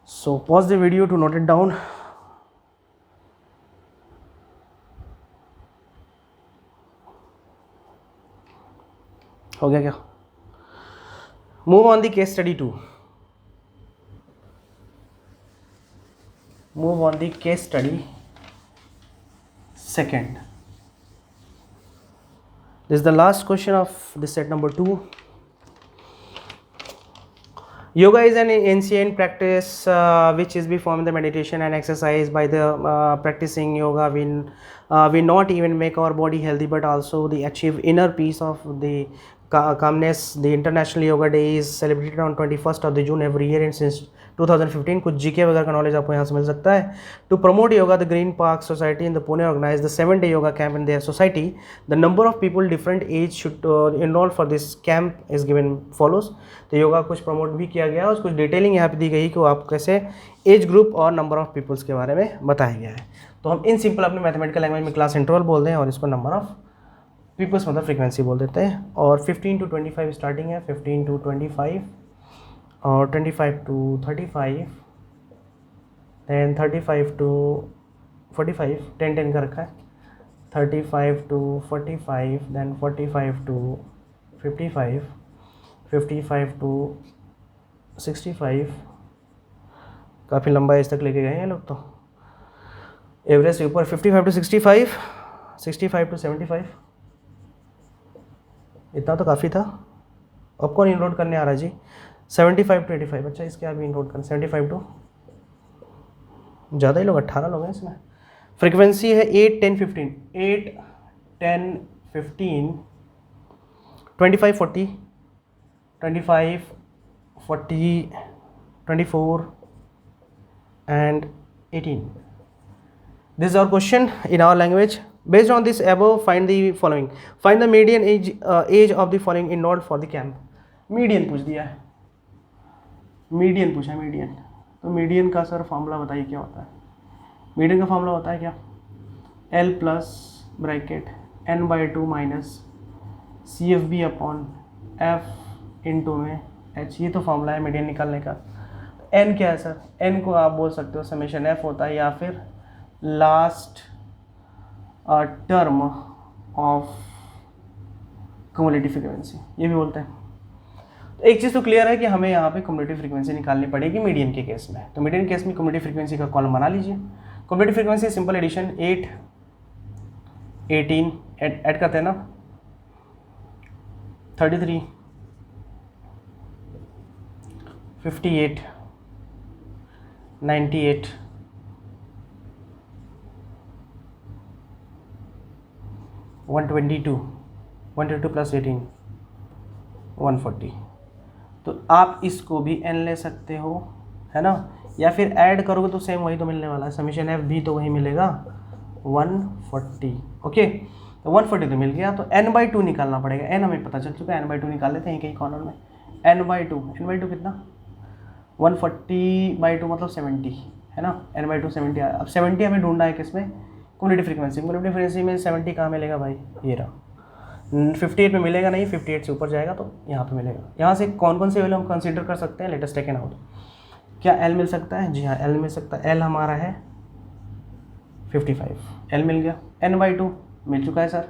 so pause the video to note it down. हो गया क्या? Move on the case study 2। Move on the case study second. This is the last question of this set number 2. Yoga is an ancient practice which is performed the meditation and exercise. By the practicing yoga, we not even make our body healthy, but also the achieve inner peace of the calmness. The International Yoga Day is celebrated on 21st of the June every year, and since 2015 कुछ GK वगैरह का knowledge आपको यहाँ से मिल सकता है। To promote yoga, the green park society in the Pune organise the 7-day yoga camp in their society. The number of people different age should enrol for this camp is given follows. तो yoga कुछ promote भी किया गया है और कुछ detailing यहाँ पे दी गई कि आप कैसे एज ग्रुप और नंबर ऑफ पीपल्स के बारे में बताया गया है। तो हम इन सिंपल अपने मैथमेटिकल लैंग्वेज में क्लास इंटरवल बोल दें और इसको नंबर ऑफ पीपल्स मतलब फ्रीक्वेंसी बोल देते हैं। और 15 to 25 स्टार्टिंग है, 15 to 25 और 25 to 35, दैन 35 to 45, 10 का रखा है, 35 to 45, दैन 45 to 55, 55 to 65, काफ़ी लंबा एज तक लेके गए हैं लोग। तो एवरेज से ऊपर 55 to 65, 65 to 75, इतना तो काफ़ी था। अब कौन इनरोड करने आ रहा है जी? 75 to 85, अच्छा इसके आप इनरोड करें 75 to, ज़्यादा ही लोग 18 लोग हैं इसमें। फ्रीक्वेंसी है 8, 10, 15, 8, 10, 15, 25, 40, 25, 40, 24 and 18. This is our question in our language. Based on this above, find the following. Find the median age of the following enrolled for the camp. Median पूछ दिया है, मीडियन पूछा है मीडियन। तो मीडियन का sir formula बताइए क्या होता है? मीडियन का फॉर्मूला होता है क्या? L plus bracket n/2 minus CFB upon F into में H। ये तो फॉर्मूला है मीडियन निकालने का। n क्या है सर? n को आप बोल सकते हो समेशन f होता है, या फिर last term of cumulative frequency, ये भी बोलते हैं। तो एक चीज़ तो क्लियर है कि हमें यहाँ पे क्युमुलेटिव फ्रीक्वेंसी निकालनी पड़ेगी मीडियन के केस में। तो मीडियन केस में क्युमुलेटिव फ्रीक्वेंसी का कॉलम बना लीजिए। Cumulative frequency simple addition 8, 18 add करते हैं ना, 33, 58, 98, 122 प्लस 18, 140। तो आप इसको भी n ले सकते हो, है ना, या फिर ऐड करोगे तो सेम वही तो मिलने वाला है, समीशन f भी तो वही मिलेगा 140। ओके, तो 140 तो मिल गया। तो n/2 निकालना पड़ेगा। n हमें पता चल चुका है, n/2 निकाल लेते हैं कहीं कॉर्नर में। n/2 कितना? 140/2 मतलब 70, है ना, n/2 70। अब 70 हमें ढूंढना है किसमें? Cumulative frequency. क्युमुलेटिव फ्रीक्वेंसी में 70 कहाँ मिलेगा भाई? ये रहा। 58 में मिलेगा नहीं, 58 से ऊपर जाएगा तो यहाँ पे मिलेगा। यहाँ से कौन कौन से वैल्यू हम कंसीडर कर सकते हैं? Let us take an out. क्या L मिल सकता है? जी हाँ, L मिल सकता है। L हमारा है 55, L मिल गया। n/2 मिल चुका है सर।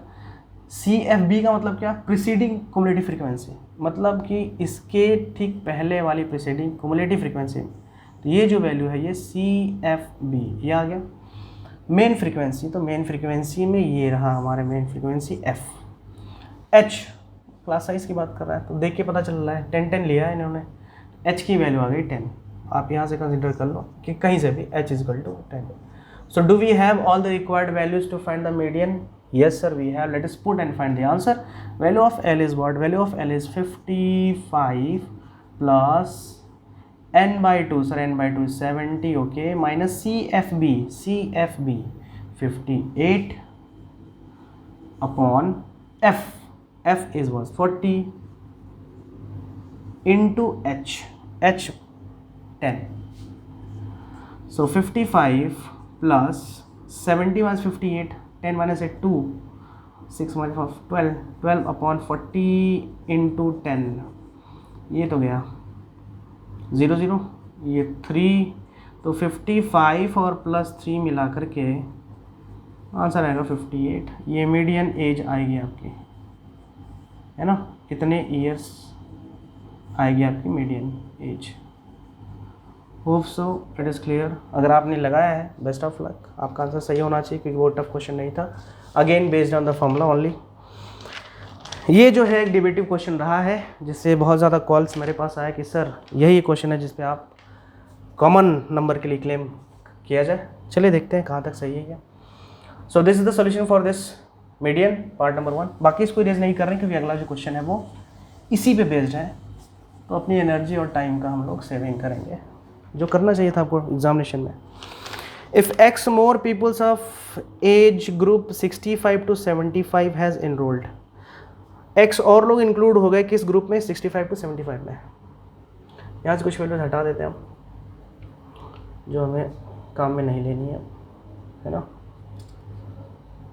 CFB का मतलब क्या? प्रीसीडिंग क्युमुलेटिव फ्रीक्वेंसी, मतलब कि इसके ठीक पहले वाली प्रीसीडिंग क्युमुलेटिव फ्रीक्वेंसी। तो ये जो वैल्यू है ये CFB, ये आ गया। मेन फ्रीक्वेंसी, तो मेन फ्रीक्वेंसी में ये रहा हमारे main frequency F। H class size की बात कर रहा है तो देख के पता चल रहा है 10 लिया है इन्होंने, H की वैल्यू आ गई 10। आप यहाँ से कंसिडर कर लो कि कहीं से भी H = 10। So do we have all the required values to find the median? Yes sir, we have. Let us put and find the answer. Value of L is what? Value of L is 55 plus n by 2, sir, n by 2 is 70, okay, minus CFB 58 upon F is was 40 into H 10. So 55 plus 70 was 58, 10 minus 8 2, 6 minus 12 upon 40 into 10, ये तो गया 0 0, ये 3, तो 55 और plus 3 मिला करके answer आएगा 58। ये मीडियन एज आएगी आपकी, है ना, कितने ईयर्स आएगी आपकी median age. Hope so it is clear. अगर आपने लगाया है बेस्ट ऑफ लक, आपका आंसर सही होना चाहिए क्योंकि वो टफ क्वेश्चन नहीं था। Again based on the formula only. ये जो है एक डिबेटिव क्वेश्चन रहा है जिससे बहुत ज़्यादा कॉल्स मेरे पास आया कि सर यही क्वेश्चन है जिस पे आप कॉमन नंबर के लिए क्लेम किया जाए। चलिए देखते हैं कहाँ तक सही है क्या। सो this is the solution for this median part number 1। बाकी इसको इरेज नहीं कर रहे हैं क्योंकि अगला जो क्वेश्चन है वो इसी पे बेस्ड है, तो अपनी एनर्जी और टाइम का हम लोग सेविंग करेंगे जो करना चाहिए था आपको एग्जामिनेशन में। If X more peoples of age group 65 to 75 has enrolled, X और लोग इंक्लूड हो गए किस ग्रुप में? 65 to 75 में। यहाँ से कुछ वैल्यूज हटा देते हैं हम जो हमें काम में नहीं लेनी है ना,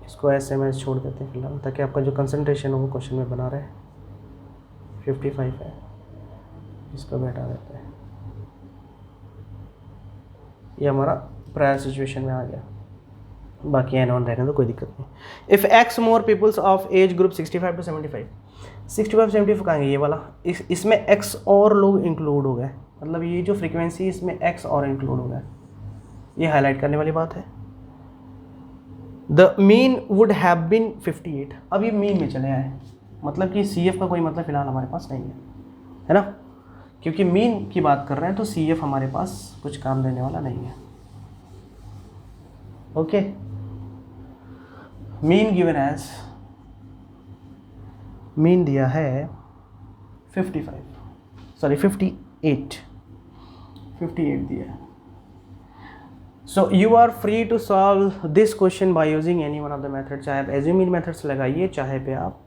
इसको ऐसे में छोड़ देते हैं फिलहाल ताकि आपका जो कंसंट्रेशन हो वो क्वेश्चन में बना रहे। 55 है, इसको भी हटा देते हैं, ये हमारा प्रायर सिचुएशन में आ गया, बाकी एन ऑन रहने तो कोई दिक्कत नहीं। If X more peoples of age group 65 to 75, 65-75 कहाँ गए ये वाला, इसमें एक्स और लोग इंक्लूड हो गए, मतलब ये जो फ्रीक्वेंसी इसमें एक्स और इंक्लूड हो गए, ये हाईलाइट करने वाली बात है। The mean would have been 58, अब ये मीन में चले आए, मतलब कि सी एफ का कोई मतलब फिलहाल हमारे पास नहीं है ना, क्योंकि मीन की बात कर रहे हैं तो सी एफ हमारे पास कुछ काम देने वाला नहीं है। Okay, mean given age, mean दिया है 58 दिया है। So you are free to solve this question by using any one of the method, चाहे आप एज्यूमिंग मेथड से लगाइए चाहे पे आप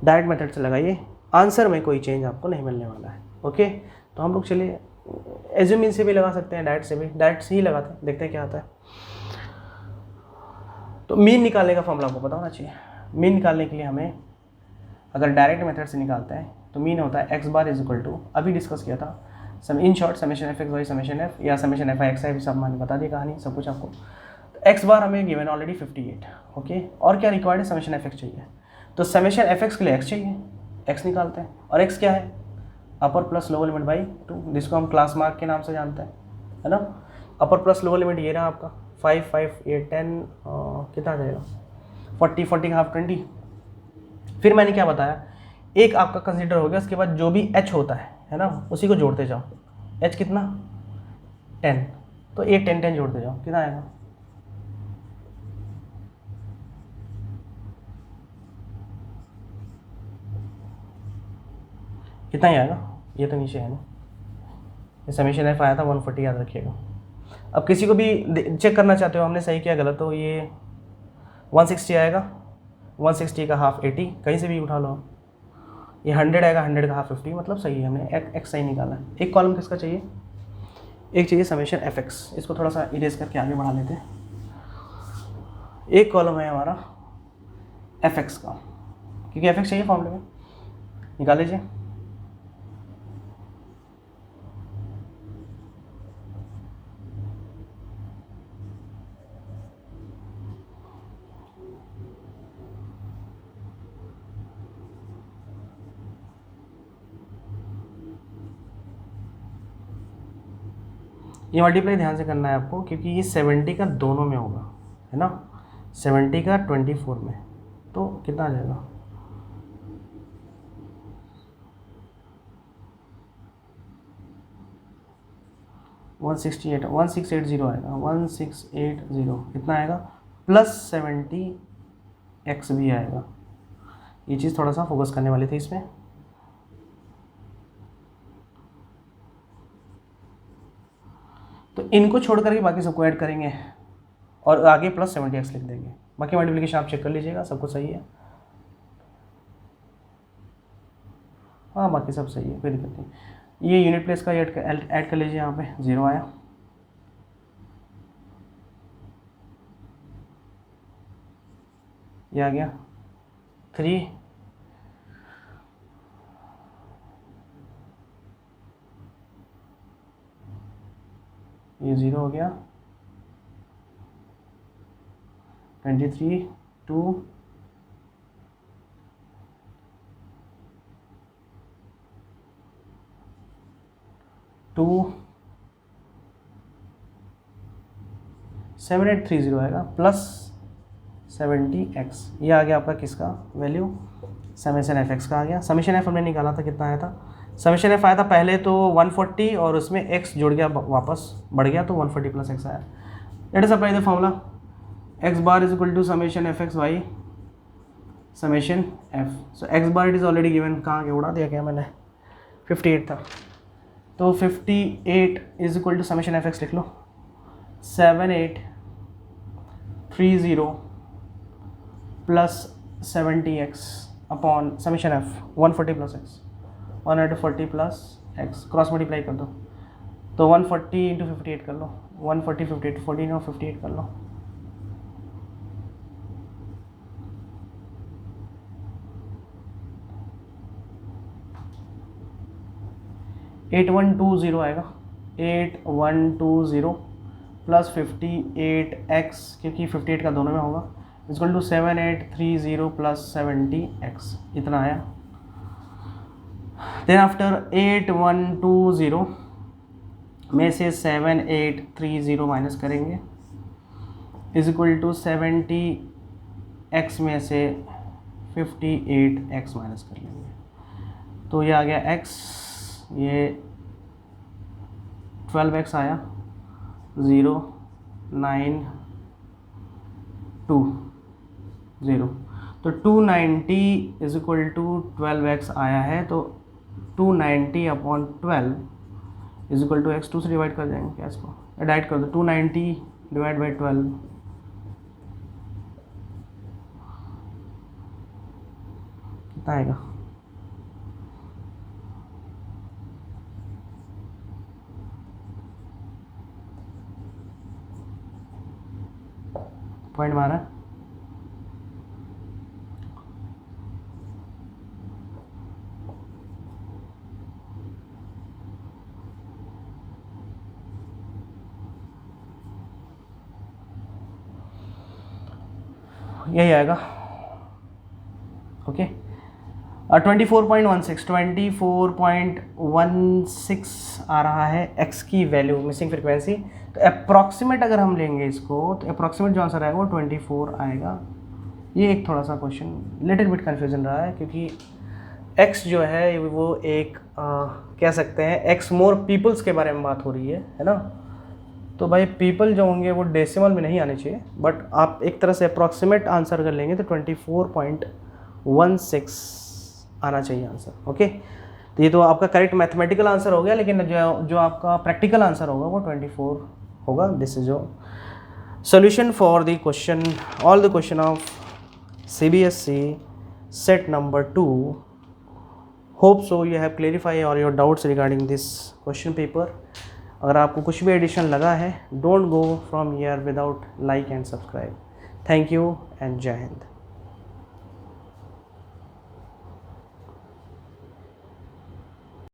डायरेक्ट मेथड से लगाइए, आंसर में कोई चेंज आपको नहीं मिलने वाला है। ओके, तो हम लोग चलिए एज्यूमिंग से भी लगा सकते हैं, डायरेक्ट से भी, डायरेक्ट से ही लगाते हैं, देखते हैं क्या आता है। तो मीन निकालने का फॉर्मूला आपको पता होना चाहिए। मीन निकालने के लिए हमें अगर डायरेक्ट मेथड से निकालते हैं तो मीन होता है X bar is equal to, अभी डिस्कस किया था in short summation F X Y summation F या summation F I x I, सब मैंने बता दी कहानी सब कुछ आपको। तो एक्स बार हमें गिवन ऑलरेडी 58, ओके, और क्या रिक्वायर्ड है? समेशन एफ एक्स चाहिए, तो समेशन एफ एक्स के लिए एक्स चाहिए, एक्स निकालते हैं, और एक्स क्या है? अपर प्लस लोअर लिमिट बाई 2, जिसको हम क्लास मार्क के नाम से जानते हैं, है ना। अपर प्लस लोअर लिमिट ये रहा आपका 5 5 8 10, कितना आ जाएगा 40 40 का हाफ 20। फिर मैंने क्या बताया, एक आपका कंसीडर हो गया, उसके बाद जो भी एच होता है ना, उसी को जोड़ते जाओ। एच कितना? 10, तो 8 10 10 जोड़ते जाओ, कितना आएगा? कितना ही आएगा? ये तो नीचे है ना, ये समेशन एफ आया था 140, याद रखिएगा। अब किसी को भी चेक करना चाहते हो हमने सही किया गलत, तो ये 160 आएगा, 160 का हाफ 80, कहीं से भी उठा लो। ये 100 आएगा, 100 का हाफ 50, मतलब सही है, हमने एक्स सही निकाला है। एक कॉलम किसका चाहिए? एक चाहिए समेशन एफ एक्स, इसको थोड़ा सा इरेज करके आगे बढ़ा लेते हैं। एक कॉलम है हमारा एफ एक्स का, क्योंकि एफ एक्स चाहिए फॉर्मूले में, निकाल लीजिए। ये मल्टीप्लाई ध्यान से करना है आपको, क्योंकि ये 70 का दोनों में होगा, है ना, 70 का 24 में, तो कितना आ जाएगा? 168 1680 आएगा, 1680 कितना आएगा, +70x भी आएगा। ये चीज़ थोड़ा सा फोकस करने वाली थी इसमें। तो इनको छोड़ करके बाकी सबको ऐड करेंगे और आगे +70x लिख देंगे। बाकी मल्टीप्लिकेशन आप चेक कर लीजिएगा, सब कुछ सही है। हाँ बाकी सब सही है, कोई दिक्कत नहीं। ये यूनिट प्लेस का ऐड कर लीजिए, यहाँ पे 0 आया। ये आ गया 3, ये 0 हो गया, 23 2 2 7830 आएगा +70x। ये आ गया आपका किसका वैल्यू, समेशन एफ एक्स का आ गया। समेशन एफ हमने निकाला था, कितना आया था, समेशन एफ आया था पहले तो 140 और उसमें x जुड़ गया, वापस बढ़ गया तो 140 + x आया। Let us apply the formula, x bar is equal to summation F x by summation F. So x bar it is already given, कहाँ गया, उड़ा दिया क्या मैंने, 58 था, तो 58 is equal to summation F X लिख लो, 7830 + 70x upon summation F 140 + x, 140 + x, cross multiply कर दो तो 140 × 58 कर लो, 140 58 14 और 58 कर लो, +8120 आएगा, 8120 + 58x, क्योंकि 58 का दोनों में होगा, इक्वल टू 7830 + 70x, इतना आया। देन आफ्टर 8120 में से 7830 माइनस करेंगे, इज इक्वल टू 70x में से 58x माइनस कर लेंगे, तो ये आ गया x, ये 12x आया, 0920, तो 290 इज इक्वल टू 12x आया है, तो 290 upon 12 is equal to x, 2 से डिवाइड कर देंगे क्या, इसको डिवाइड कर दो, 290 डिवाइड बाई 12 कितना आएगा, पॉइंट मारा, यही आएगा। ओके 24.16 आ रहा है x की वैल्यू, मिसिंग फ्रीक्वेंसी। तो अप्रॉक्सीमेट अगर हम लेंगे इसको, तो अप्रॉक्सीमेट जो आंसर आएगा वो 24 आएगा। ये एक थोड़ा सा क्वेश्चन लिटिल बिट कन्फ्यूजन रहा है, क्योंकि x जो है वो एक कह सकते हैं x मोर पीपल्स के बारे में बात हो रही है ना। तो भाई पीपल जो होंगे वो डेसिमल में नहीं आने चाहिए, बट आप एक तरह से अप्रॉक्सीमेट आंसर अगर लेंगे तो 24.16 आना चाहिए आंसर। ओके, तो ये तो आपका करेक्ट मैथमेटिकल आंसर हो गया, लेकिन जो आपका प्रैक्टिकल आंसर होगा वो 24 होगा। This is your solution for the question, all the question of CBSE set number 2। Hope so you have clarify और your doubts regarding this question paper. अगर आपको कुछ भी एडिशन लगा है, don't go from here without like and subscribe. Thank you and Jai Hind.